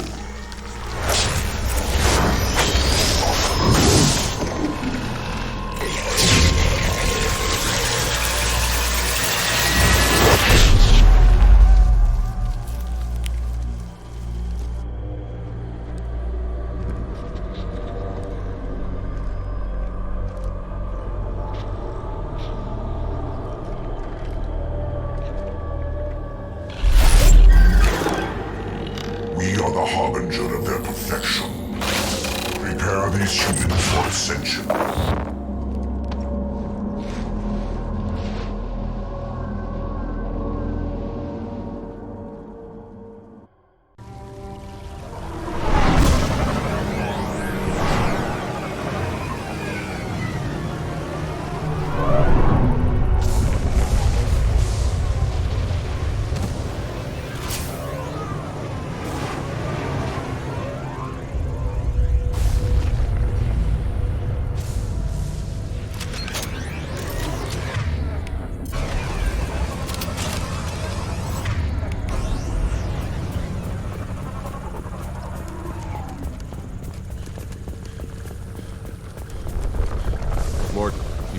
We are the harbinger of their perfection. Prepare these humans for ascension.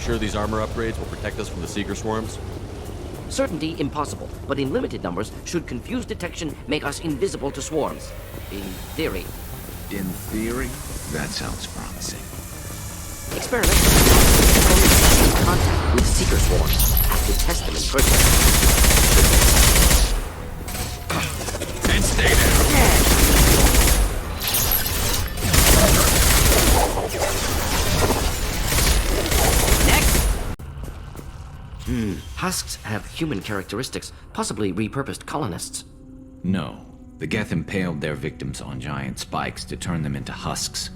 Sure these armor upgrades will protect us from the Seeker swarms? Certainty impossible, but in limited numbers, should confused detection make us invisible to swarms. In theory. In theory? That sounds promising. Experiment. Only contact with Seeker swarms. Have to test them in person. And stay there. Husks have human characteristics, possibly repurposed colonists. No. The Geth impaled their victims on giant spikes to turn them into husks.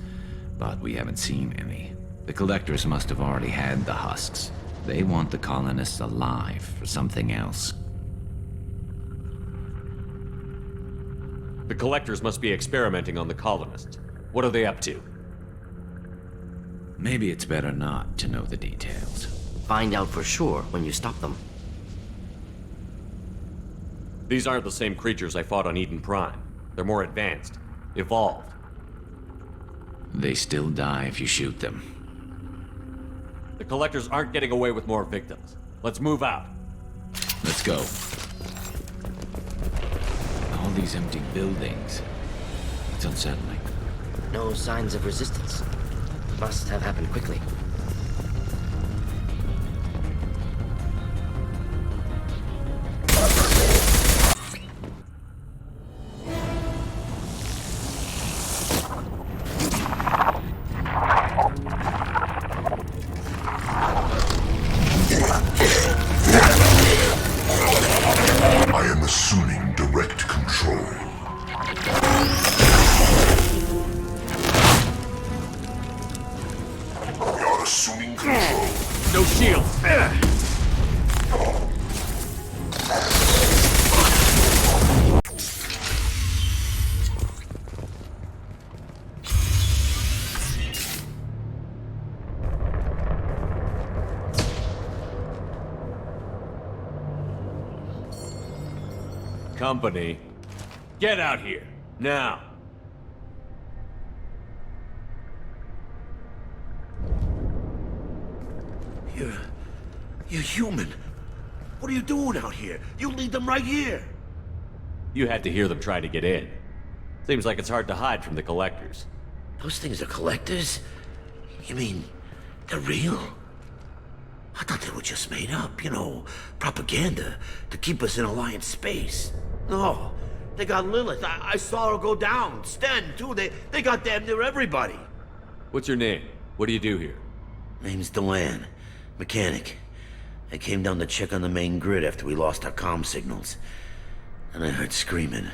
But we haven't seen any. The Collectors must have already had the husks. They want the colonists alive for something else. The Collectors must be experimenting on the colonists. What are they up to? Maybe it's better not to know the details. Find out for sure when you stop them. These aren't the same creatures I fought on Eden Prime. They're more advanced, evolved. They still die if you shoot them. The Collectors aren't getting away with more victims. Let's move out. Let's go. All these empty buildings. It's unsettling. No signs of resistance. Must have happened quickly. Assuming control. No shield. Company, get out here, now! You're human. What are you doing out here? You lead them right here. You had to hear them try to get in. Seems like it's hard to hide from the collectors. Those things are collectors? You mean, they're real? I thought they were just made up, you know, propaganda to keep us in Alliance space. No, they got Lilith. I saw her go down. Sten, too. They got damn near everybody. What's your name? What do you do here? Name's Delan. Mechanic. I came down to check on the main grid after we lost our comm signals. And I heard screaming.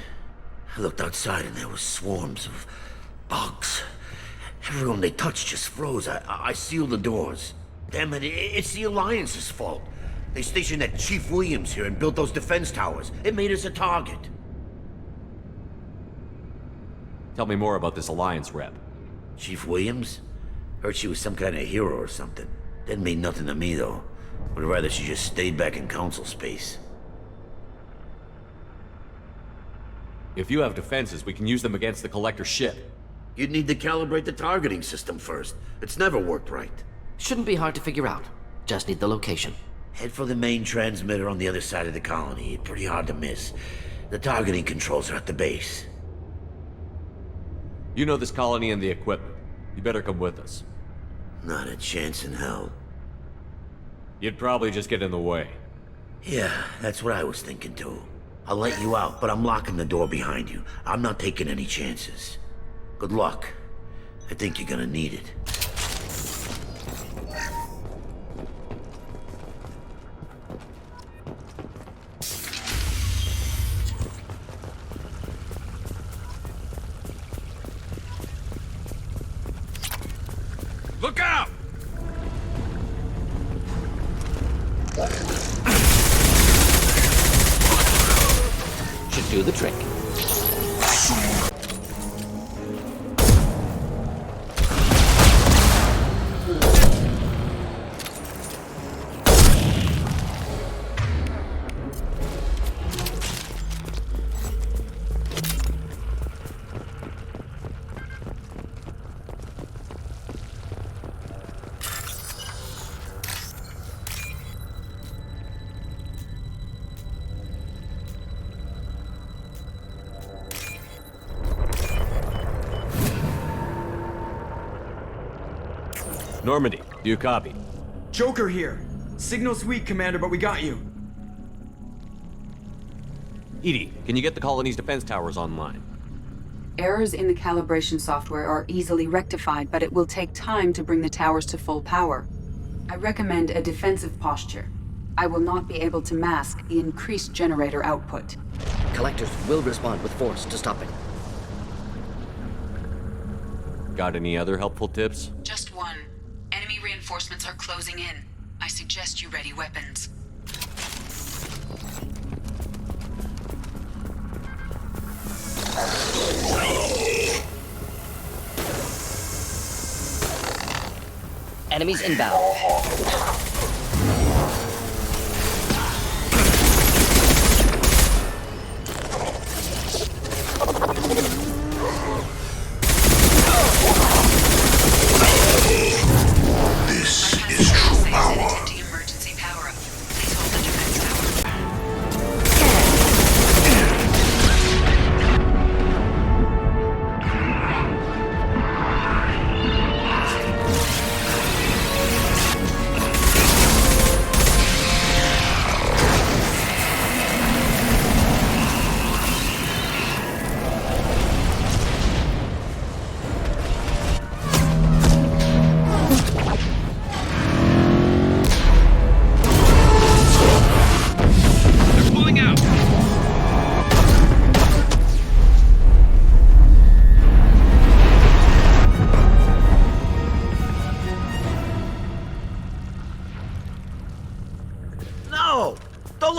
I looked outside and there were swarms of bugs. Everyone they touched just froze. I sealed the doors. Damn it, it's the Alliance's fault. They stationed that Chief Williams here and built those defense towers. It made us a target. Tell me more about this Alliance rep. Chief Williams? Heard she was some kind of hero or something. Didn't mean nothing to me, though. Would rather she just stayed back in Council space. If you have defenses, we can use them against the Collector ship. You'd need to calibrate the targeting system first. It's never worked right. Shouldn't be hard to figure out. Just need the location. Head for the main transmitter on the other side of the colony. Pretty hard to miss. The targeting controls are at the base. You know this colony and the equipment. You better come with us. Not a chance in hell. You'd probably just get in the way. Yeah, that's what I was thinking too. I'll let you out, but I'm locking the door behind you. I'm not taking any chances. Good luck. I think you're gonna need it. Look out! Should do the trick. Normandy, do you copy? Joker here. Signal's weak, Commander, but we got you. Edie, can you get the colony's defense towers online? Errors in the calibration software are easily rectified, but it will take time to bring the towers to full power. I recommend a defensive posture. I will not be able to mask the increased generator output. Collectors will respond with force to stop it. Got any other helpful tips? Just one. Enemy reinforcements are closing in. I suggest you ready weapons. Enemies inbound. This is true power. Emergency power up. Please hold the defense tower.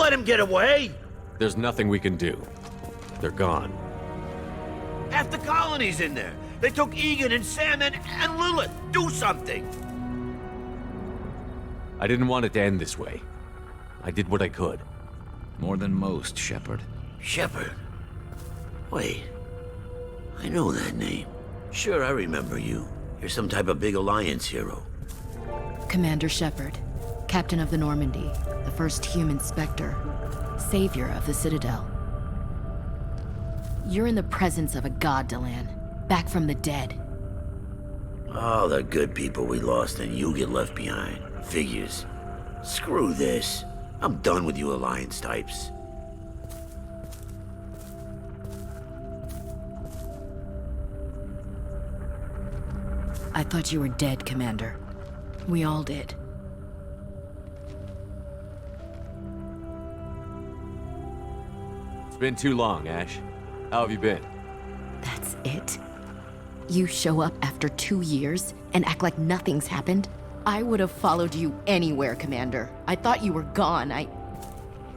let him get away! There's nothing we can do. They're gone. Half the colony's in there. They took Egan and Sam and Lilith. Do something! I didn't want it to end this way. I did what I could. More than most, Shepard. Shepard? Wait. I know that name. Sure, I remember you. You're some type of big Alliance hero. Commander Shepard, Captain of the Normandy, the first human Spectre, savior of the Citadel. You're in the presence of a god, Delan, back from the dead. All the good people we lost and you get left behind. Figures. Screw this. I'm done with you Alliance types. I thought you were dead, Commander. We all did. It's been too long, Ash. How have you been? That's it? You show up after 2 years and act like nothing's happened? I would have followed you anywhere, Commander. I thought you were gone.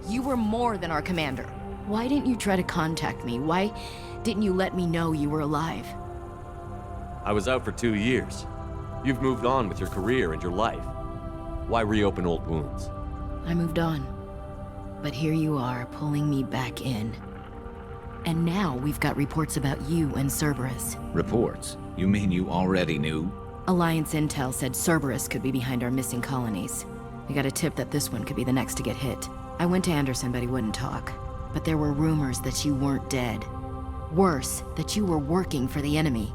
You were more than our commander. Why didn't you try to contact me? Why didn't you let me know you were alive? I was out for 2 years. You've moved on with your career and your life. Why reopen old wounds? I moved on. But here you are, pulling me back in. And now we've got reports about you and Cerberus. Reports? You mean you already knew? Alliance intel said Cerberus could be behind our missing colonies. We got a tip that this one could be the next to get hit. I went to Anderson, but he wouldn't talk. But there were rumors that you weren't dead. Worse, that you were working for the enemy.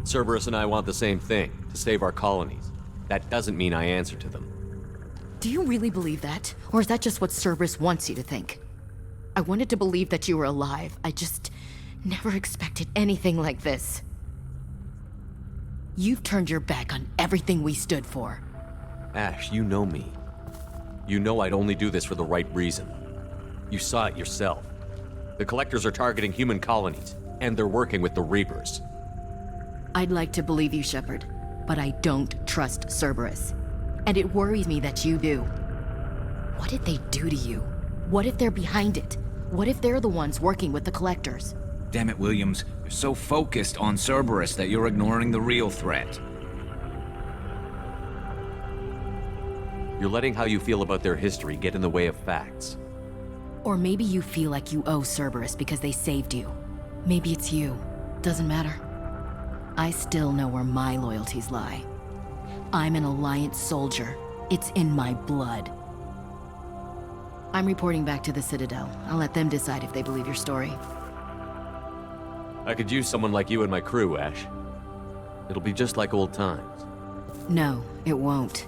Cerberus and I want the same thing, to save our colonies. That doesn't mean I answer to them. Do you really believe that? Or is that just what Cerberus wants you to think? I wanted to believe that you were alive. I just never expected anything like this. You've turned your back on everything we stood for. Ash, you know me. You know I'd only do this for the right reason. You saw it yourself. The Collectors are targeting human colonies, and they're working with the Reapers. I'd like to believe you, Shepard, but I don't trust Cerberus. And it worries me that you do. What did they do to you? What if they're behind it? What if they're the ones working with the Collectors? Damn it, Williams. You're so focused on Cerberus that you're ignoring the real threat. You're letting how you feel about their history get in the way of facts. Or maybe you feel like you owe Cerberus because they saved you. Maybe it's you. Doesn't matter. I still know where my loyalties lie. I'm an Alliance soldier. It's in my blood. I'm reporting back to the Citadel. I'll let them decide if they believe your story. I could use someone like you in my crew, Ash. It'll be just like old times. No, it won't.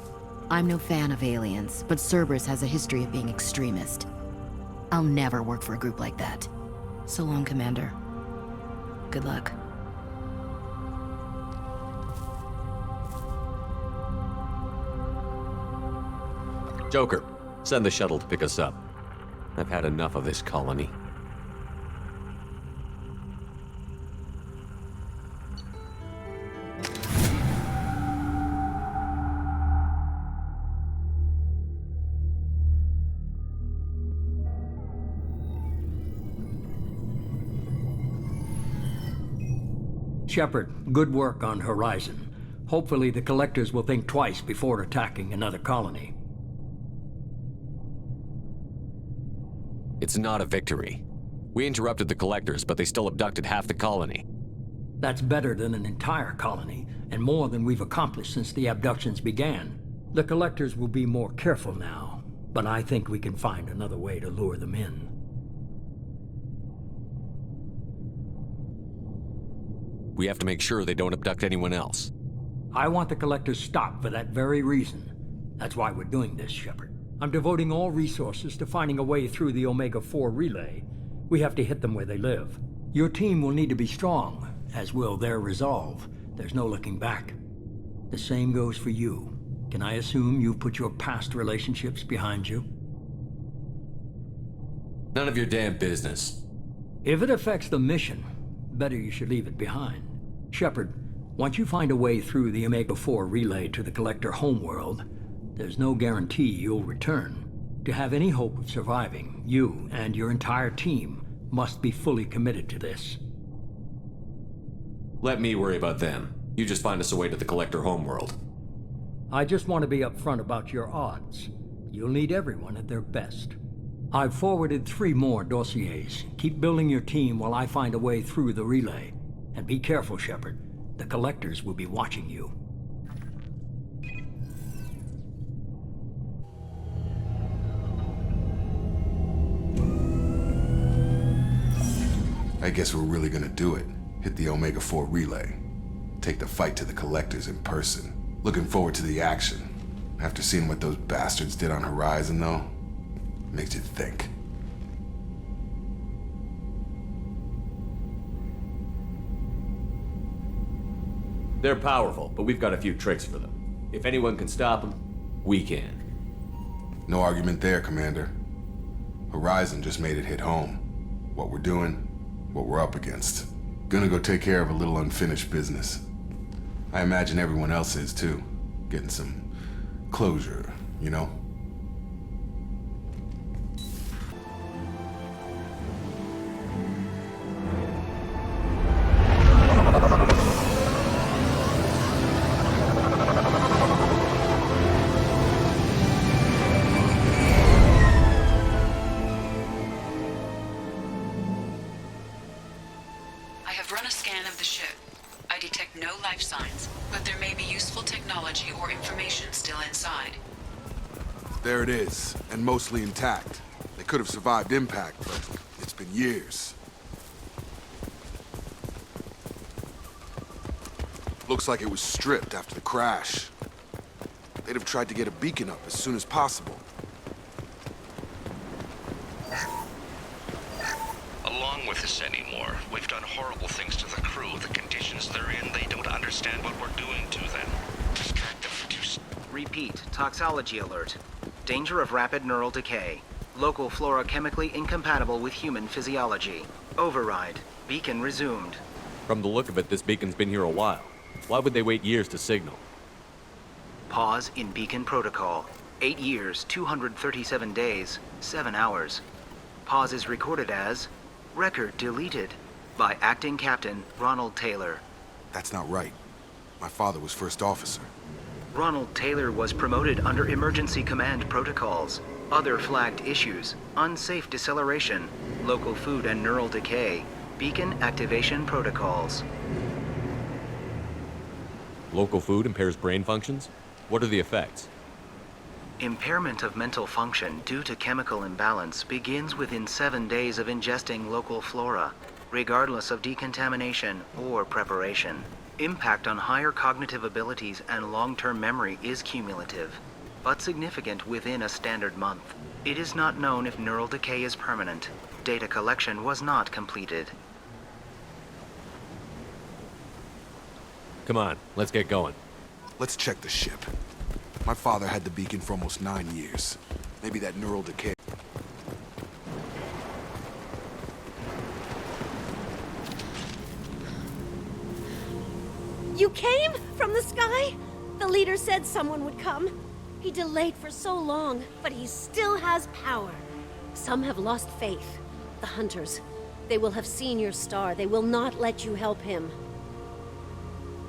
I'm no fan of aliens, but Cerberus has a history of being extremist. I'll never work for a group like that. So long, Commander. Good luck. Joker, send the shuttle to pick us up. I've had enough of this colony. Shepard, good work on Horizon. Hopefully the Collectors will think twice before attacking another colony. It's not a victory. We interrupted the Collectors, but they still abducted half the colony. That's better than an entire colony, and more than we've accomplished since the abductions began. The Collectors will be more careful now, but I think we can find another way to lure them in. We have to make sure they don't abduct anyone else. I want the Collectors stopped for that very reason. That's why we're doing this, Shepard. I'm devoting all resources to finding a way through the Omega-4 relay. We have to hit them where they live. Your team will need to be strong, as will their resolve. There's no looking back. The same goes for you. Can I assume you've put your past relationships behind you? None of your damn business. If it affects the mission, better you should leave it behind. Shepard, once you find a way through the Omega-4 relay to the Collector homeworld, There's no guarantee you'll return. To have any hope of surviving, you and your entire team must be fully committed to this. Let me worry about them. You just find us a way to the Collector homeworld. I just want to be upfront about your odds. You'll need everyone at their best. I've forwarded 3 more dossiers. Keep building your team while I find a way through the relay. And be careful, Shepard. The Collectors will be watching you. I guess we're really gonna do it. Hit the Omega-4 relay. Take the fight to the Collectors in person. Looking forward to the action. After seeing what those bastards did on Horizon, though, makes you think. They're powerful, but we've got a few tricks for them. If anyone can stop them, we can. No argument there, Commander. Horizon just made it hit home. What we're doing, what we're up against. Gonna go take care of a little unfinished business. I imagine everyone else is too. Getting some closure, you know? I have run a scan of the ship. I detect no life signs, but there may be useful technology or information still inside. There it is, and mostly intact. They could have survived impact, but it's been years. Looks like it was stripped after the crash. They'd have tried to get a beacon up as soon as possible. Along with this anymore. We've done horrible things to the crew. The conditions they're in, they don't understand what we're doing to them. Distract them for Repeat, toxology alert. Danger of rapid neural decay. Local flora chemically incompatible with human physiology. Override. Beacon resumed. From the look of it, this beacon's been here a while. Why would they wait years to signal? Pause in beacon protocol. 8 years, 237 days, 7 hours. Pause is recorded as record deleted by Acting Captain Ronald Taylor. That's not right. My father was first officer. Ronald Taylor was promoted under emergency command protocols. Other flagged issues: unsafe deceleration, local food and neural decay, beacon activation protocols. Local food impairs brain functions? What are the effects? Impairment of mental function due to chemical imbalance begins within 7 days of ingesting local flora, regardless of decontamination or preparation. Impact on higher cognitive abilities and long-term memory is cumulative, but significant within a standard month. It is not known if neural decay is permanent. Data collection was not completed. Come on, let's get going. Let's check the ship. My father had the beacon for almost 9 years. Maybe that neural decay. You came from the sky? The leader said someone would come. He delayed for so long, but he still has power. Some have lost faith. The hunters. They will have seen your star. They will not let you help him.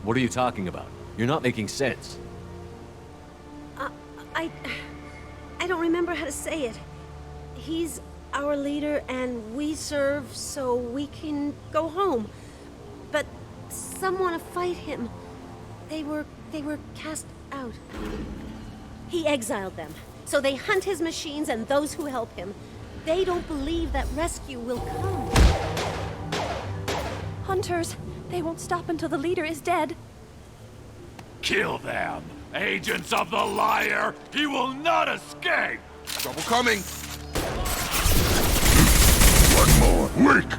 What are you talking about? You're not making sense. I don't remember how to say it. He's our leader and we serve so we can go home. But some want to fight him. They were cast out. He exiled them, so they hunt his machines and those who help him. They don't believe that rescue will come. Hunters, they won't stop until the leader is dead. Kill them! Agents of the liar! He will not escape! Trouble coming! One more, weak!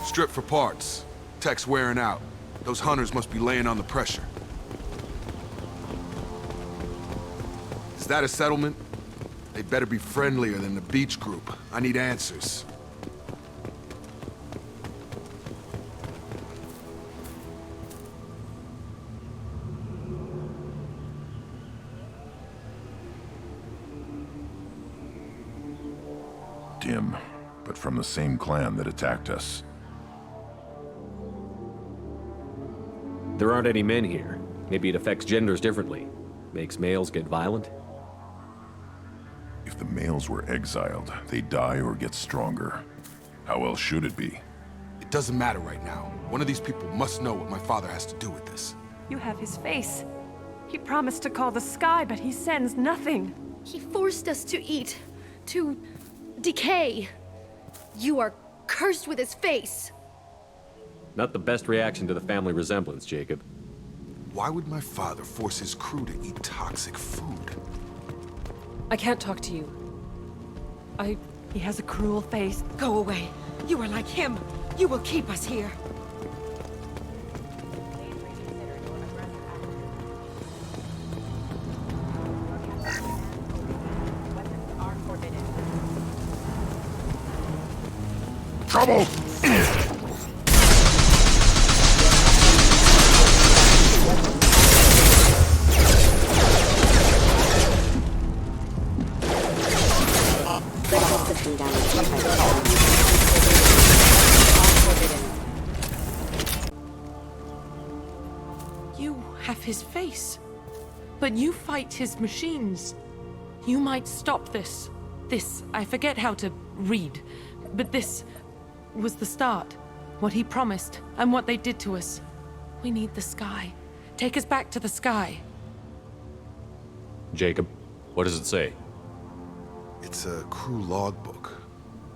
Strip for parts. Tech's wearing out. Those hunters must be laying on the pressure. that a settlement? They better be friendlier than the beach group. I need answers. Dim, but from the same clan that attacked us. There aren't any men here. Maybe it affects genders differently. Makes males get violent? If the males were exiled, they die or get stronger. How else should it be? It doesn't matter right now. One of these people must know what my father has to do with this. You have his face. He promised to call the sky, but he sends nothing. He forced us to eat, to decay. You are cursed with his face. Not the best reaction to the family resemblance, Jacob. Why would my father force his crew to eat toxic food? I can't talk to you. He has a cruel face. Go away. You are like him. You will keep us here. Trouble! You have his face, but you fight his machines. You might stop this. This, I forget how to read, but this was the start. What he promised, and what they did to us. We need the sky. Take us back to the sky. Jacob, what does it say? It's a crew logbook.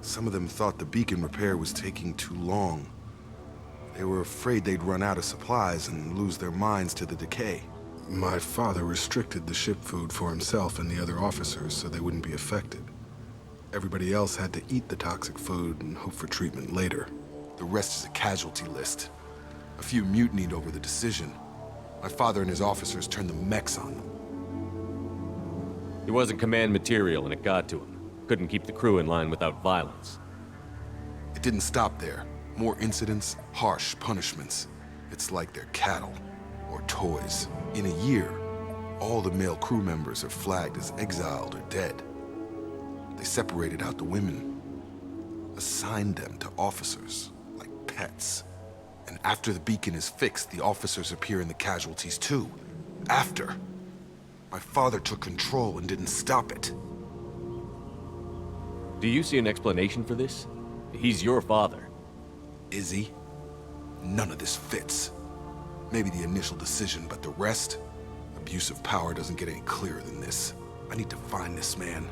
Some of them thought the beacon repair was taking too long. They were afraid they'd run out of supplies and lose their minds to the decay. My father restricted the ship food for himself and the other officers so they wouldn't be affected. Everybody else had to eat the toxic food and hope for treatment later. The rest is a casualty list. A few mutinied over the decision. My father and his officers turned the mechs on them. He wasn't command material and it got to him. Couldn't keep the crew in line without violence. It didn't stop there. More incidents, harsh punishments. It's like they're cattle or toys. In a year, all the male crew members are flagged as exiled or dead. They separated out the women, assigned them to officers, like pets. And after the beacon is fixed, the officers appear in the casualties too. After. My father took control and didn't stop it. Do you see an explanation for this? He's your father. Is he? None of this fits. Maybe the initial decision, but the rest? Abuse of power doesn't get any clearer than this. I need to find this man.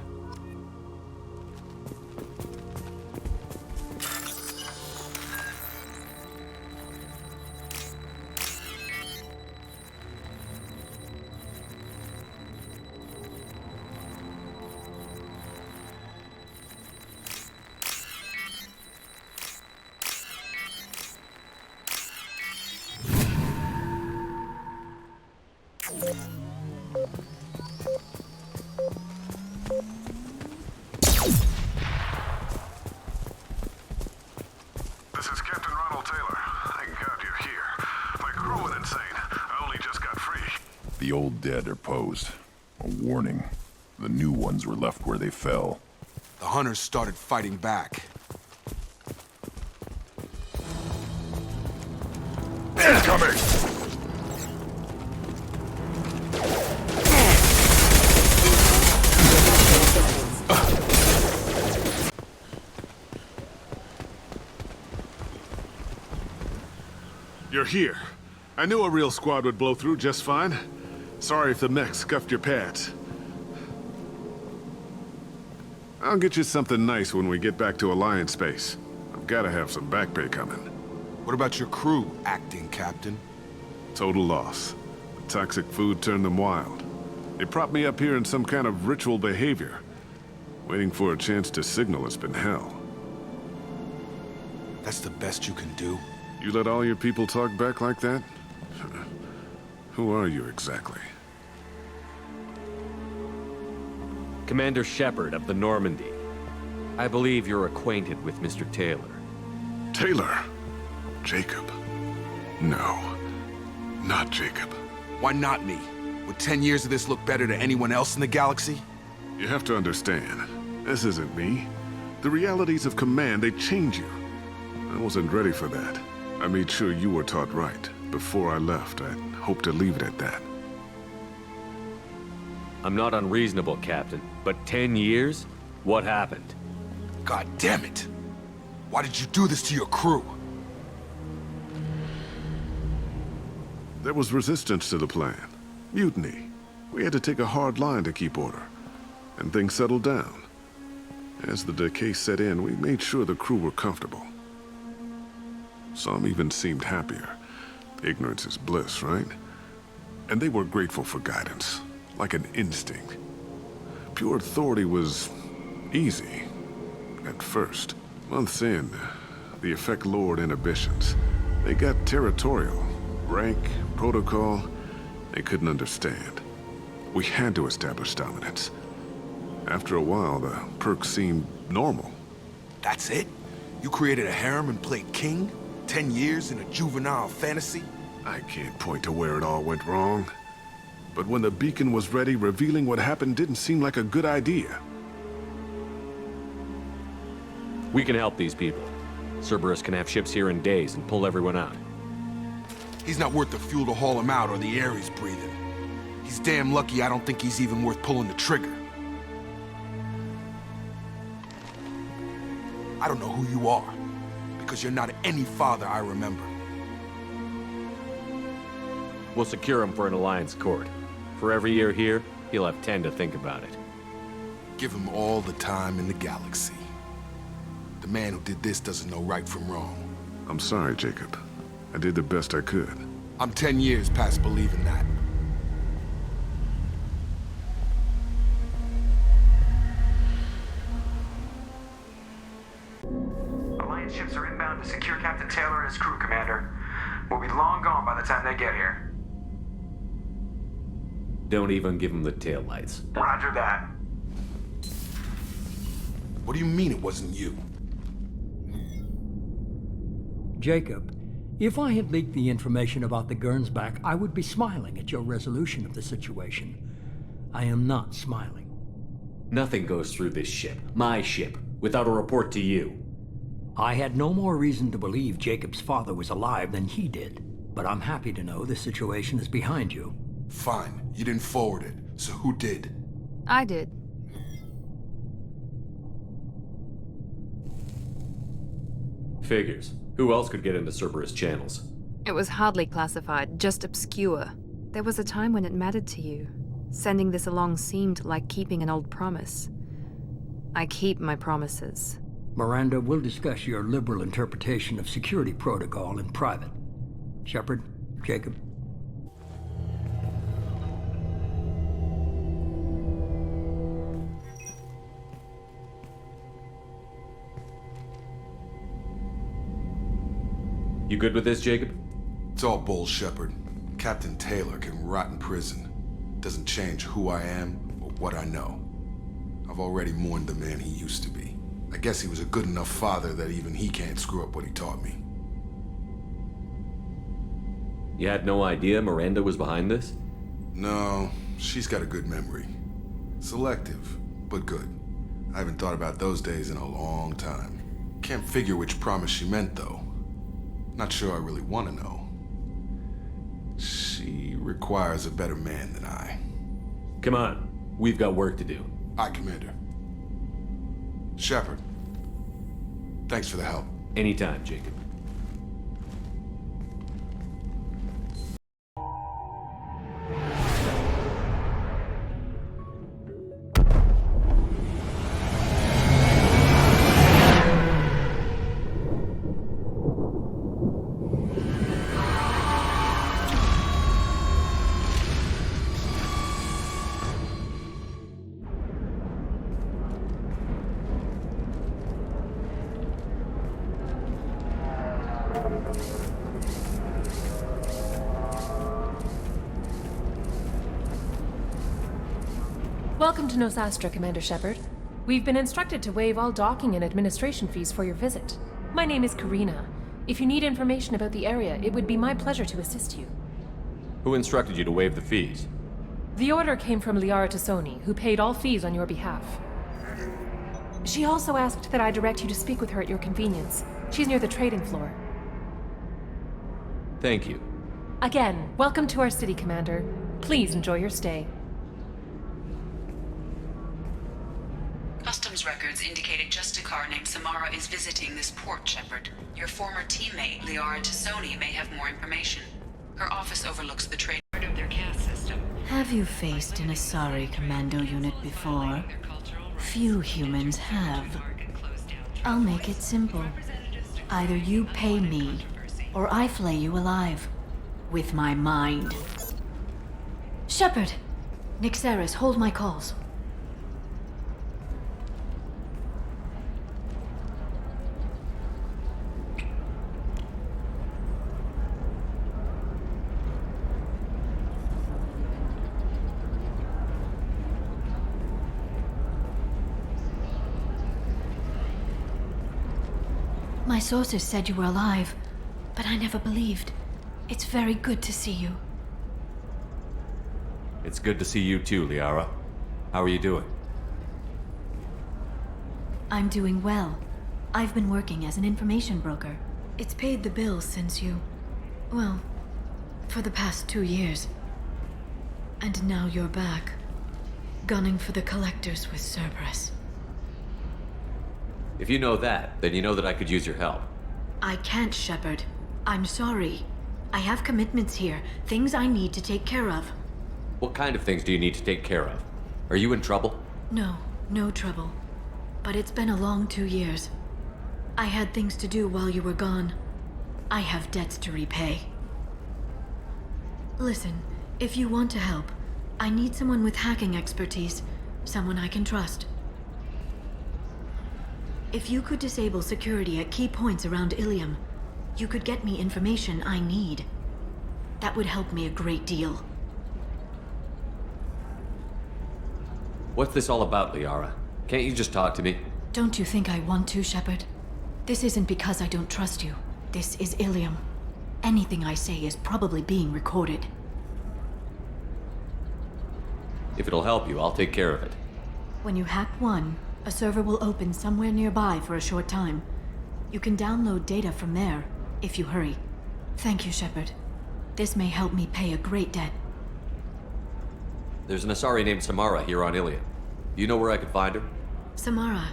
The old dead are posed. A warning. The new ones were left where they fell. The hunters started fighting back. Incoming! You're here. I knew a real squad would blow through just fine. Sorry if the mech scuffed your pads. I'll get you something nice when we get back to Alliance space. I've got to have some back pay coming. What about your crew, acting captain? Total loss. The toxic food turned them wild. They propped me up here in some kind of ritual behavior. Waiting for a chance to signal has been hell. That's the best you can do? You let all your people talk back like that? Who are you exactly? Commander Shepard of the Normandy. I believe you're acquainted with Mr. Taylor. Taylor? Jacob? No. Not Jacob. Why not me? Would 10 years of this look better to anyone else in the galaxy? You have to understand, this isn't me. The realities of command, they change you. I wasn't ready for that. I made sure you were taught right. Before I left, I hoped to leave it at that. I'm not unreasonable, Captain, but 10 years? What happened? God damn it! Why did you do this to your crew? There was resistance to the plan. Mutiny. We had to take a hard line to keep order. And things settled down. As the decay set in, we made sure the crew were comfortable. Some even seemed happier. Ignorance is bliss, right? And they were grateful for guidance, like an instinct. Pure authority was easy, at first. Months in, the effect lowered inhibitions. They got territorial. Rank, protocol, they couldn't understand. We had to establish dominance. After a while, the perks seemed normal. That's it? You created a harem and played king? 10 years in a juvenile fantasy? I can't point to where it all went wrong. But when the beacon was ready, revealing what happened didn't seem like a good idea. We can help these people. Cerberus can have ships here in days and pull everyone out. He's not worth the fuel to haul him out or the air he's breathing. He's damn lucky I don't think he's even worth pulling the trigger. I don't know who you are, because you're not any father I remember. We'll secure him for an alliance court. For every year here, he'll have 10 to think about it. Give him all the time in the galaxy. The man who did this doesn't know right from wrong. I'm sorry, Jacob. I did the best I could. I'm 10 years past believing that. Alliance ships are inbound to secure Captain Taylor and his crew, Commander. We'll be long gone by the time they get here. Don't even give him the taillights. Roger that. What do you mean it wasn't you? Jacob, if I had leaked the information about the Gernsback, I would be smiling at your resolution of the situation. I am not smiling. Nothing goes through this ship, my ship, without a report to you. I had no more reason to believe Jacob's father was alive than he did, but I'm happy to know the situation is behind you. Fine, you didn't forward it, so who did? I did. Figures. Who else could get into Cerberus channels? It was hardly classified, just obscure. There was a time when it mattered to you. Sending this along seemed like keeping an old promise. I keep my promises. Miranda, we'll discuss your liberal interpretation of security protocol in private. Shepard, Jacob. You good with this, Jacob? It's all bull, Shepard. Captain Taylor can rot in prison. Doesn't change who I am or what I know. I've already mourned the man he used to be. I guess he was a good enough father that even he can't screw up what he taught me. You had no idea Miranda was behind this? No, she's got a good memory. Selective, but good. I haven't thought about those days in a long time. Can't figure which promise she meant, though. Not sure I really want to know. She requires a better man than I. Come on, we've got work to do. Aye, Commander. Shepard, thanks for the help. Anytime, Jacob. Welcome to Nosastra, Commander Shepard. We've been instructed to waive all docking and administration fees for your visit. My name is Karina. If you need information about the area, it would be my pleasure to assist you. Who instructed you to waive the fees? The order came from Liara Tassoni, who paid all fees on your behalf. She also asked that I direct you to speak with her at your convenience. She's near the trading floor. Thank you. Again, welcome to our city, Commander. Please enjoy your stay. Customs records indicate a Justicar named Samara is visiting this port, Shepard. Your former teammate, Liara Tassoni, may have more information. Her office overlooks the trade of their caste system. Have you faced an Asari commando unit before? Few humans have. I'll make it simple. Either you pay me, or I flay you alive. With my mind. Shepard! Nixeris, hold my calls. My sources said you were alive, but I never believed. It's very good to see you. It's good to see you too, Liara. How are you doing? I'm doing well. I've been working as an information broker. It's paid the bills since you... well, for the past 2 years. And now you're back, gunning for the collectors with Cerberus. If you know that, then you know that I could use your help. I can't, Shepard. I'm sorry. I have commitments here, things I need to take care of. What kind of things do you need to take care of? Are you in trouble? No, no trouble. But it's been a long 2 years. I had things to do while you were gone. I have debts to repay. Listen, if you want to help, I need someone with hacking expertise, someone I can trust. If you could disable security at key points around Ilium, you could get me information I need. That would help me a great deal. What's this all about, Liara? Can't you just talk to me? Don't you think I want to, Shepard? This isn't because I don't trust you. This is Ilium. Anything I say is probably being recorded. If it'll help you, I'll take care of it. When you hack one, a server will open somewhere nearby for a short time. You can download data from there, if you hurry. Thank you, Shepard. This may help me pay a great debt. There's an Asari named Samara here on Ilium. You know where I could find her? Samara?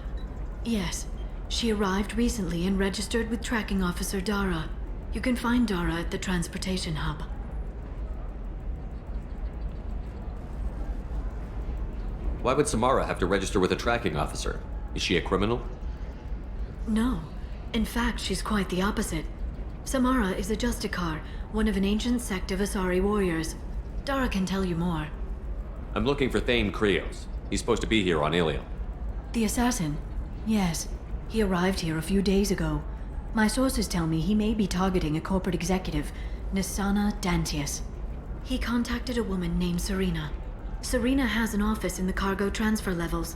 Yes. She arrived recently and registered with Tracking Officer Dara. You can find Dara at the transportation hub. Why would Samara have to register with a tracking officer? Is she a criminal? No. In fact, she's quite the opposite. Samara is a Justicar, one of an ancient sect of Asari warriors. Dara can tell you more. I'm looking for Thane Krios. He's supposed to be here on Ilium. The assassin? Yes. He arrived here a few days ago. My sources tell me he may be targeting a corporate executive, Nisana Dantius. He contacted a woman named Serena. Serena has an office in the cargo transfer levels.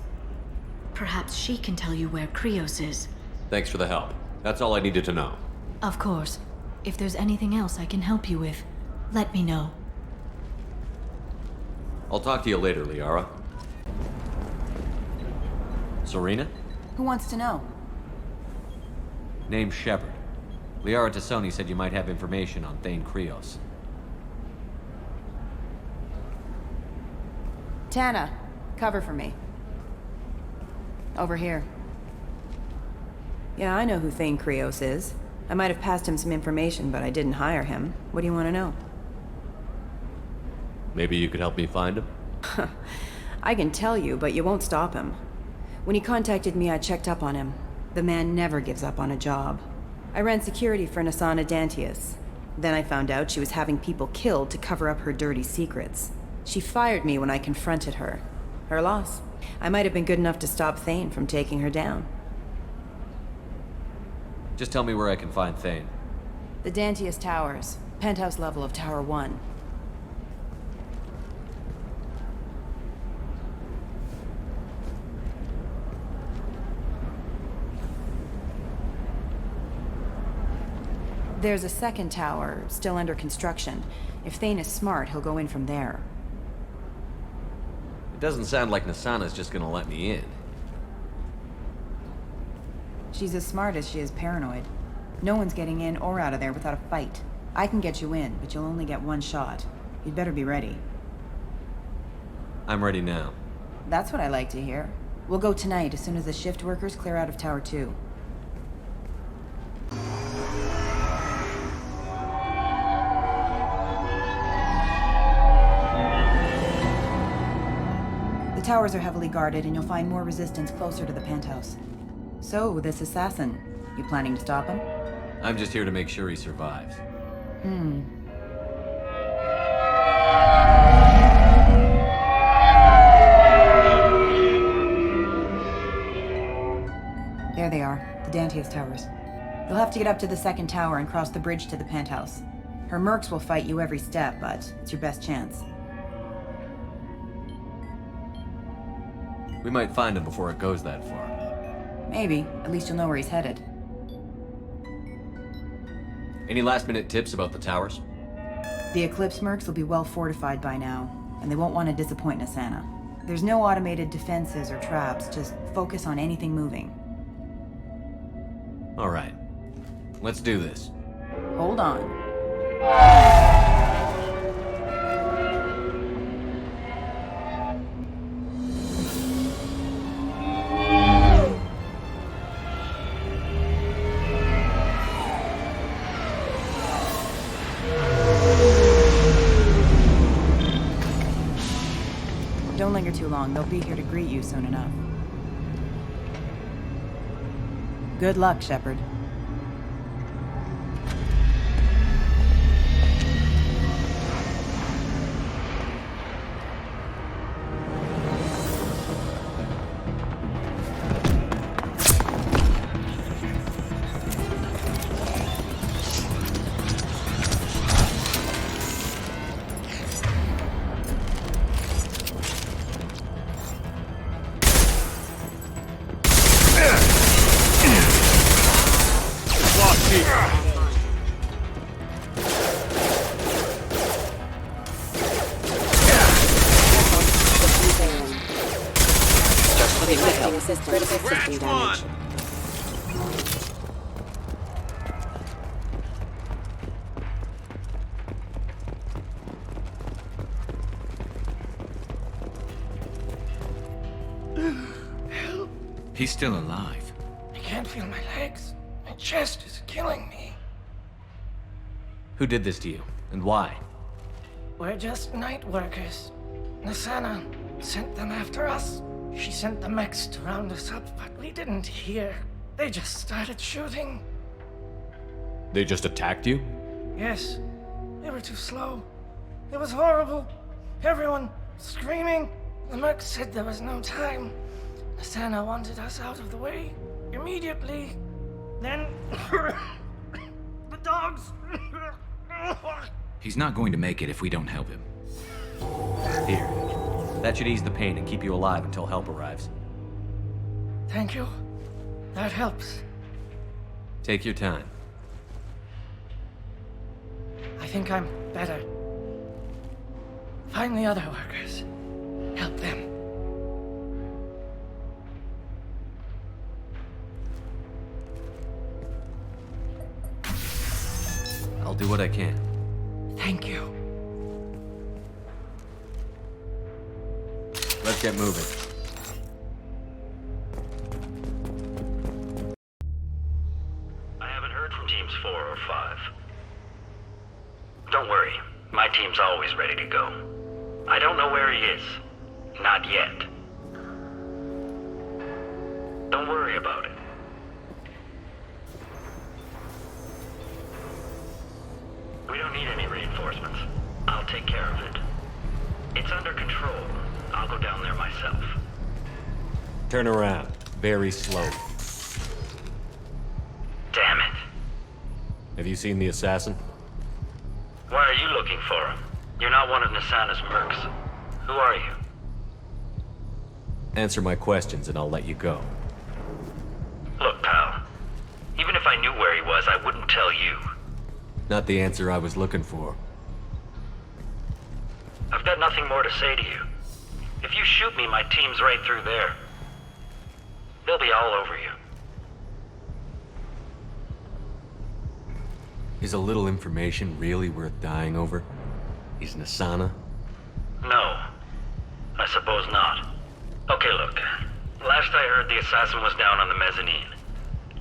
Perhaps she can tell you where Krios is. Thanks for the help. That's all I needed to know. Of course. If there's anything else I can help you with, let me know. I'll talk to you later, Liara. Serena? Who wants to know? Name's Shepard. Liara Tassoni said you might have information on Thane Krios. Tana, cover for me. Over here. Yeah, I know who Thane Krios is. I might have passed him some information, but I didn't hire him. What do you want to know? Maybe you could help me find him? I can tell you, but you won't stop him. When he contacted me, I checked up on him. The man never gives up on a job. I ran security for Nisana Dantius. Then I found out she was having people killed to cover up her dirty secrets. She fired me when I confronted her. Her loss. I might have been good enough to stop Thane from taking her down. Just tell me where I can find Thane. The Dantius Towers. Penthouse level of Tower 1. There's a second tower, still under construction. If Thane is smart, he'll go in from there. It doesn't sound like Nasana's just gonna let me in. She's as smart as she is paranoid. No one's getting in or out of there without a fight. I can get you in, but you'll only get one shot. You'd better be ready. I'm ready now. That's what I like to hear. We'll go tonight as soon as the shift workers clear out of Tower 2. The towers are heavily guarded, and you'll find more resistance closer to the penthouse. So, this assassin, you planning to stop him? I'm just here to make sure he survives. There they are, the Dante's towers. You'll have to get up to the second tower and cross the bridge to the penthouse. Her mercs will fight you every step, but it's your best chance. We might find him before it goes that far. Maybe. At least you'll know where he's headed. Any last-minute tips about the towers? The Eclipse mercs will be well fortified by now, and they won't want to disappoint Nasana. There's no automated defenses or traps, just focus on anything moving. All right. Let's do this. Hold on. Don't linger too long. They'll be here to greet you soon enough. Good luck, Shepard. He's still alive. I can't feel my legs. My chest is killing me. Who did this to you, and why? We're just night workers. Nasana sent them after us. She sent the mechs to round us up, but we didn't hear. They just started shooting. They just attacked you? Yes. They were too slow. It was horrible. Everyone screaming. The mechs said there was no time. Nasana wanted us out of the way immediately. Then the dogs. He's not going to make it if we don't help him. Here. That should ease the pain and keep you alive until help arrives. Thank you. That helps. Take your time. I think I'm better. Find the other workers. Help them. I'll do what I can. Thank you. Let's get moving. I haven't heard from teams 4 or 5. Don't worry, my team's always ready to go. I don't know where he is. Not yet. Don't worry about it. We don't need any reinforcements. I'll take care of it. It's under control. I'll go down there myself. Turn around. Very slowly. Damn it. Have you seen the assassin? Why are you looking for him? You're not one of Nasana's mercs. Who are you? Answer my questions and I'll let you go. Look, pal. Even if I knew where he was, I wouldn't tell you. Not the answer I was looking for. I've got nothing more to say to you. If you shoot me, my team's right through there. They'll be all over you. Is a little information really worth dying over? He's an Asana? No. I suppose not. Okay, look. Last I heard, the assassin was down on the mezzanine.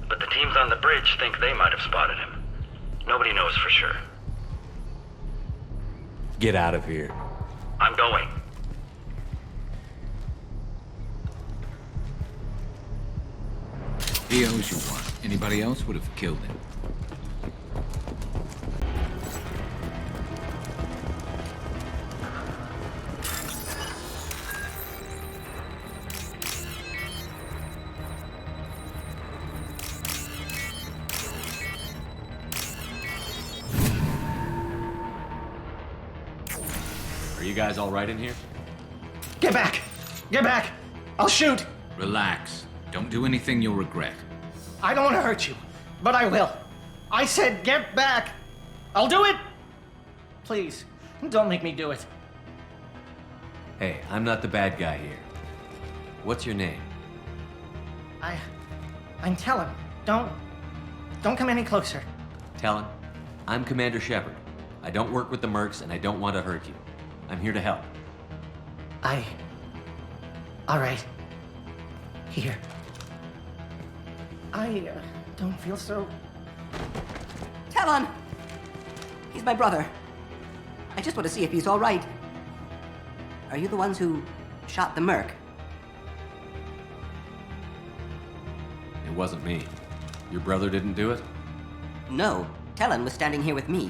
But the teams on the bridge think they might have spotted him. Nobody knows for sure. Get out of here. I'm going. He owes you one. Anybody else would have killed him. Are you guys all right in here? Get back! Get back! I'll shoot! Relax. Don't do anything you'll regret. I don't want to hurt you, but I will. I said get back! I'll do it! Please, don't make me do it. Hey, I'm not the bad guy here. What's your name? I'm Talon. Don't come any closer. Talon, I'm Commander Shepard. I don't work with the mercs and I don't want to hurt you. I'm here to help. All right. Here. I don't feel so... Talon! He's my brother. I just want to see if he's all right. Are you the ones who shot the merc? It wasn't me. Your brother didn't do it? No. Talon was standing here with me.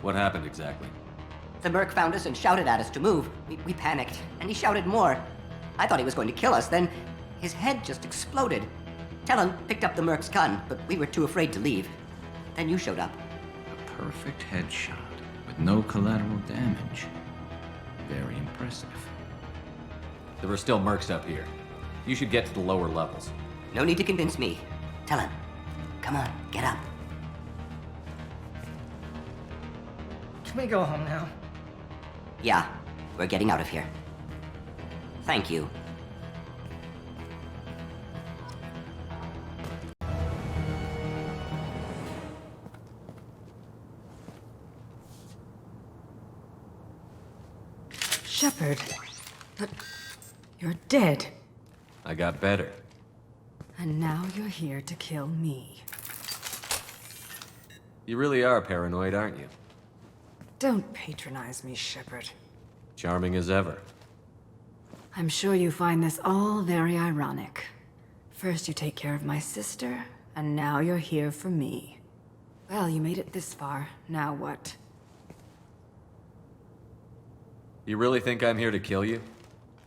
What happened exactly? The merc found us and shouted at us to move. We panicked, and he shouted more. I thought he was going to kill us, then his head just exploded. Talon picked up the merc's gun, but we were too afraid to leave. Then you showed up. A perfect headshot with no collateral damage. Very impressive. There are still mercs up here. You should get to the lower levels. No need to convince me. Talon, come on, get up. Can we go home now? Yeah, we're getting out of here. Thank you. Shepard, but you're dead. I got better. And now you're here to kill me. You really are paranoid, aren't you? Don't patronize me, Shepard. Charming as ever. I'm sure you find this all very ironic. First you take care of my sister, and now you're here for me. Well, you made it this far. Now what? You really think I'm here to kill you?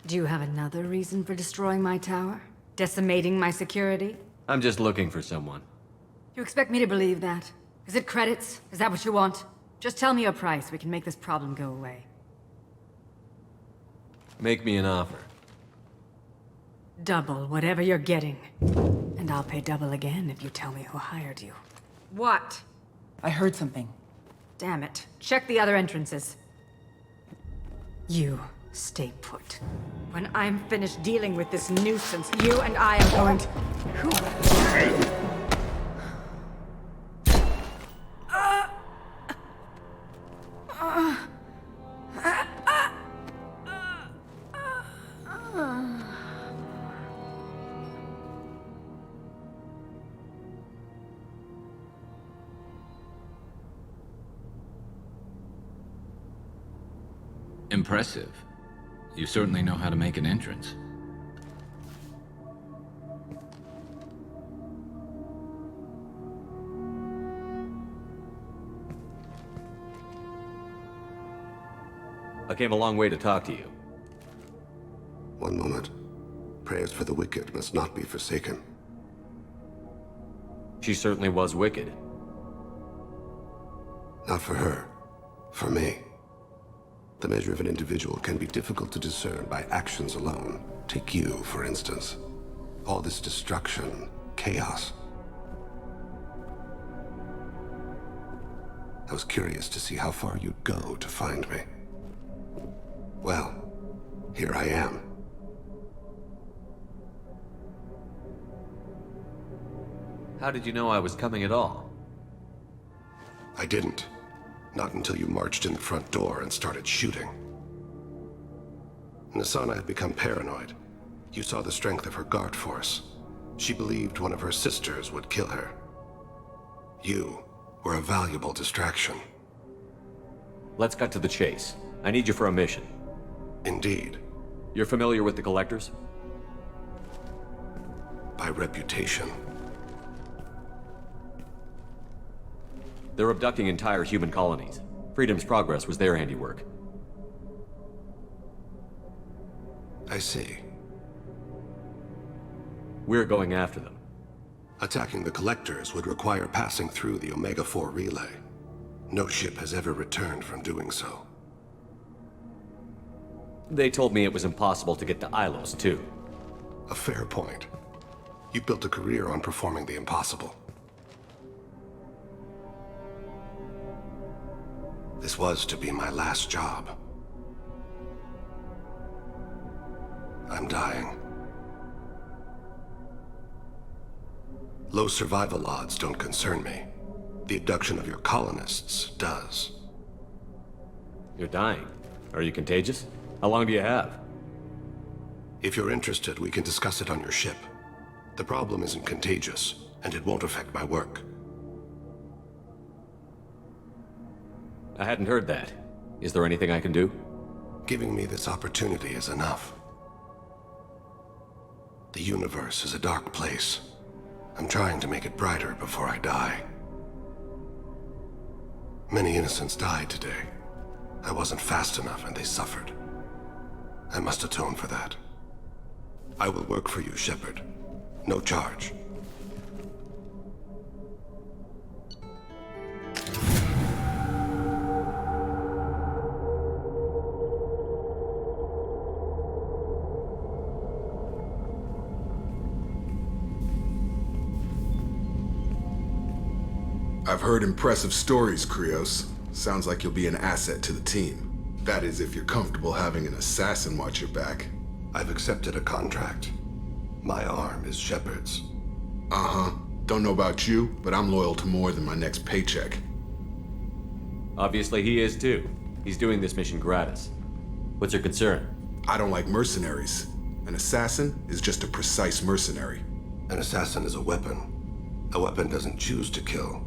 Do you have another reason for destroying my tower? Decimating my security? I'm just looking for someone. You expect me to believe that? Is it credits? Is that what you want? Just tell me your price. We can make this problem go away. Make me an offer. Double whatever you're getting. And I'll pay double again if you tell me who hired you. What? I heard something. Damn it. Check the other entrances. You stay put. When I'm finished dealing with this nuisance, you and I are going to... Impressive. You certainly know how to make an entrance. I came a long way to talk to you. One moment. Prayers for the wicked must not be forsaken. She certainly was wicked. Not for her. For me. The measure of an individual can be difficult to discern by actions alone. Take you, for instance. All this destruction, chaos. I was curious to see how far you'd go to find me. Well, here I am. How did you know I was coming at all? I didn't. Not until you marched in the front door and started shooting. Nasana had become paranoid. You saw the strength of her guard force. She believed one of her sisters would kill her. You were a valuable distraction. Let's cut to the chase. I need you for a mission. Indeed. You're familiar with the Collectors? By reputation. They're abducting entire human colonies. Freedom's Progress was their handiwork. I see. We're going after them. Attacking the Collectors would require passing through the Omega-4 relay. No ship has ever returned from doing so. They told me it was impossible to get to Ilos, too. A fair point. You built a career on performing the impossible. This was to be my last job. I'm dying. Low survival odds don't concern me. The abduction of your colonists does. You're dying. Are you contagious? How long do you have? If you're interested, we can discuss it on your ship. The problem isn't contagious, and it won't affect my work. I hadn't heard that. Is there anything I can do? Giving me this opportunity is enough. The universe is a dark place. I'm trying to make it brighter before I die. Many innocents died today. I wasn't fast enough and they suffered. I must atone for that. I will work for you, Shepard. No charge. I've heard impressive stories, Krios. Sounds like you'll be an asset to the team. That is, if you're comfortable having an assassin watch your back. I've accepted a contract. My arm is Shepard's. Uh-huh. Don't know about you, but I'm loyal to more than my next paycheck. Obviously he is too. He's doing this mission gratis. What's your concern? I don't like mercenaries. An assassin is just a precise mercenary. An assassin is a weapon. A weapon doesn't choose to kill.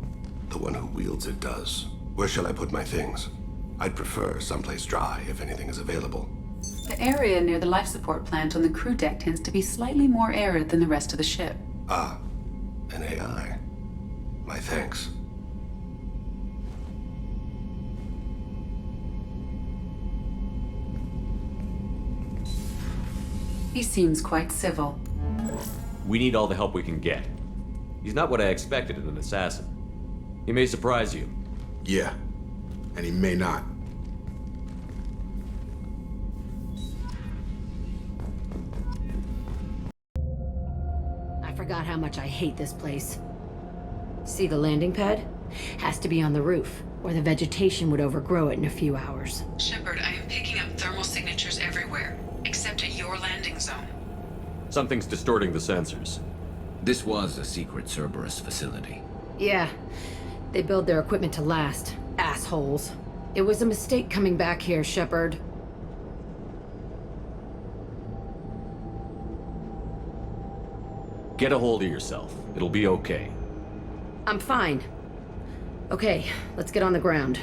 The one who wields it does. Where shall I put my things? I'd prefer someplace dry if anything is available. The area near the life support plant on the crew deck tends to be slightly more arid than the rest of the ship. Ah, an AI. My thanks. He seems quite civil. We need all the help we can get. He's not what I expected in an assassin. He may surprise you. Yeah, and he may not. I forgot how much I hate this place. See the landing pad? Has to be on the roof, or the vegetation would overgrow it in a few hours. Shepard, I am picking up thermal signatures everywhere, except at your landing zone. Something's distorting the sensors. This was a secret Cerberus facility. Yeah, they build their equipment to last. Assholes. It was a mistake coming back here, Shepard. Get a hold of yourself. It'll be okay. I'm fine. Okay, let's get on the ground.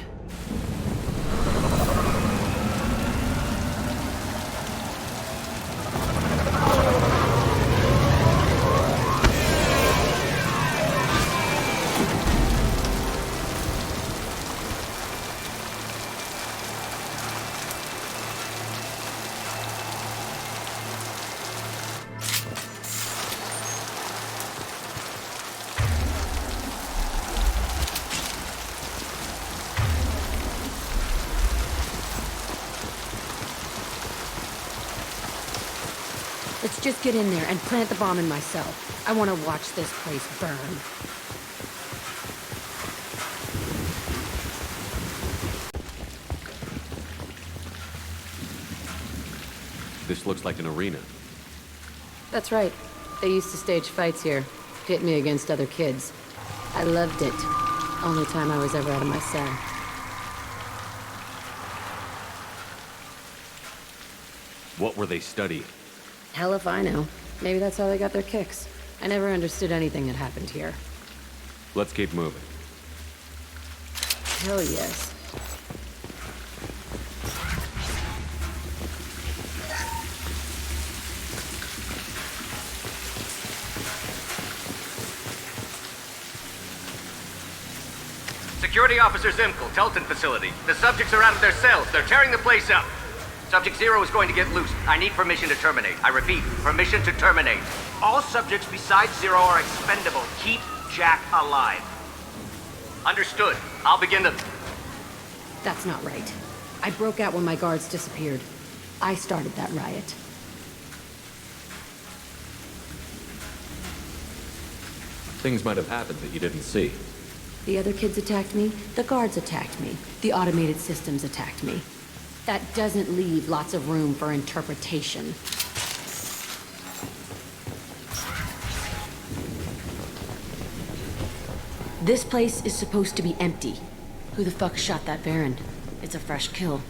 Let's just get in there and plant the bomb in myself. I want to watch this place burn. This looks like an arena. That's right. They used to stage fights here, pit me against other kids. I loved it. Only time I was ever out of my cell. What were they studying? Hell if I know. Maybe that's how they got their kicks. I never understood anything that happened here. Let's keep moving. Hell yes. Security Officer Zimkel, Telton facility. The subjects are out of their cells. They're tearing the place up. Subject 0 is going to get loose. I need permission to terminate. I repeat, permission to terminate. All subjects besides 0 are expendable. Keep Jack alive. Understood. I'll begin the... That's not right. I broke out when my guards disappeared. I started that riot. Things might have happened that you didn't see. The other kids attacked me, the guards attacked me, the automated systems attacked me. That doesn't leave lots of room for interpretation. This place is supposed to be empty. Who the fuck shot that Baron? It's a fresh kill.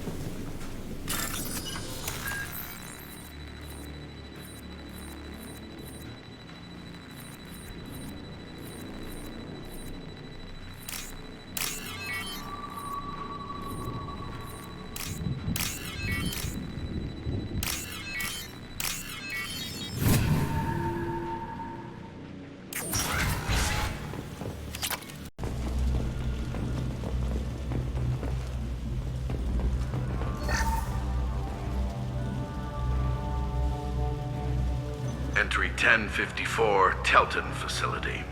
Entry 1054, Telton facility.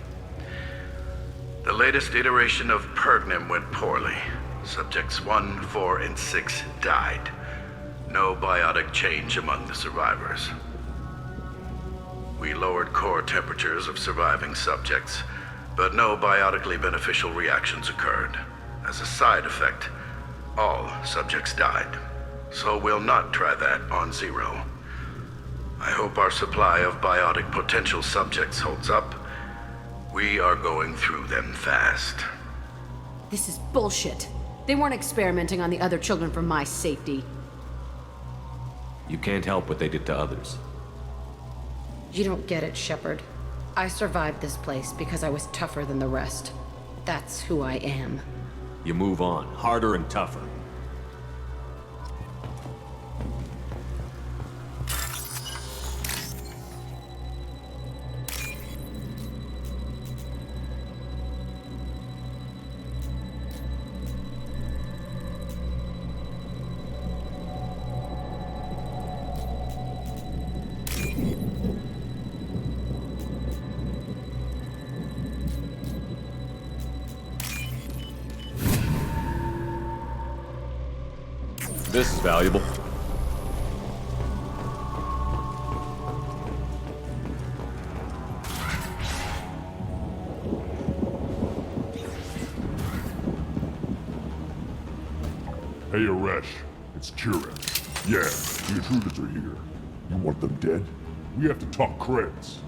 The latest iteration of Pergnim went poorly. Subjects 1, 4, and 6 died. No biotic change among the survivors. We lowered core temperatures of surviving subjects, but no biotically beneficial reactions occurred. As a side effect, all subjects died. So we'll not try that on 0. I hope our supply of biotic potential subjects holds up. We are going through them fast. This is bullshit. They weren't experimenting on the other children for my safety. You can't help what they did to others. You don't get it, Shepard. I survived this place because I was tougher than the rest. That's who I am. You move on, harder and tougher. This is valuable. Hey, Aresh. It's Kira. Yeah, the intruders are here. You want them dead? We have to talk credits.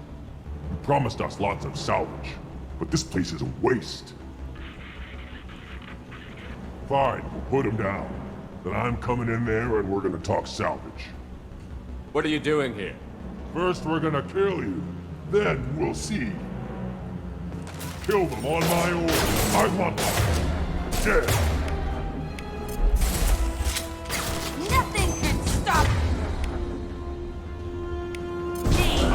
You promised us lots of salvage, but this place is a waste. Fine, we'll put them down. Then I'm coming in there and we're gonna talk salvage. What are you doing here? First we're gonna kill you, then we'll see. Kill them on my order. I want them dead. Nothing can stop me!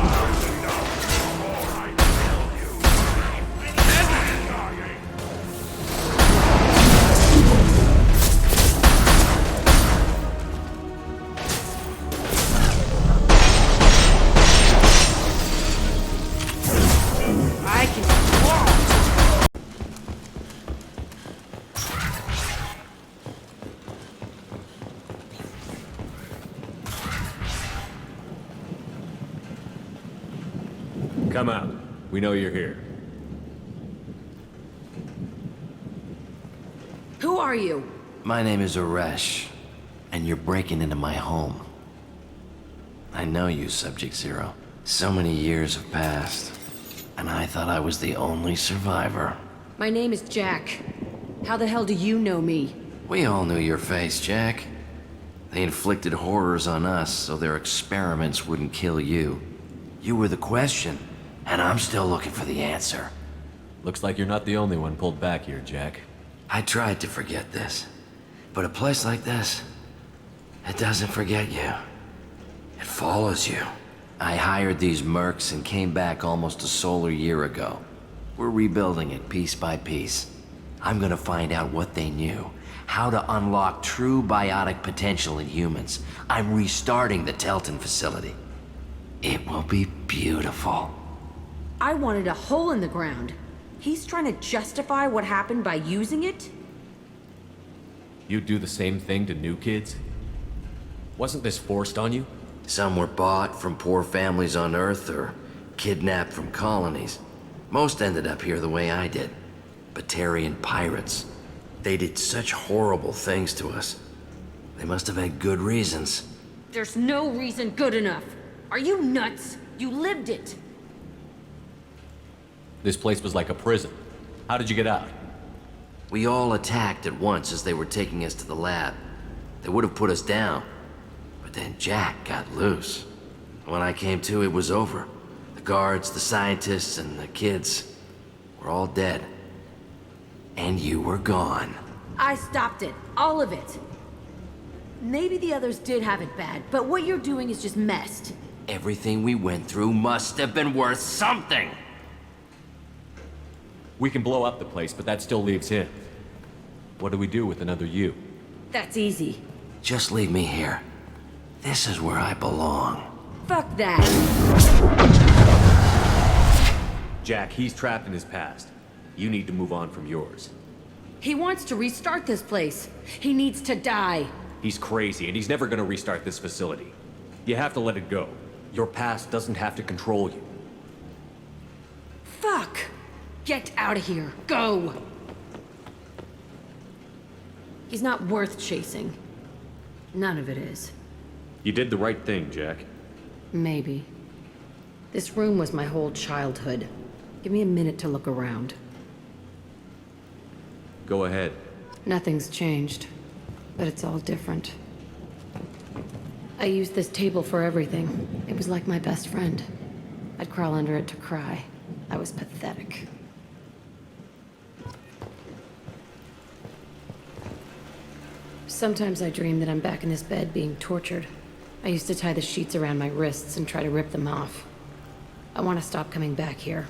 Come out. We know you're here. Who are you? My name is Aresh, and you're breaking into my home. I know you, Subject Zero. So many years have passed, and I thought I was the only survivor. My name is Jack. How the hell do you know me? We all knew your face, Jack. They inflicted horrors on us so their experiments wouldn't kill you. You were the question, and I'm still looking for the answer. Looks like you're not the only one pulled back here, Jack. I tried to forget this, but a place like this, it doesn't forget you. It follows you. I hired these mercs and came back almost a solar year ago. We're rebuilding it piece by piece. I'm gonna find out what they knew, how to unlock true biotic potential in humans. I'm restarting the Telton facility. It will be beautiful. I wanted a hole in the ground. He's trying to justify what happened by using it? You'd do the same thing to new kids? Wasn't this forced on you? Some were bought from poor families on Earth or kidnapped from colonies. Most ended up here the way I did. Batarian pirates. They did such horrible things to us. They must have had good reasons. There's no reason good enough. Are you nuts? You lived it. This place was like a prison. How did you get out? We all attacked at once as they were taking us to the lab. They would have put us down. But then Jack got loose. When I came to, it was over. The guards, the scientists, and the kids were all dead. And you were gone. I stopped it. All of it. Maybe the others did have it bad, but what you're doing is just messed. Everything we went through must have been worth something. We can blow up the place, but that still leaves him. What do we do with another you? That's easy. Just leave me here. This is where I belong. Fuck that. Jack, he's trapped in his past. You need to move on from yours. He wants to restart this place. He needs to die. He's crazy, and he's never gonna restart this facility. You have to let it go. Your past doesn't have to control you. Fuck! Get out of here. Go! He's not worth chasing. None of it is. You did the right thing, Jack. Maybe. This room was my whole childhood. Give me a minute to look around. Go ahead. Nothing's changed, but it's all different. I used this table for everything. It was like my best friend. I'd crawl under it to cry. I was pathetic. Sometimes I dream that I'm back in this bed being tortured. I used to tie the sheets around my wrists and try to rip them off. I want to stop coming back here.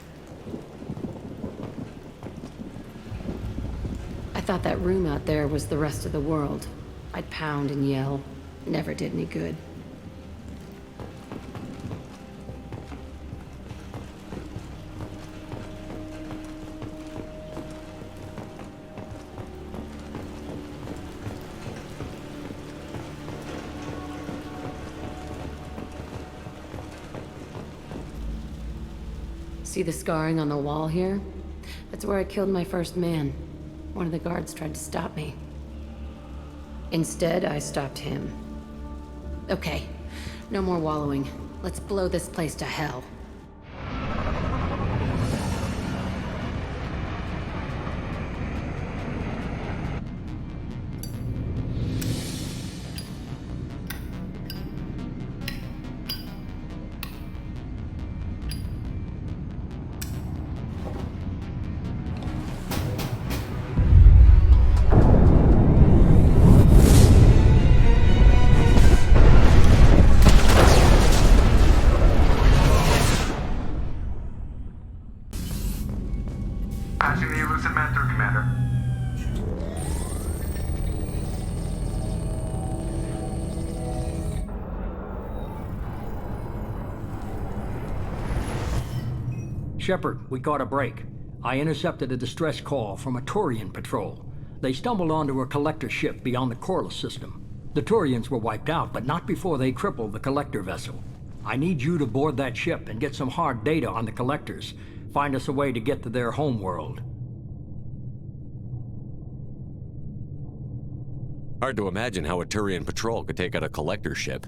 I thought that room out there was the rest of the world. I'd pound and yell. Never did any good. See the scarring on the wall here? That's where I killed my first man. One of the guards tried to stop me. Instead, I stopped him. Okay, no more wallowing. Let's blow this place to hell. Patching the elusive man through, Commander. Shepard, we caught a break. I intercepted a distress call from a Turian patrol. They stumbled onto a collector ship beyond the Corliss system. The Turians were wiped out, but not before they crippled the collector vessel. I need you to board that ship and get some hard data on the collectors. Find us a way to get to their homeworld. Hard to imagine how a Turian patrol could take out a collector ship.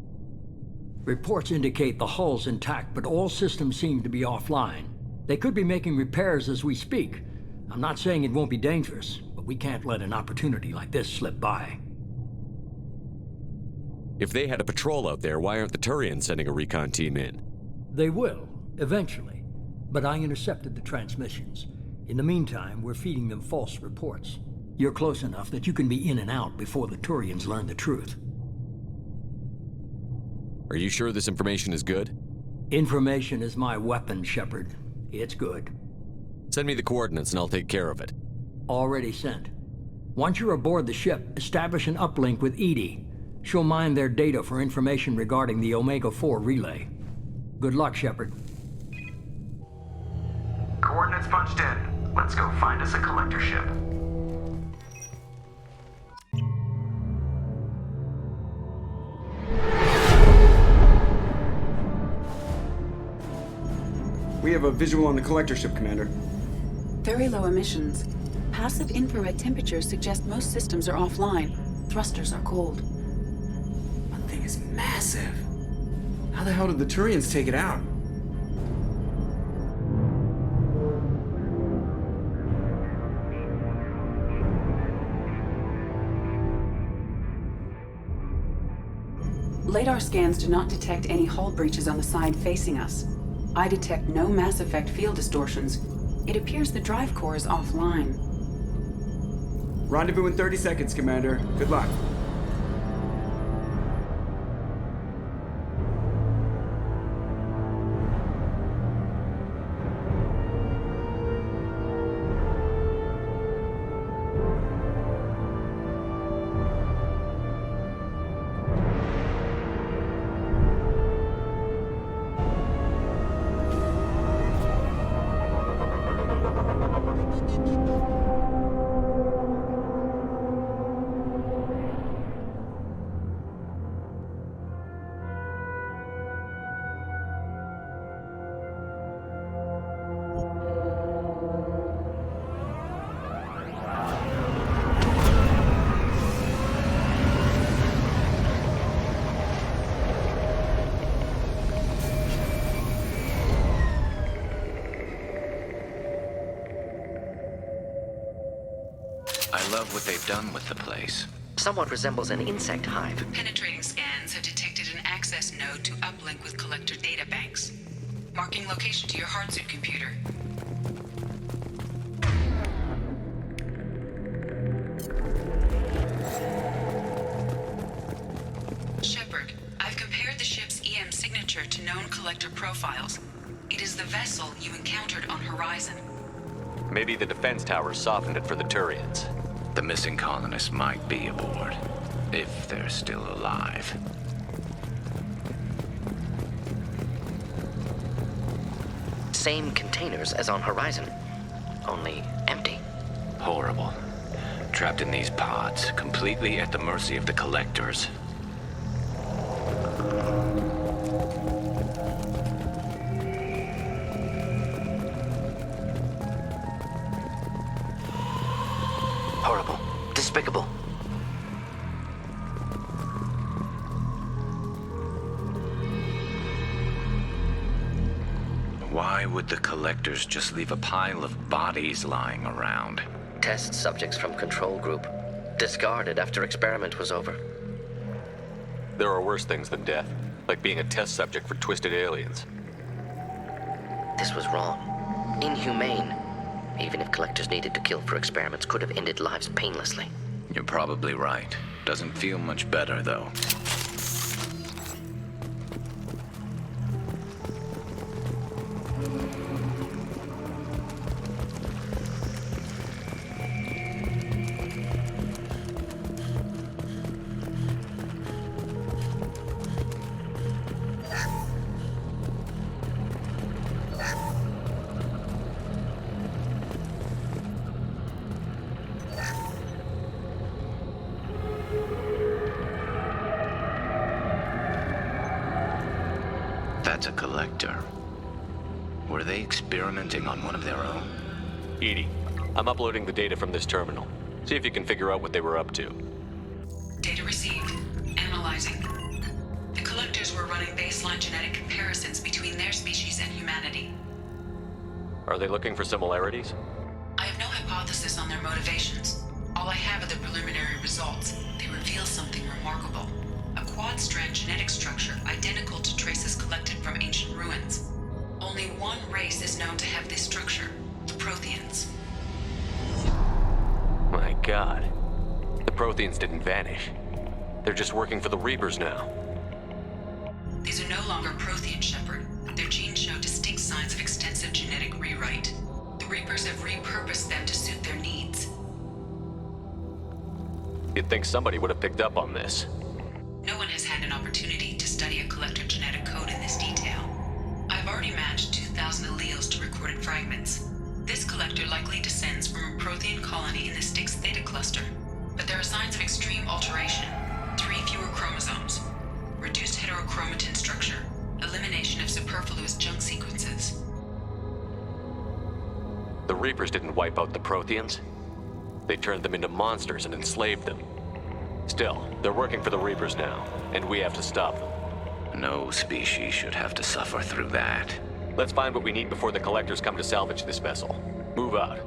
Reports indicate the hull's intact, but all systems seem to be offline. They could be making repairs as we speak. I'm not saying it won't be dangerous, but we can't let an opportunity like this slip by. If they had a patrol out there, why aren't the Turians sending a recon team in? They will, eventually. But I intercepted the transmissions. In the meantime, we're feeding them false reports. You're close enough that you can be in and out before the Turians learn the truth. Are you sure this information is good? Information is my weapon, Shepard. It's good. Send me the coordinates and I'll take care of it. Already sent. Once you're aboard the ship, establish an uplink with Edie. She'll mine their data for information regarding the Omega-4 relay. Good luck, Shepard. Coordinates punched in. Let's go find us a collector ship. We have a visual on the collector ship, Commander. Very low emissions. Passive infrared temperatures suggest most systems are offline. Thrusters are cold. That thing is massive. How the hell did the Turians take it out? Radar scans do not detect any hull breaches on the side facing us. I detect no Mass Effect field distortions. It appears the drive core is offline. Rendezvous in 30 seconds, Commander. Good luck. I love what they've done with the place. Somewhat resembles an insect hive. Penetrating scans have detected an access node to uplink with collector data banks. Marking location to your hardsuit computer. Shepard, I've compared the ship's EM signature to known collector profiles. It is the vessel you encountered on Horizon. Maybe the defense towers softened it for the Turians. The missing colonists might be aboard, if they're still alive. Same containers as on Horizon, only empty. Horrible. Trapped in these pods, completely at the mercy of the collectors. Horrible. Despicable. Why would the collectors just leave a pile of bodies lying around? Test subjects from control group. Discarded after experiment was over. There are worse things than death, like being a test subject for twisted aliens. This was wrong. Inhumane. Even if collectors needed to kill for experiments, could have ended lives painlessly. You're probably right. Doesn't feel much better, though. That's a collector. Were they experimenting on one of their own? Edie, I'm uploading the data from this terminal. See if you can figure out what they were up to. Data received. Analyzing. The collector collectors were running baseline genetic comparisons between their species and humanity. Are they looking for similarities? I have no hypothesis on their motivations. All I have are the preliminary results. They reveal something remarkable. A quad-strand genetic structure identical to traces collected from ancient ruins. Only one race is known to have this structure, the Protheans. My God. The Protheans didn't vanish. They're just working for the Reapers now. These are no longer Prothean, Shepard. Their genes show distinct signs of extensive genetic rewrite. The Reapers have repurposed them to suit their needs. You'd think somebody would have picked up on this. No one has had an opportunity to study a collector genetic code in this detail. I've already matched 2,000 alleles to recorded fragments. This collector likely descends from a Prothean colony in the Styx Theta cluster. But there are signs of extreme alteration. 3 fewer chromosomes, reduced heterochromatin structure, elimination of superfluous junk sequences. The Reapers didn't wipe out the Protheans. They turned them into monsters and enslaved them. Still, they're working for the Reapers now, and we have to stop them. No species should have to suffer through that. Let's find what we need before the Collectors come to salvage this vessel. Move out.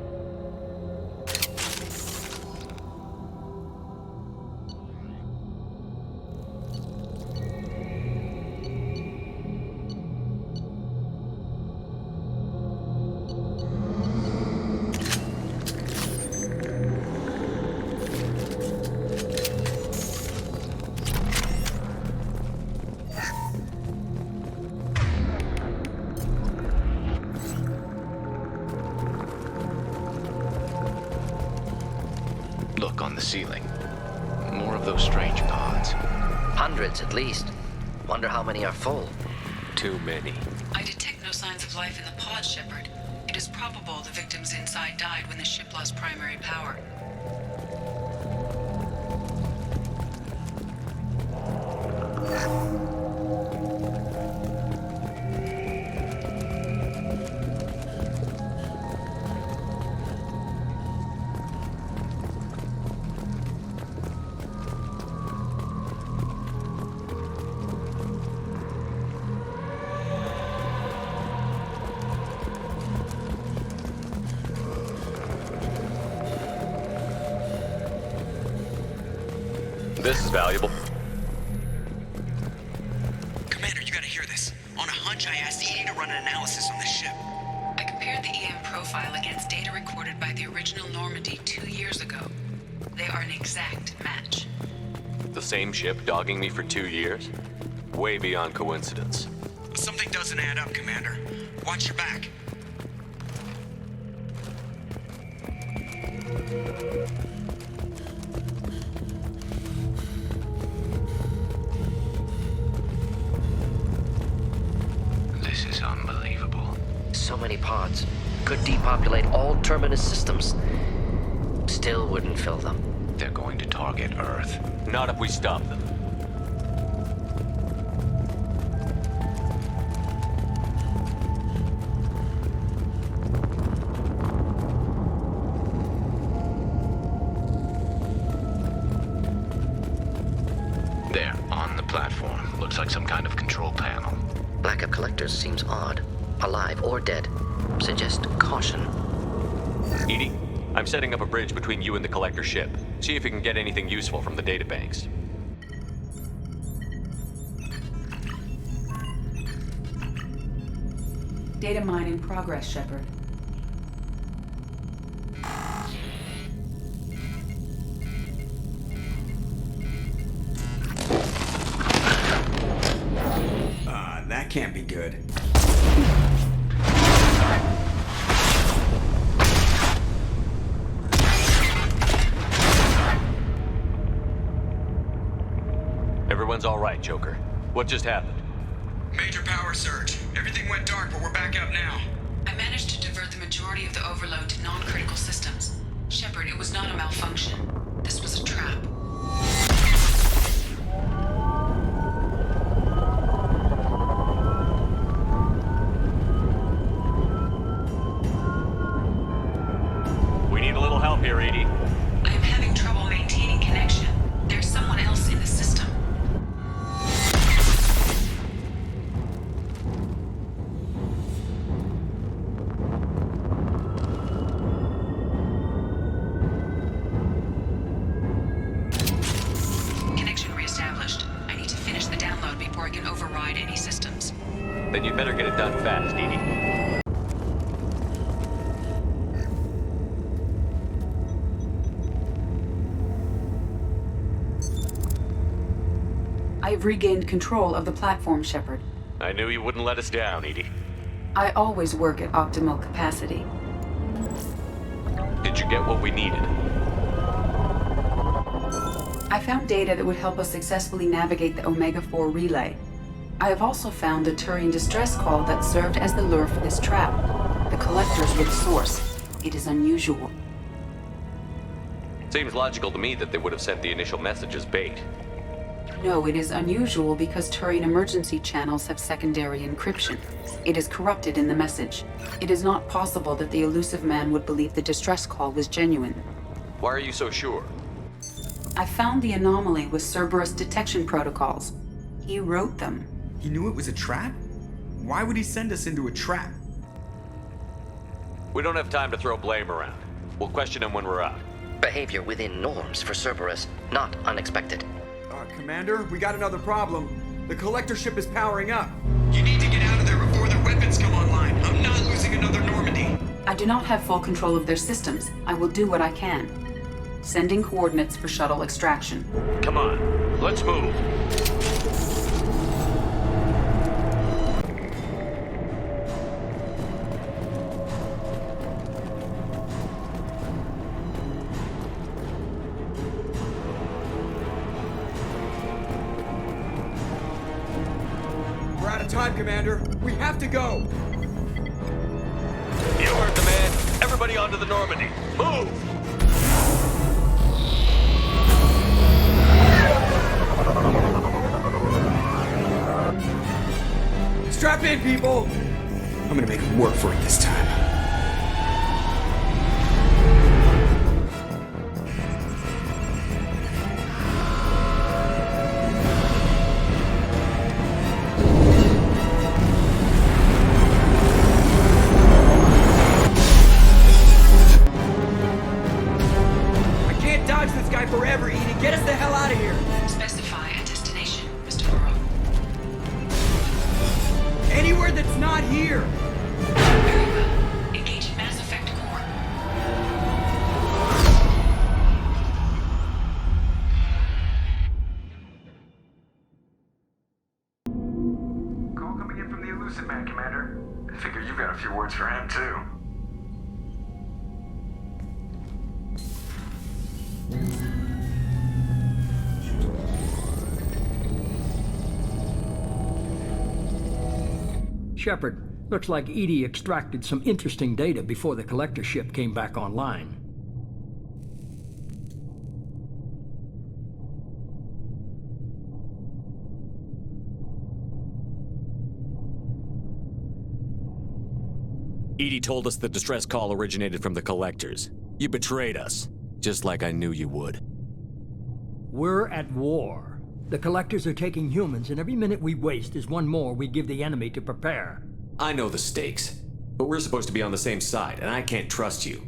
Look on the ceiling. More of those strange pods. Hundreds at least. Wonder how many are full. Too many. I detect no signs of life in the pod, Shepard. It is probable the victims inside died when the ship lost primary power. This is valuable. Commander, you gotta hear this. On a hunch, I asked Edie to run an analysis on this ship. I compared the EM profile against data recorded by the original Normandy 2 years ago. They are an exact match. The same ship dogging me for 2 years? Way beyond coincidence. Something doesn't add up, Commander. Watch your back. This is unbelievable. So many pods. Could depopulate all terminus systems. Still wouldn't fill them. They're going to target Earth. Not if we stop them. There, on the platform. Looks like some kind of control panel. Lack of collectors seems odd. Alive or dead. Suggest caution. Edie, I'm setting up a bridge between you and the Collector ship. See if you can get anything useful from the databanks. Data mine in progress, Shepard. That can't be good. Everyone's all right, Joker. What just happened? Major power surge. Everything went dark, but we're back up now. I managed to divert the majority of the overload to non-critical systems. Shepard, it was not a malfunction. This was a trap. We need a little help here, Edie. I am having trouble maintaining connection. There's someone else in the system. before I can override any systems. Then you better get it done fast, Edie. I have regained control of the platform, Shepard. I knew you wouldn't let us down, Edie. I always work at optimal capacity. Did you get what we needed? I found data that would help us successfully navigate the Omega-4 relay. I have also found a Turian distress call that served as the lure for this trap. The collectors were the source. It is unusual. Seems logical to me that they would have sent the initial message as bait. No, it is unusual because Turian emergency channels have secondary encryption. It is corrupted in the message. It is not possible that the elusive man would believe the distress call was genuine. Why are you so sure? I found the anomaly with Cerberus detection protocols. He wrote them. He knew it was a trap? Why would he send us into a trap? We don't have time to throw blame around. We'll question him when we're out. Behavior within norms for Cerberus, not unexpected. Commander, we got another problem. The collector ship is powering up. You need to get out of there before their weapons come online. I'm not losing another Normandy. I do not have full control of their systems. I will do what I can. Sending coordinates for shuttle extraction. Come on, let's move. We're out of time, Commander. We have to go. You heard the man. Everybody onto the Normandy. Move! Strap in, people! I'm gonna make them work for it this time. I can't dodge this guy forever, Edie. Get us the hell out of here! Specify a destination, Mr. Burrow. Anywhere that's not here! Very well. Engaging Mass Effect core. Call coming in from the elusive man, Commander. I figure you've got a few words for him, too. Shepard, looks like Edie extracted some interesting data before the collector ship came back online. Edie told us the distress call originated from the collectors. You betrayed us, just like I knew you would. We're at war. The collectors are taking humans, and every minute we waste is one more we give the enemy to prepare. I know the stakes, but we're supposed to be on the same side, and I can't trust you.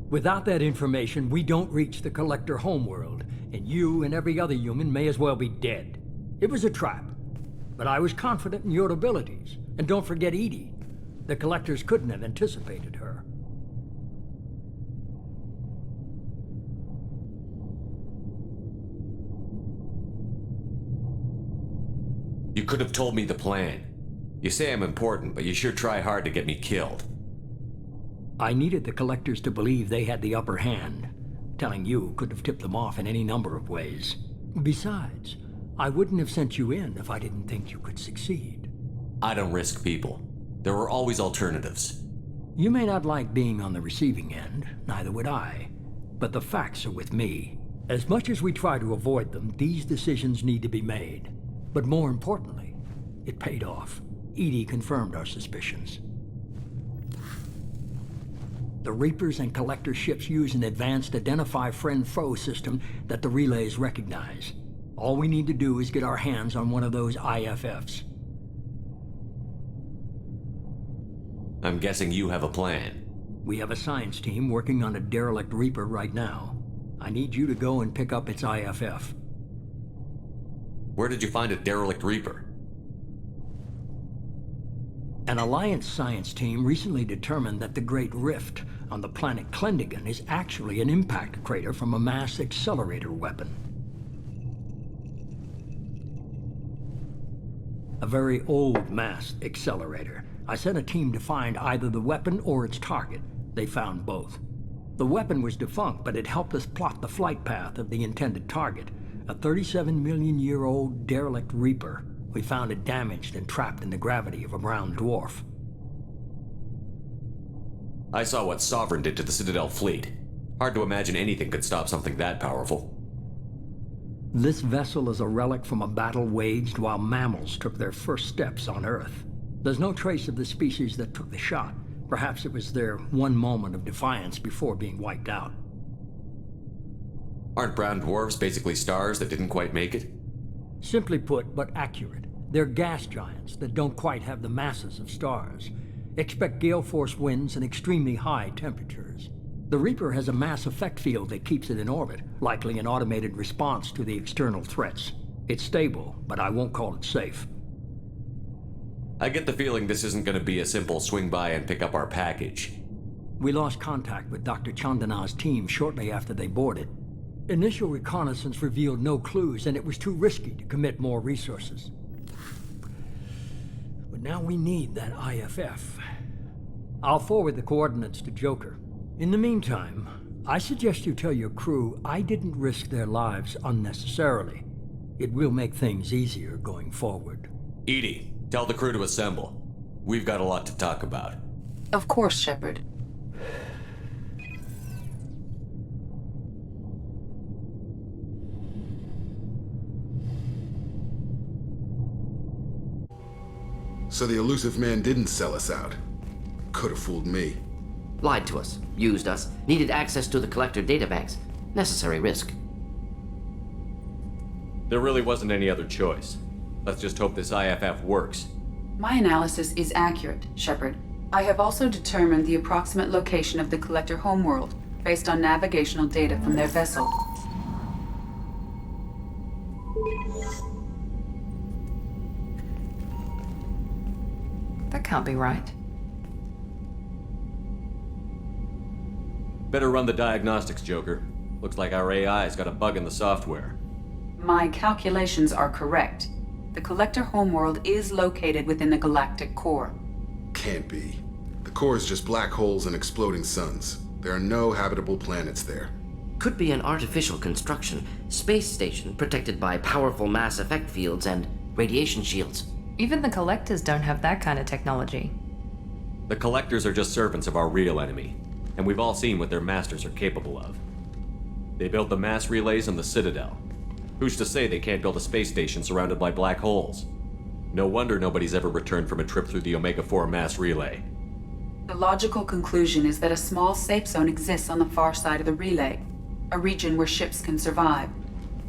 Without that information, we don't reach the collector homeworld, and you and every other human may as well be dead. It was a trap, but I was confident in your abilities. And don't forget Edie. The collectors couldn't have anticipated her. You could have told me the plan. You say I'm important, but you sure try hard to get me killed. I needed the collectors to believe they had the upper hand. Telling you could have tipped them off in any number of ways. Besides, I wouldn't have sent you in if I didn't think you could succeed. I don't risk people. There are always alternatives. You may not like being on the receiving end, neither would I. But the facts are with me. As much as we try to avoid them, these decisions need to be made. But more importantly, it paid off. Edie confirmed our suspicions. The Reapers and Collector ships use an advanced identify friend-foe system that the relays recognize. All we need to do is get our hands on one of those IFFs. I'm guessing you have a plan. We have a science team working on a derelict Reaper right now. I need you to go and pick up its IFF. Where did you find a derelict Reaper? An Alliance science team recently determined that the Great Rift on the planet Klendigan is actually an impact crater from a mass accelerator weapon. A very old mass accelerator. I sent a team to find either the weapon or its target. They found both. The weapon was defunct, but it helped us plot the flight path of the intended target, a 37-million-year-old derelict Reaper. We found it damaged and trapped in the gravity of a brown dwarf. I saw what Sovereign did to the Citadel fleet. Hard to imagine anything could stop something that powerful. This vessel is a relic from a battle waged while mammals took their first steps on Earth. There's no trace of the species that took the shot. Perhaps it was their one moment of defiance before being wiped out. Aren't brown dwarfs basically stars that didn't quite make it? Simply put, but accurate. They're gas giants that don't quite have the masses of stars. Expect gale force winds and extremely high temperatures. The Reaper has a mass effect field that keeps it in orbit, likely an automated response to the external threats. It's stable, but I won't call it safe. I get the feeling this isn't going to be a simple swing by and pick up our package. We lost contact with Dr. Chandana's team shortly after they boarded. Initial reconnaissance revealed no clues, and it was too risky to commit more resources. But now we need that IFF. I'll forward the coordinates to Joker. In the meantime, I suggest you tell your crew I didn't risk their lives unnecessarily. It will make things easier going forward. Edie, tell the crew to assemble. We've got a lot to talk about. Of course, Shepard. So the elusive man didn't sell us out. Could have fooled me. Lied to us, used us, needed access to the collector databanks. Necessary risk. There really wasn't any other choice. Let's just hope this IFF works. My analysis is accurate, Shepard. I have also determined the approximate location of the collector homeworld based on navigational data from their vessel. That can't be right. Better run the diagnostics, Joker. Looks like our AI's got a bug in the software. My calculations are correct. The collector homeworld is located within the galactic core. Can't be. The core is just black holes and exploding suns. There are no habitable planets there. Could be an artificial construction, space station protected by powerful mass effect fields and radiation shields. Even the collectors don't have that kind of technology. The collectors are just servants of our real enemy, and we've all seen what their masters are capable of. They built the mass relays and the Citadel. Who's to say they can't build a space station surrounded by black holes? No wonder nobody's ever returned from a trip through the Omega-4 mass relay. The logical conclusion is that a small safe zone exists on the far side of the relay, a region where ships can survive.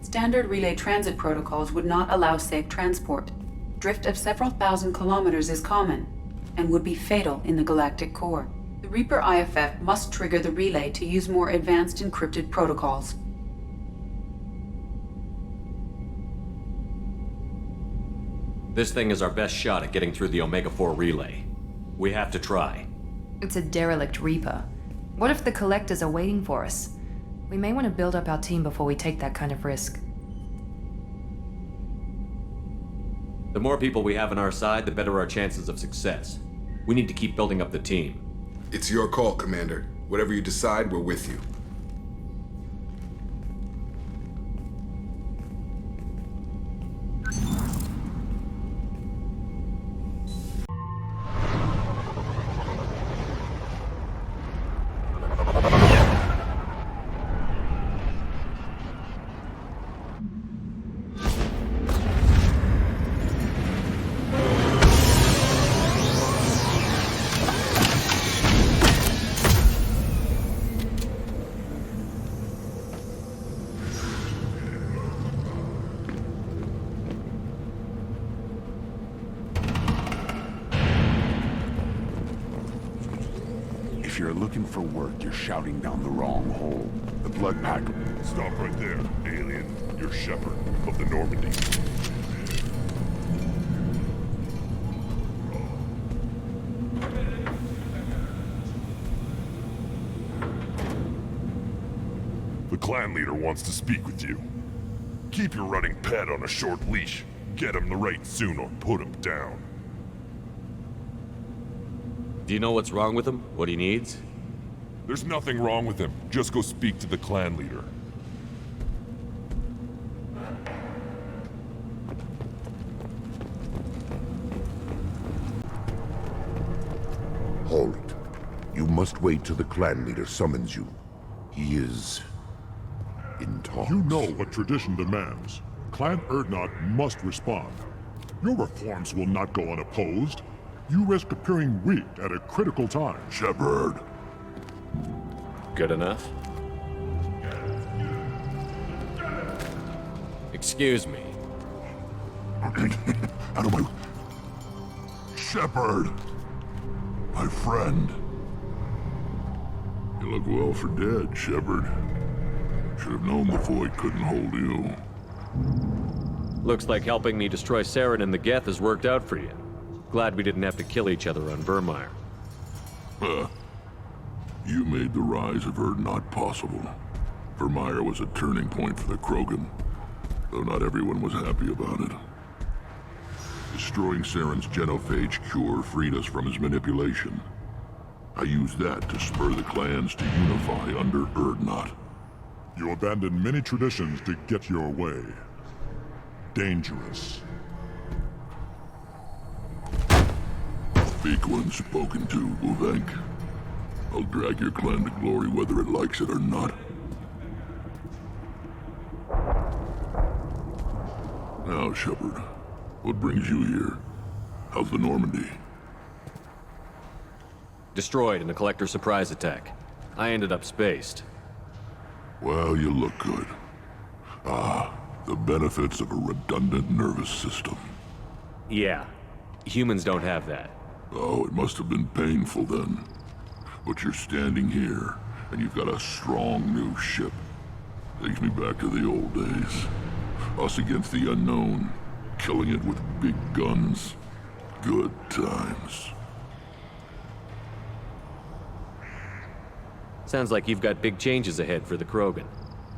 Standard relay transit protocols would not allow safe transport. Drift of several thousand kilometers is common, and would be fatal in the galactic core. The Reaper IFF must trigger the relay to use more advanced encrypted protocols. This thing is our best shot at getting through the Omega-4 relay. We have to try. It's a derelict Reaper. What if the collectors are waiting for us? We may want to build up our team before we take that kind of risk. The more people we have on our side, the better our chances of success. We need to keep building up the team. It's your call, Commander. Whatever you decide, we're with you. If you're looking for work, you're shouting down the wrong hole. The blood pack. Stop right there, alien. You're Shepard of the Normandy. clan leader wants to speak with you. Keep your running pet on a short leash. Get him the right soon or put him down. Do you know what's wrong with him? What he needs? There's nothing wrong with him. Just go speak to the clan leader. Halt. You must wait till the clan leader summons you. He is in talks. You know what tradition demands. Clan Erdnot must respond. Your reforms will not go unopposed. You risk appearing weak at a critical time. Shepard. Good enough? Excuse me. Out of my... Shepard! My friend. You look well for dead, Shepard. Should have known the Void couldn't hold you. Looks like helping me destroy Saren and the Geth has worked out for you. Glad we didn't have to kill each other on Vermeer. You made the rise of Erdnot possible. Vermeer was a turning point for the Krogan, though not everyone was happy about it. Destroying Saren's genophage cure freed us from his manipulation. I used that to spur the clans to unify under Erdnot. You abandoned many traditions to get your way. Dangerous. Speak when spoken to, Uvenk. I'll drag your clan to glory whether it likes it or not. Now, Shepard, what brings you here? How's the Normandy? Destroyed in a collector surprise attack. I ended up spaced. Well, you look good. Ah, the benefits of a redundant nervous system. Yeah. Humans don't have that. Oh, it must have been painful then. But you're standing here, and you've got a strong new ship. Takes me back to the old days. Us against the unknown, killing it with big guns. Good times. Sounds like you've got big changes ahead for the Krogan.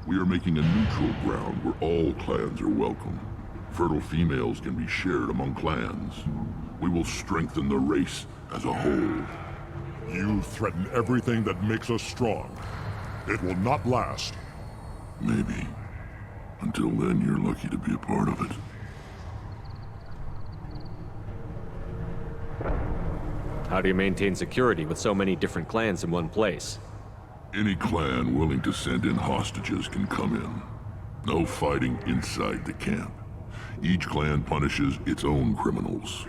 We are making a neutral ground where all clans are welcome. Fertile females can be shared among clans. We will strengthen the race as a whole. You threaten everything that makes us strong. It will not last. Maybe. Until then, you're lucky to be a part of it. How do you maintain security with so many different clans in one place? Any clan willing to send in hostages can come in. No fighting inside the camp. Each clan punishes its own criminals.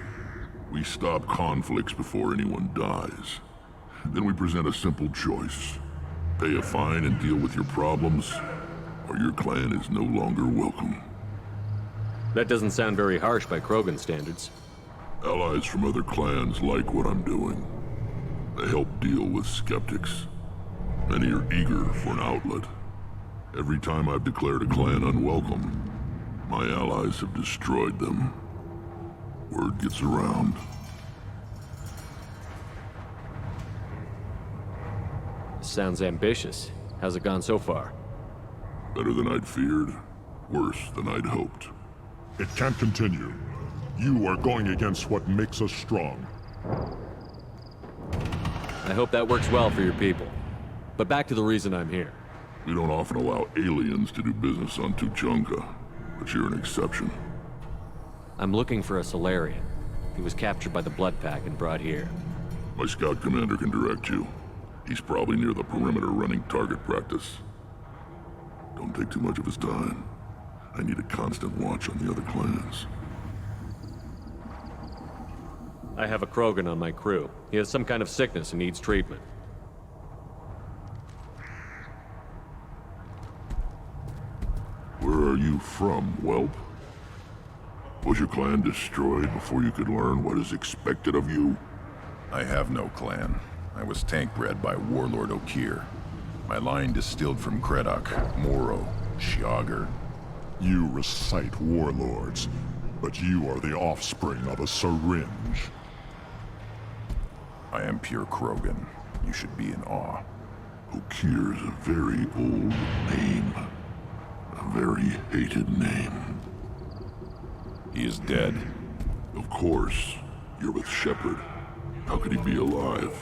We stop conflicts before anyone dies. Then we present a simple choice. Pay a fine and deal with your problems, or your clan is no longer welcome. That doesn't sound very harsh by Krogan standards. Allies from other clans like what I'm doing. They help deal with skeptics. Many are eager for an outlet. Every time I've declared a clan unwelcome, my allies have destroyed them. Word gets around. Sounds ambitious. How's it gone so far? Better than I'd feared. Worse than I'd hoped. It can't continue. You are going against what makes us strong. I hope that works well for your people. But back to the reason I'm here. We don't often allow aliens to do business on Tuchanka, but you're an exception. I'm looking for a Solarian. He was captured by the Blood Pack and brought here. My scout commander can direct you. He's probably near the perimeter running target practice. Don't take too much of his time. I need a constant watch on the other clans. I have a Krogan on my crew. He has some kind of sickness and needs treatment. Where are you from, whelp? Was your clan destroyed before you could learn what is expected of you? I have no clan. I was tank bred by Warlord Okir. My line distilled from Kredok, Moro, Shiagar. You recite warlords, but you are the offspring of a syringe. I am pure Krogan. You should be in awe. Okeer's a very old name. A very hated name. He is dead. Of course. You're with Shepard. How could he be alive?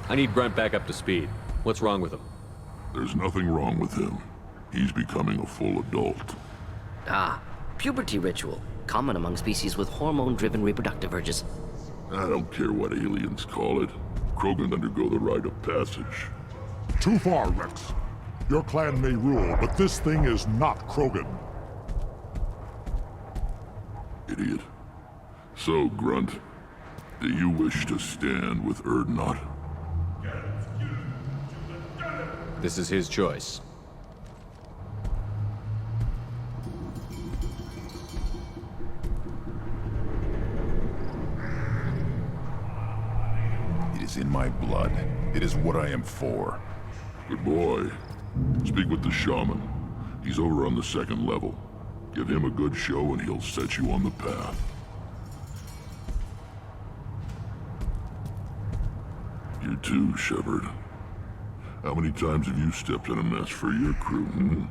I need Brent back up to speed. What's wrong with him? There's nothing wrong with him. He's becoming a full adult. Ah, puberty ritual. Common among species with hormone-driven reproductive urges. I don't care what aliens call it. Krogan undergo the rite of passage. Too far, Rex. Your clan may rule, but this thing is not Krogan. Idiot. So, Grunt, do you wish to stand with Erdnot? This is his choice. It is in my blood. It is what I am for. Good boy. Speak with the shaman. He's over on the second level. Give him a good show and he'll set you on the path. You too, Shepard. How many times have you stepped in a mess for your crew, hmm?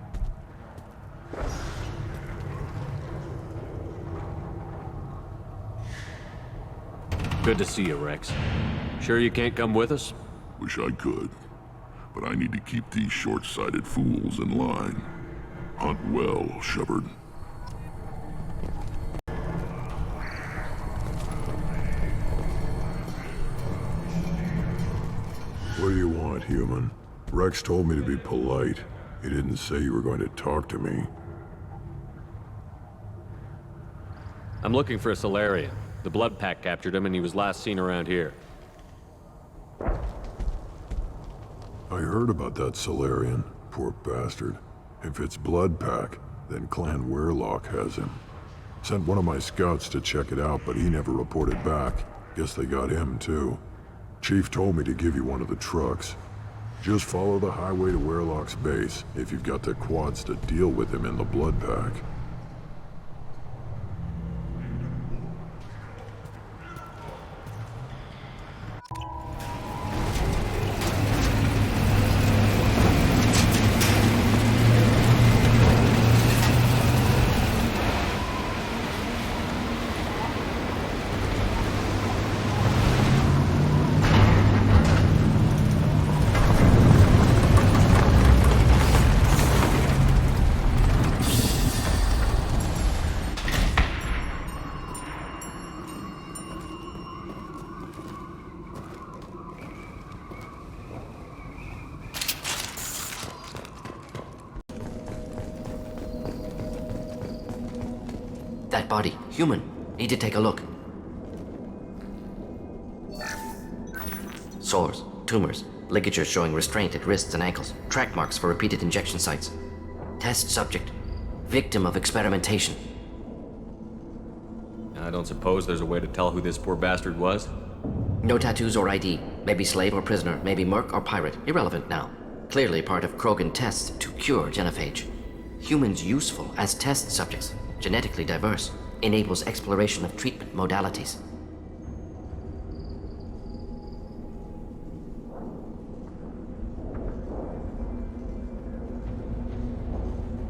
Good to see you, Rex. Sure you can't come with us? Wish I could. But I need to keep these short-sighted fools in line. Hunt well, Shepard. What do you want, human? Rex told me to be polite. He didn't say you were going to talk to me. I'm looking for a Solarian. The Blood Pack captured him and he was last seen around here. I heard about that Solarian. Poor bastard. If it's Blood Pack, then Clan Weirlock has him. Sent one of my scouts to check it out, but he never reported back. Guess they got him, too. Chief told me to give you one of the trucks. Just follow the highway to Weirlock's base, if you've got the quads to deal with him in the Blood Pack. That body, human. Need to take a look. Sores, tumors, ligatures showing restraint at wrists and ankles, track marks for repeated injection sites. Test subject. Victim of experimentation. I don't suppose there's a way to tell who this poor bastard was? No tattoos or ID. Maybe slave or prisoner, maybe merc or pirate. Irrelevant now. Clearly part of Krogan tests to cure genophage. Humans useful as test subjects. Genetically diverse, enables exploration of treatment modalities.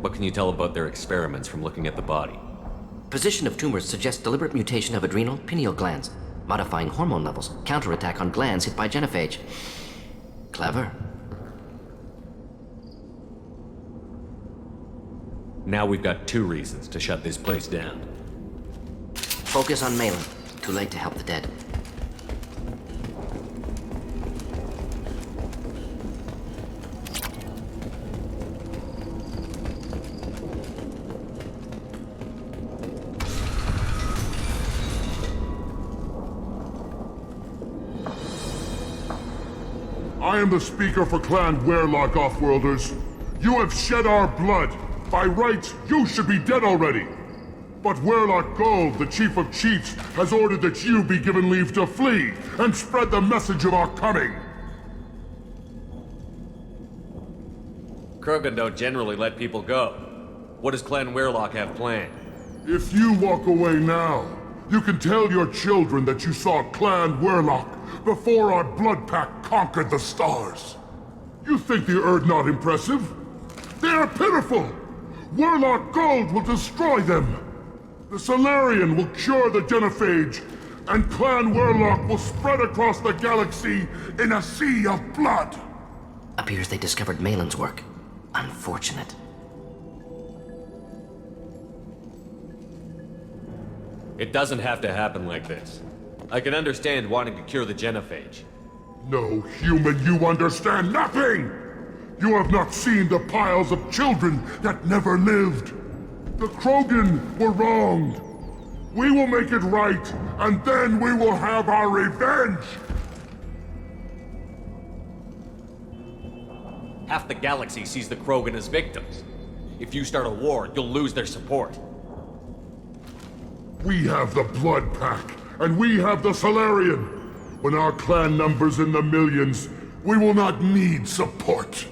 What can you tell about their experiments from looking at the body? Position of tumors suggests deliberate mutation of adrenal, pineal glands, modifying hormone levels, counterattack on glands hit by genophage. Clever. Now we've got 2 reasons to shut this place down. Focus on Malin. Too late to help the dead. I am the speaker for Clan Weirlock, Offworlders. You have shed our blood. By rights, you should be dead already. But Weirlock Gold, the Chief of Chiefs, has ordered that you be given leave to flee and spread the message of our coming. Krogan don't generally let people go. What does Clan Weirlock have planned? If you walk away now, you can tell your children that you saw Clan Weirlock before our blood pack conquered the stars. You think the Erd not impressive? They are pitiful! Warlock Gold will destroy them! The Solarian will cure the Genophage, and Clan Warlock will spread across the galaxy in a sea of blood! Appears they discovered Malin's work. Unfortunate. It doesn't have to happen like this. I can understand wanting to cure the Genophage. No, human, you understand nothing! You have not seen the piles of children that never lived. The Krogan were wronged. We will make it right, and then we will have our revenge! Half the galaxy sees the Krogan as victims. If you start a war, you'll lose their support. We have the Blood Pack, and we have the Solarian. When our clan numbers in the millions, we will not need support.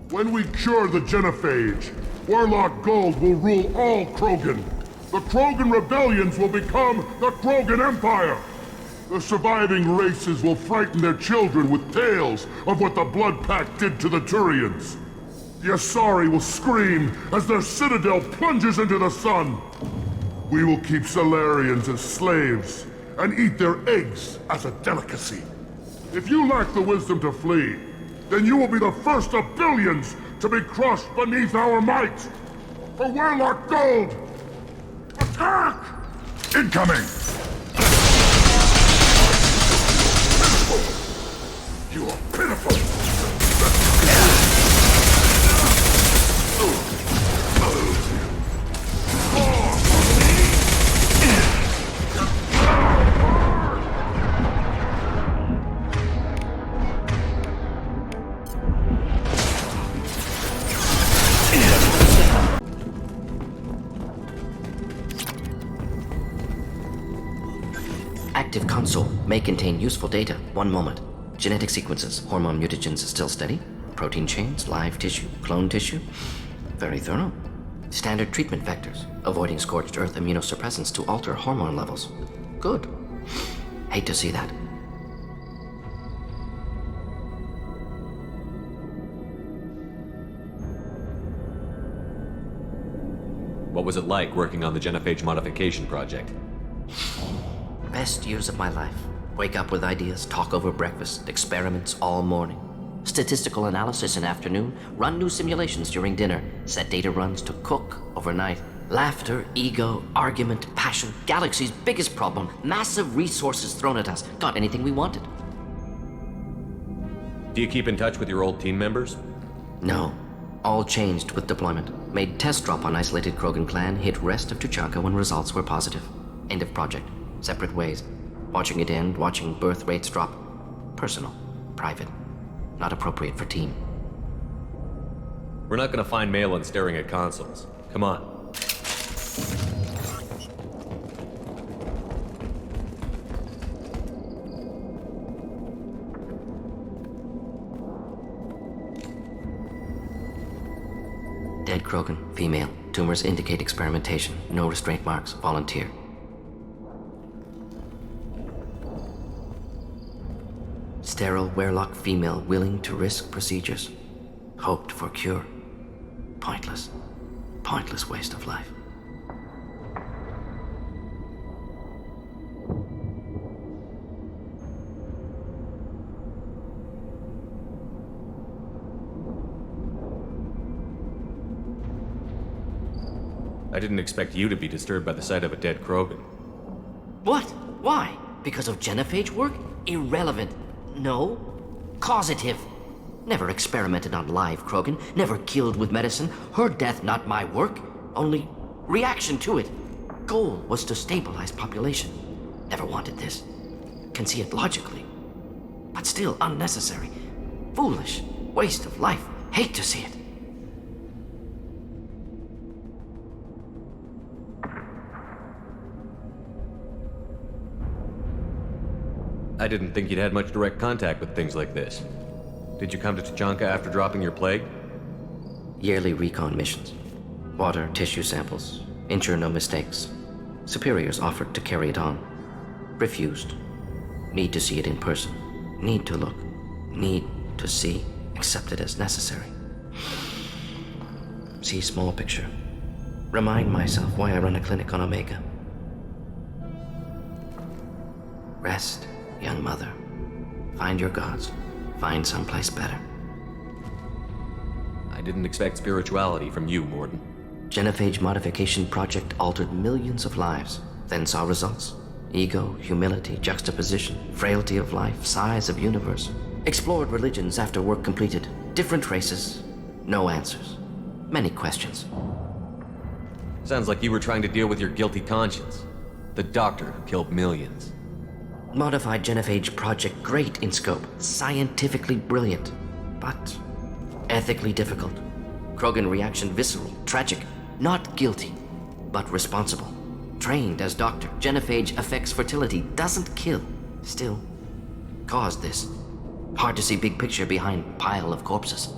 When we cure the Genophage, Warlock Gold will rule all Krogan. The Krogan rebellions will become the Krogan Empire. The surviving races will frighten their children with tales of what the Blood Pack did to the Turians. The Asari will scream as their citadel plunges into the sun. We will keep Solarians as slaves and eat their eggs as a delicacy. If you lack the wisdom to flee, then you will be the first of billions to be crushed beneath our might. For Warlock Gold, attack! Incoming! You are pitiful! Active console may contain useful data. One moment. Genetic sequences, hormone mutagens still steady. Protein chains, live tissue, clone tissue. Very thorough. Standard treatment vectors, avoiding scorched earth immunosuppressants to alter hormone levels. Good. Hate to see that. What was it like working on the Genophage modification project? Best years of my life. Wake up with ideas, talk over breakfast, experiments all morning. Statistical analysis in afternoon, run new simulations during dinner, set data runs to cook overnight. Laughter, ego, argument, passion, galaxy's biggest problem, massive resources thrown at us. Got anything we wanted. Do you keep in touch with your old team members? No. All changed with deployment. Made test drop on isolated Krogan clan, hit rest of Tuchanka when results were positive. End of project. Separate ways. Watching it end, watching birth rates drop. Personal. Private. Not appropriate for team. We're not gonna find Malin staring at consoles. Come on. Dead Krogan, female. Tumors indicate experimentation. No restraint marks. Volunteer. Sterile Werlock female willing to risk procedures. Hoped for cure. Pointless. Pointless waste of life. I didn't expect you to be disturbed by the sight of a dead Krogan. What? Why? Because of Genophage work? Irrelevant. No. Causative. Never experimented on live Krogan. Never killed with medicine. Her death not my work. Only reaction to it. Goal was to stabilize population. Never wanted this. Can see it logically. But still unnecessary. Foolish. Waste of life. Hate to see it. I didn't think you'd had much direct contact with things like this. Did you come to Tuchanka after dropping your plague? Yearly recon missions. Water, tissue samples. Ensure no mistakes. Superiors offered to carry it on. Refused. Need to see it in person. Need to look. Need to see accept it as necessary. See small picture. Remind myself why I run a clinic on Omega. Rest, young mother. Find your gods. Find someplace better. I didn't expect spirituality from you, Morden. Genophage modification project altered millions of lives, then saw results. Ego, humility, juxtaposition, frailty of life, size of universe. Explored religions after work completed. Different races. No answers. Many questions. Sounds like you were trying to deal with your guilty conscience. The doctor who killed millions. Modified genophage project great in scope. Scientifically brilliant. But ethically difficult. Krogan reaction visceral, tragic. Not guilty, but responsible. Trained as doctor, genophage affects fertility, doesn't kill. Still, caused this. Hard to see big picture behind pile of corpses.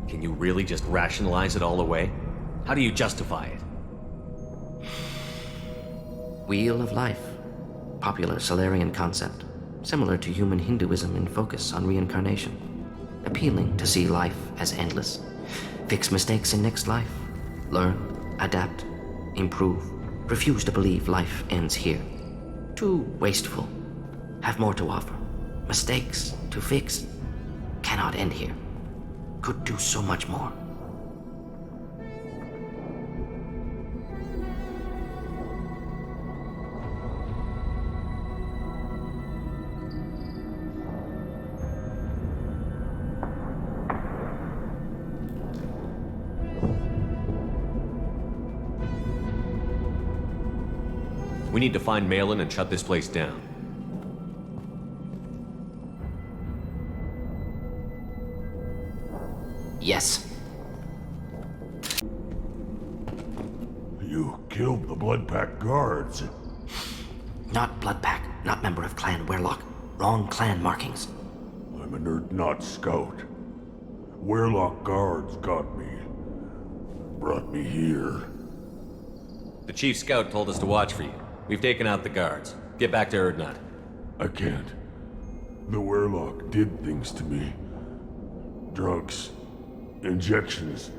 Can you really just rationalize it all away? How do you justify it? Wheel of life. Popular Solarian concept. Similar to human Hinduism in focus on reincarnation. Appealing to see life as endless. Fix mistakes in next life. Learn, adapt, improve. Refuse to believe life ends here. Too wasteful. Have more to offer. Mistakes to fix. Cannot end here. Could do so much more. We need to find Malin and shut this place down. Yes. You killed the Bloodpack guards. Not Bloodpack, not member of Clan Werlock. Wrong clan markings. I'm a nerd, not scout. Werlock guards got me. Brought me here. The chief scout told us to watch for you. We've taken out the guards. Get back to Erdnut. I can't. The Werlock did things to me. Drugs. Injections.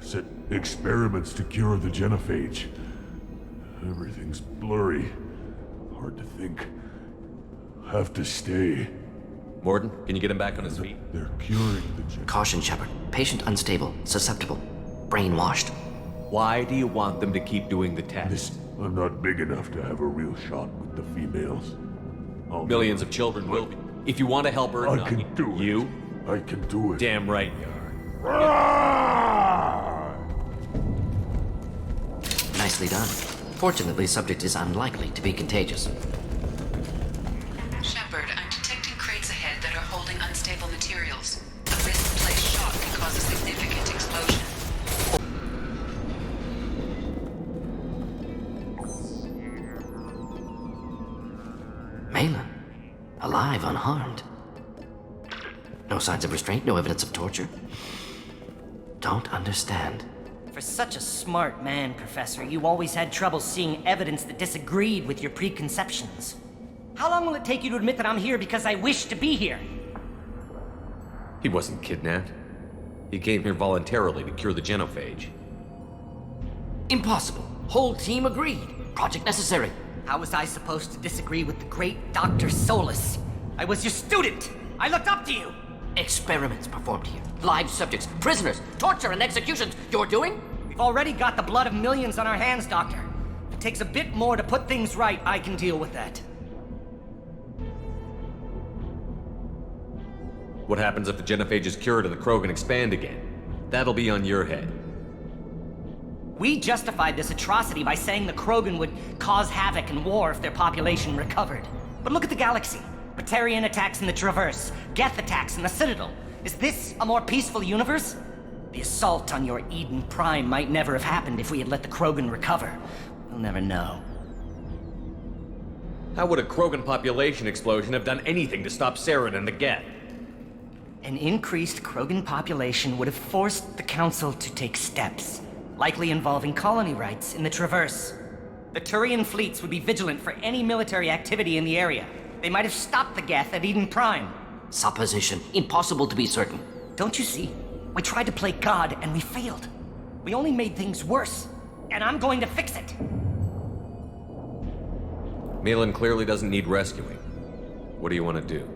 Set experiments to cure the genophage. Everything's blurry. Hard to think. Have to stay. Morden, can you get him back on his feet? They're curing the genophage. Caution, Shepard. Patient unstable, susceptible, brainwashed. Why do you want them to keep doing the test? I'm not big enough to have a real shot with the females. Millions of children will be. If you want to help Erdnut, I can do it. You? I can do it. Damn right you are. Nicely done. Fortunately, subject is unlikely to be contagious. Shepard, I'm detecting crates ahead that are holding unstable materials. A misplaced shock can cause a significant explosion. Malin, alive, unharmed. No signs of restraint, no evidence of torture. Don't understand. For such a smart man, Professor, you always had trouble seeing evidence that disagreed with your preconceptions. How long will it take you to admit that I'm here because I wish to be here? He wasn't kidnapped. He came here voluntarily to cure the genophage. Impossible. Whole team agreed. Project necessary. How was I supposed to disagree with the great Dr. Solus? I was your student! I looked up to you! Experiments performed here. Live subjects, prisoners, torture and executions. You're doing? We've already got the blood of millions on our hands, Doctor. If it takes a bit more to put things right, I can deal with that. What happens if the genophage is cured and the Krogan expand again? That'll be on your head. We justified this atrocity by saying the Krogan would cause havoc and war if their population recovered. But look at the galaxy. Batarian attacks in the Traverse, Geth attacks in the Citadel. Is this a more peaceful universe? The assault on your Eden Prime might never have happened if we had let the Krogan recover. We'll never know. How would a Krogan population explosion have done anything to stop Saren and the Geth? An increased Krogan population would have forced the Council to take steps, likely involving colony rights in the Traverse. The Turian fleets would be vigilant for any military activity in the area. They might have stopped the Geth at Eden Prime. Supposition. Impossible to be certain. Don't you see? We tried to play God and we failed. We only made things worse. And I'm going to fix it. Malin clearly doesn't need rescuing. What do you want to do?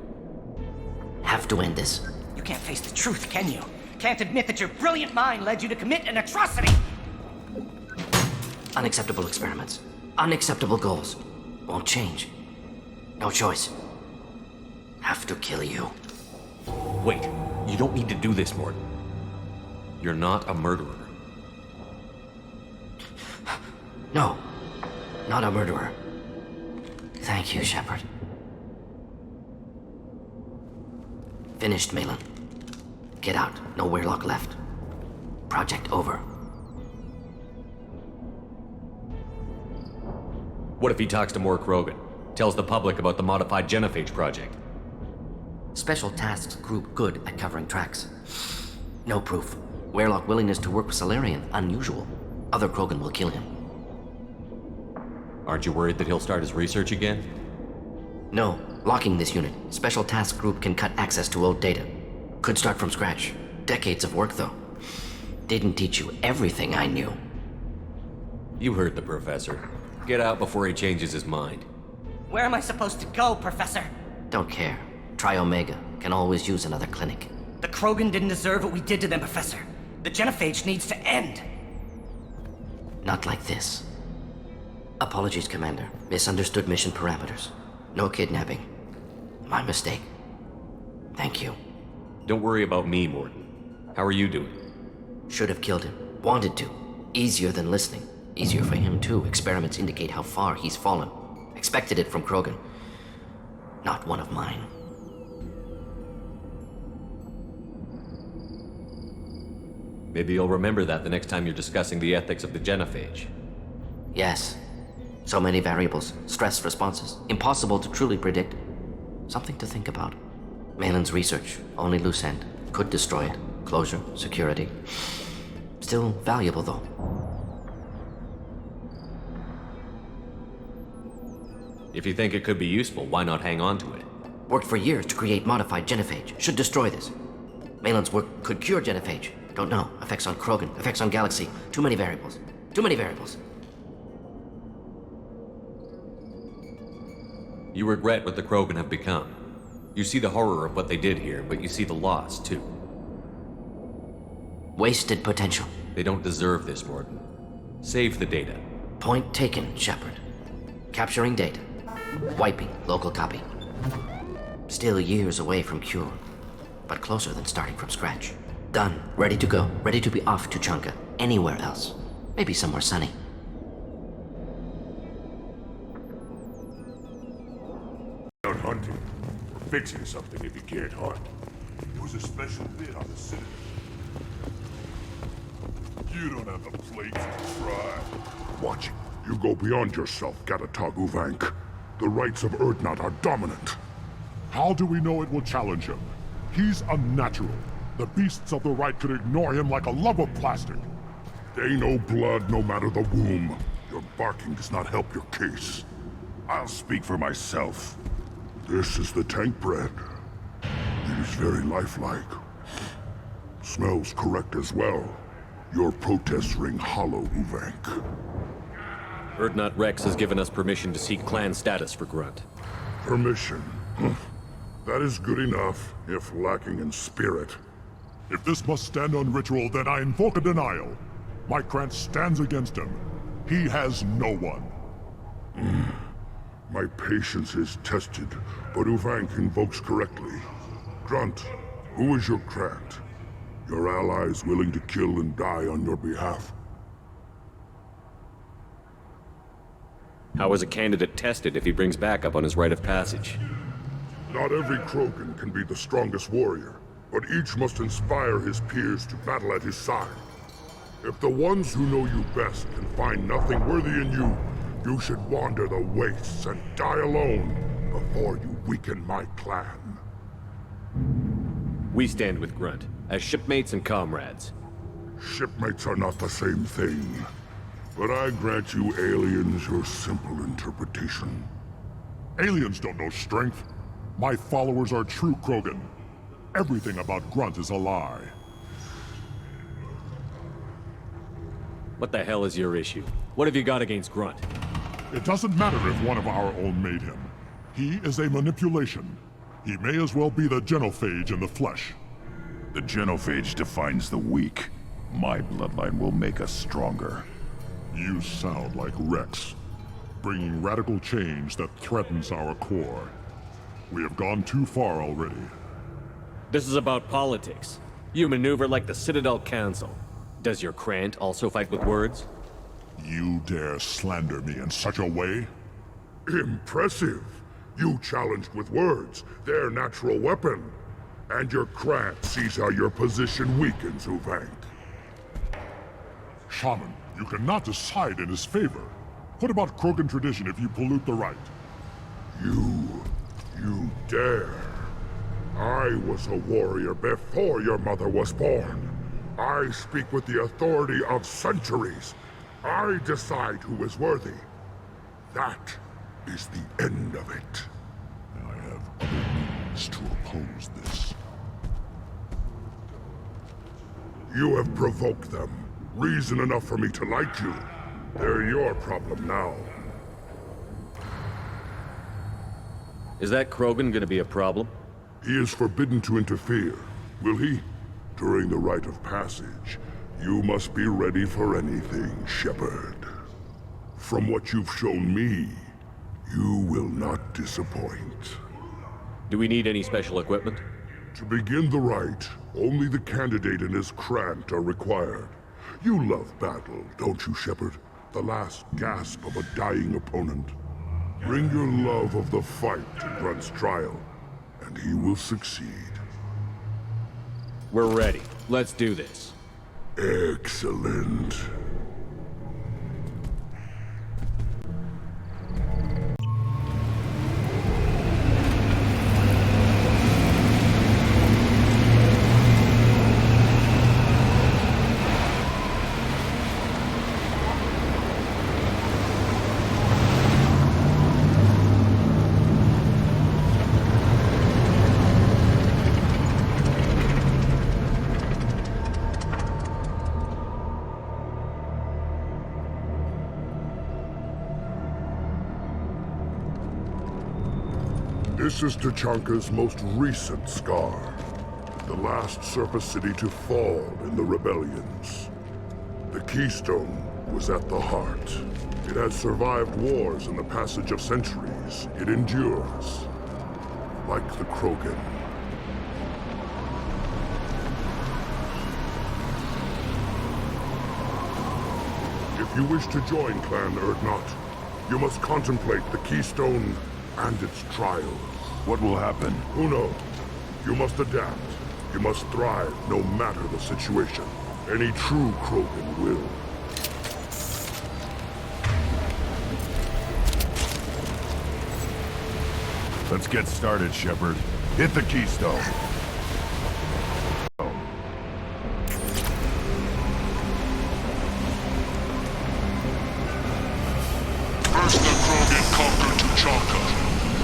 Have to end this. You can't face the truth, can you? Can't admit that your brilliant mind led you to commit an atrocity. Unacceptable experiments. Unacceptable goals. Won't change. No choice. Have to kill you. Wait, you don't need to do this, Morton. You're not a murderer. No, not a murderer. Thank you, Shepard. Finished, Malin. Get out. No Weirlock left. Project over. What if he talks to more Krogan? Tells the public about the modified genophage project? Special tasks group good at covering tracks. No proof. Weirlock willingness to work with Salarian, unusual. Other Krogan will kill him. Aren't you worried that he'll start his research again? No. Locking this unit. Special task group can cut access to old data. Could start from scratch. Decades of work, though. Didn't teach you everything I knew. You heard the professor. Get out before he changes his mind. Where am I supposed to go, Professor? Don't care. Try Omega. Can always use another clinic. The Krogan didn't deserve what we did to them, Professor. The genophage needs to end. Not like this. Apologies, Commander. Misunderstood mission parameters. No kidnapping. My mistake. Thank you. Don't worry about me, Morton. How are you doing? Should have killed him. Wanted to. Easier than listening. Easier for him, too. Experiments indicate how far he's fallen. Expected it from Krogan. Not one of mine. Maybe you'll remember that the next time you're discussing the ethics of the genophage. Yes. So many variables. Stress responses. Impossible to truly predict. Something to think about. Malin's research. Only loose end. Could destroy it. Closure. Security. Still valuable, though. If you think it could be useful, why not hang on to it? Worked for years to create modified genophage. Should destroy this. Malin's work could cure genophage. Don't know. Effects on Krogan. Effects on Galaxy. Too many variables. Too many variables. You regret what the Krogan have become. You see the horror of what they did here, but you see the loss, too. Wasted potential. They don't deserve this, Morton. Save the data. Point taken, Shepard. Capturing data. Wiping local copy. Still years away from cure, but closer than starting from scratch. Done. Ready to go. Ready to be off to Chunka. Anywhere else. Maybe somewhere sunny. Out hunting. Or fixing something if you can't hunt. It was a special bid on the Citadel. You don't have the plates to try. Watch it. You go beyond yourself, Gatatog Uvank. The rights of Urdnot are dominant. How do we know it will challenge him? He's unnatural. The beasts of the right could ignore him like a lump of plastic. They know blood no matter the womb. Your barking does not help your case. I'll speak for myself. This is the tank bread. It is very lifelike. Smells correct as well. Your protests ring hollow, Uvank. Urdnot Rex has given us permission to seek clan status for Grunt. Permission? That is good enough, if lacking in spirit. If this must stand on ritual, then I invoke a denial. My Krantz stands against him. He has no one. My patience is tested, but Uvank invokes correctly. Grunt, who is your Krant? Your allies willing to kill and die on your behalf? How is a candidate tested if he brings backup on his rite of passage? Not every Krogan can be the strongest warrior, but each must inspire his peers to battle at his side. If the ones who know you best can find nothing worthy in you, you should wander the wastes and die alone before you weaken my clan. We stand with Grunt, as shipmates and comrades. Shipmates are not the same thing, but I grant you aliens your simple interpretation. Aliens don't know strength. My followers are true Krogan. Everything about Grunt is a lie. What the hell is your issue? What have you got against Grunt? It doesn't matter if one of our own made him. He is a manipulation. He may as well be the genophage in the flesh. The genophage defines the weak. My bloodline will make us stronger. You sound like Rex, bringing radical change that threatens our core. We have gone too far already. This is about politics. You maneuver like the Citadel Council. Does your Krant also fight with words? You dare slander me in such a way? Impressive. You challenged with words, their natural weapon. And your Krant sees how your position weakens, Uvank. Shaman, you cannot decide in his favor. What about Krogan tradition if you pollute the rite? You dare. I was a warrior before your mother was born. I speak with the authority of centuries. I decide who is worthy. That is the end of it. I have other means to oppose this. You have provoked them. Reason enough for me to like you. They're your problem now. Is that Krogan gonna be a problem? He is forbidden to interfere. Will he? During the rite of passage, you must be ready for anything, Shepard. From what you've shown me, you will not disappoint. Do we need any special equipment? To begin the rite, only the candidate and his Krant are required. You love battle, don't you, Shepard? The last gasp of a dying opponent. Bring your love of the fight to Grunt's trial, and he will succeed. We're ready. Let's do this. Excellent. This is Tachanka's most recent scar. The last surface city to fall in the rebellions. The Keystone was at the heart. It has survived wars and the passage of centuries. It endures. Like the Krogan. If you wish to join Clan Urdnot, you must contemplate the Keystone and its trials. What will happen? Who knows? You must adapt. You must thrive no matter the situation. Any true Krogan will. Let's get started, Shepard. Hit the Keystone. First the Krogan conquered Tachanka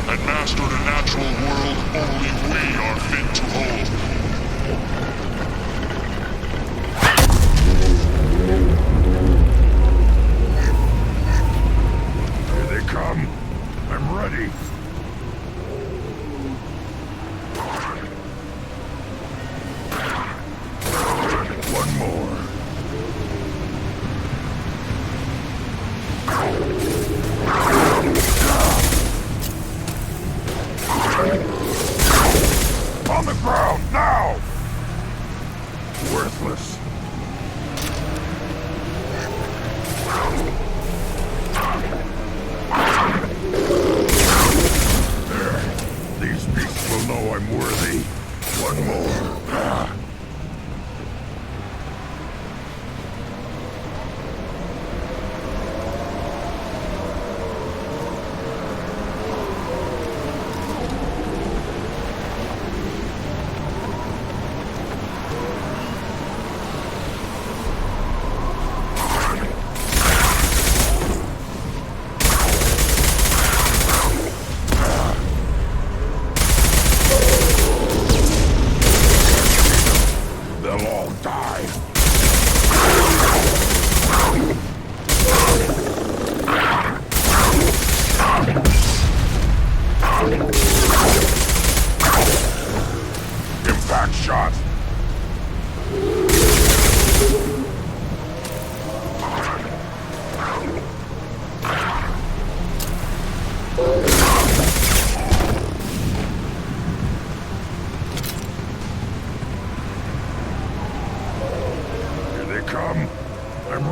and mastered a natural world only we are fit to hold. Here they come. I'm ready. One more. On the ground, now!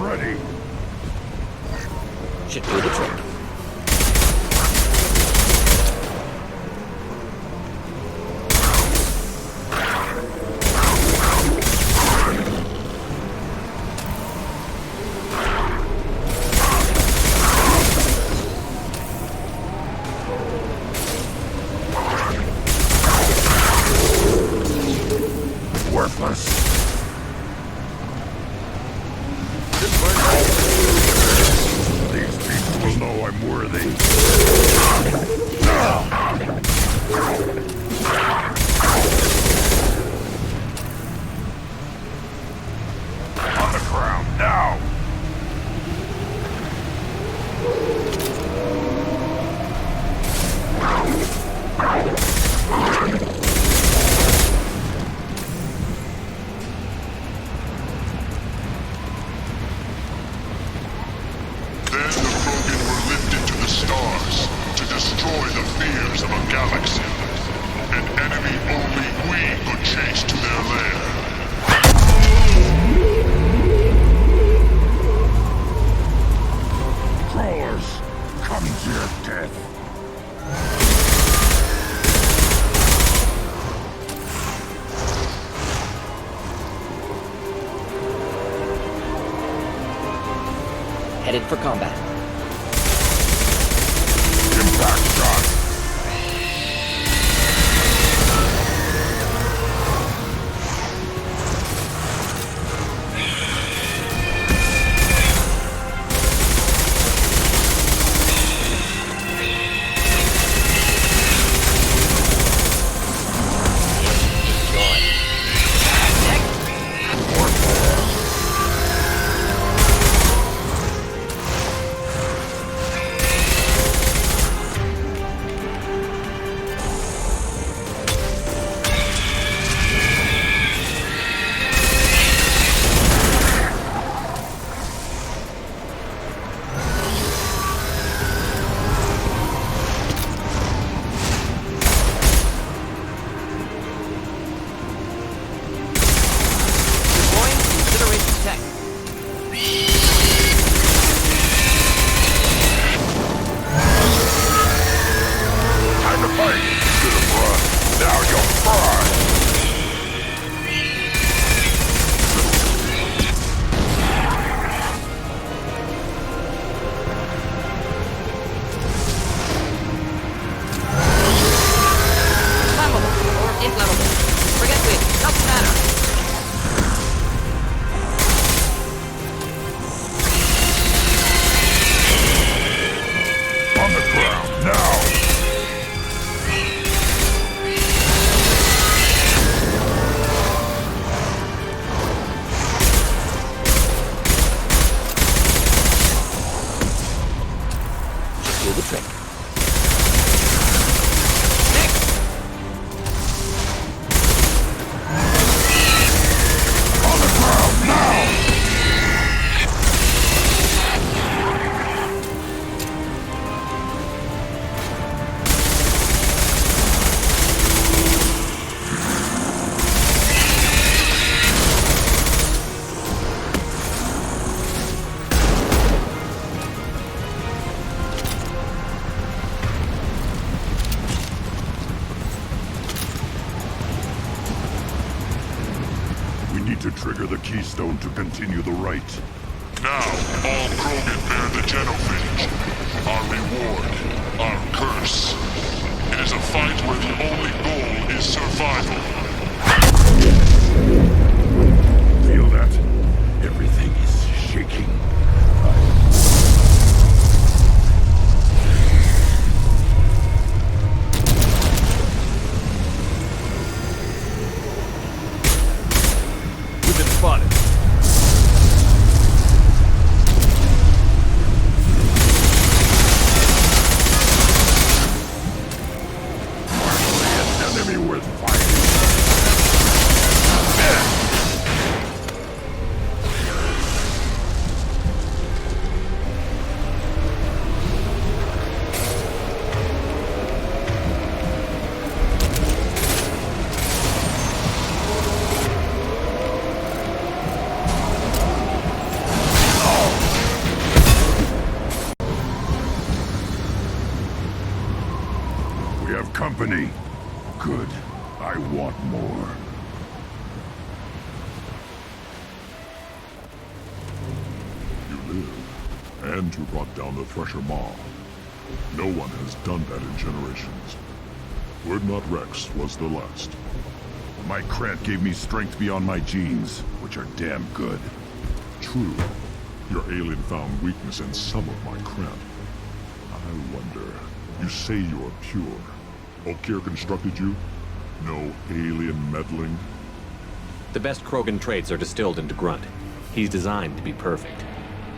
ready. Should do the trick. Headed for combat. Impact shot. Trigger the keystone to continue the rite. Now, all Krogan bear the genophage. Our reward, our curse. It is a fight where the only goal is survival. Feel that? Everything is shaking. Spotted. An enemy worth fighting. company. Good. I want more. You live, and you brought down the Thresher Maw. No one has done that in generations. Word Not Rex was the last. My cramp gave me strength beyond my genes, which are damn good. True. Your alien found weakness in some of my cramp. I wonder. You say you're pure. Okier constructed you? No alien meddling? The best Krogan traits are distilled into Grunt. He's designed to be perfect.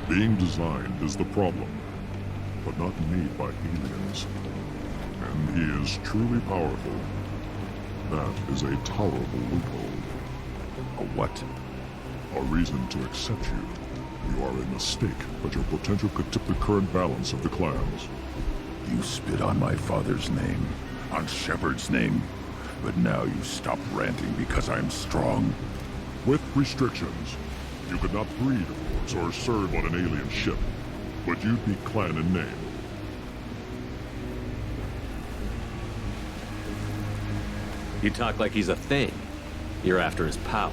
Being designed is the problem, but not made by aliens. And he is truly powerful. That is a tolerable loophole. A what? A reason to accept you. You are a mistake, but your potential could tip the current balance of the clans. You spit on my father's name, on Shepard's name, but now you stop ranting because I'm strong. With restrictions. You could not breed, of course, or serve on an alien ship, but you'd be clan in name. You talk like he's a thing. You're after his power.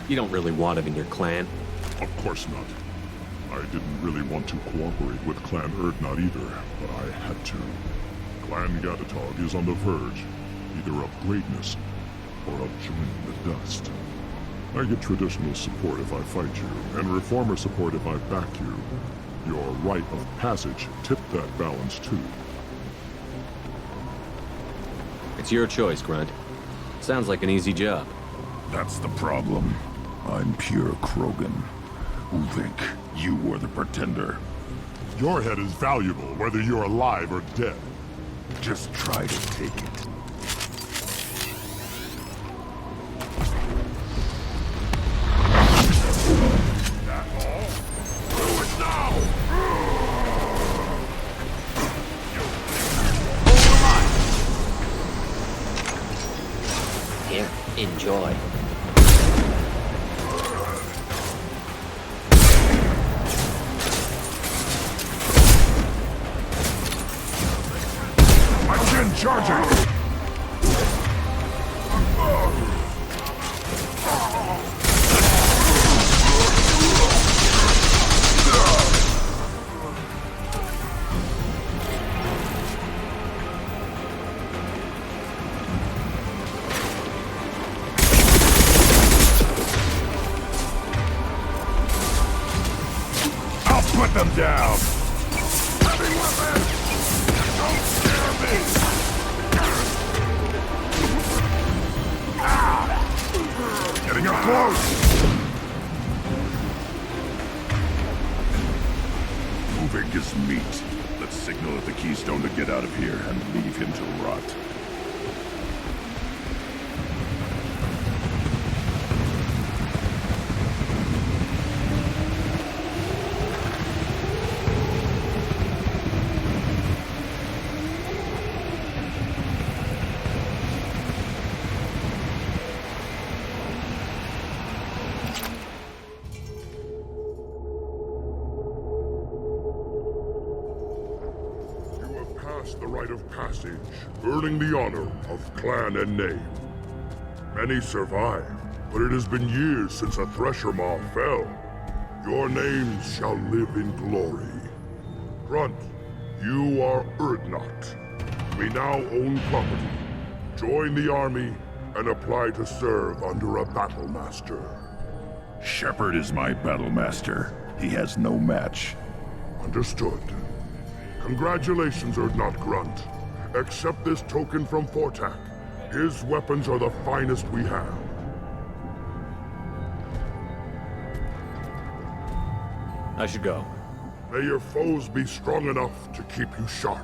You don't really want him in your clan. Of course not. I didn't really want to cooperate with Clan Erdnot either, but I had to. Clan Gatatog is on the verge, either of greatness or of joining the dust. I get traditional support if I fight you, and reformer support if I back you. Your rite of passage tipped that balance too. It's your choice, Grunt. Sounds like an easy job. That's the problem. I'm pure Krogan. Uvik, you were the pretender. Your head is valuable, whether you're alive or dead. Just try to take it. Here, enjoy. Charging! I'll put them down! Heavy weapons! Don't scare me! Getting up close! Moving is meat. Let's signal at the Keystone to get out of here and leave him to rot. The rite of passage, earning the honor of clan and name. Many survive, but it has been years since a Thresher Maw fell. Your names shall live in glory. Grunt, you are Erdnot. We now own property. Join the army and apply to serve under a battle master. Shepard is my battle master. He has no match. Understood. Congratulations, Erdnot Grunt. Accept this token from Fortak. His weapons are the finest we have. I should go. May your foes be strong enough to keep you sharp.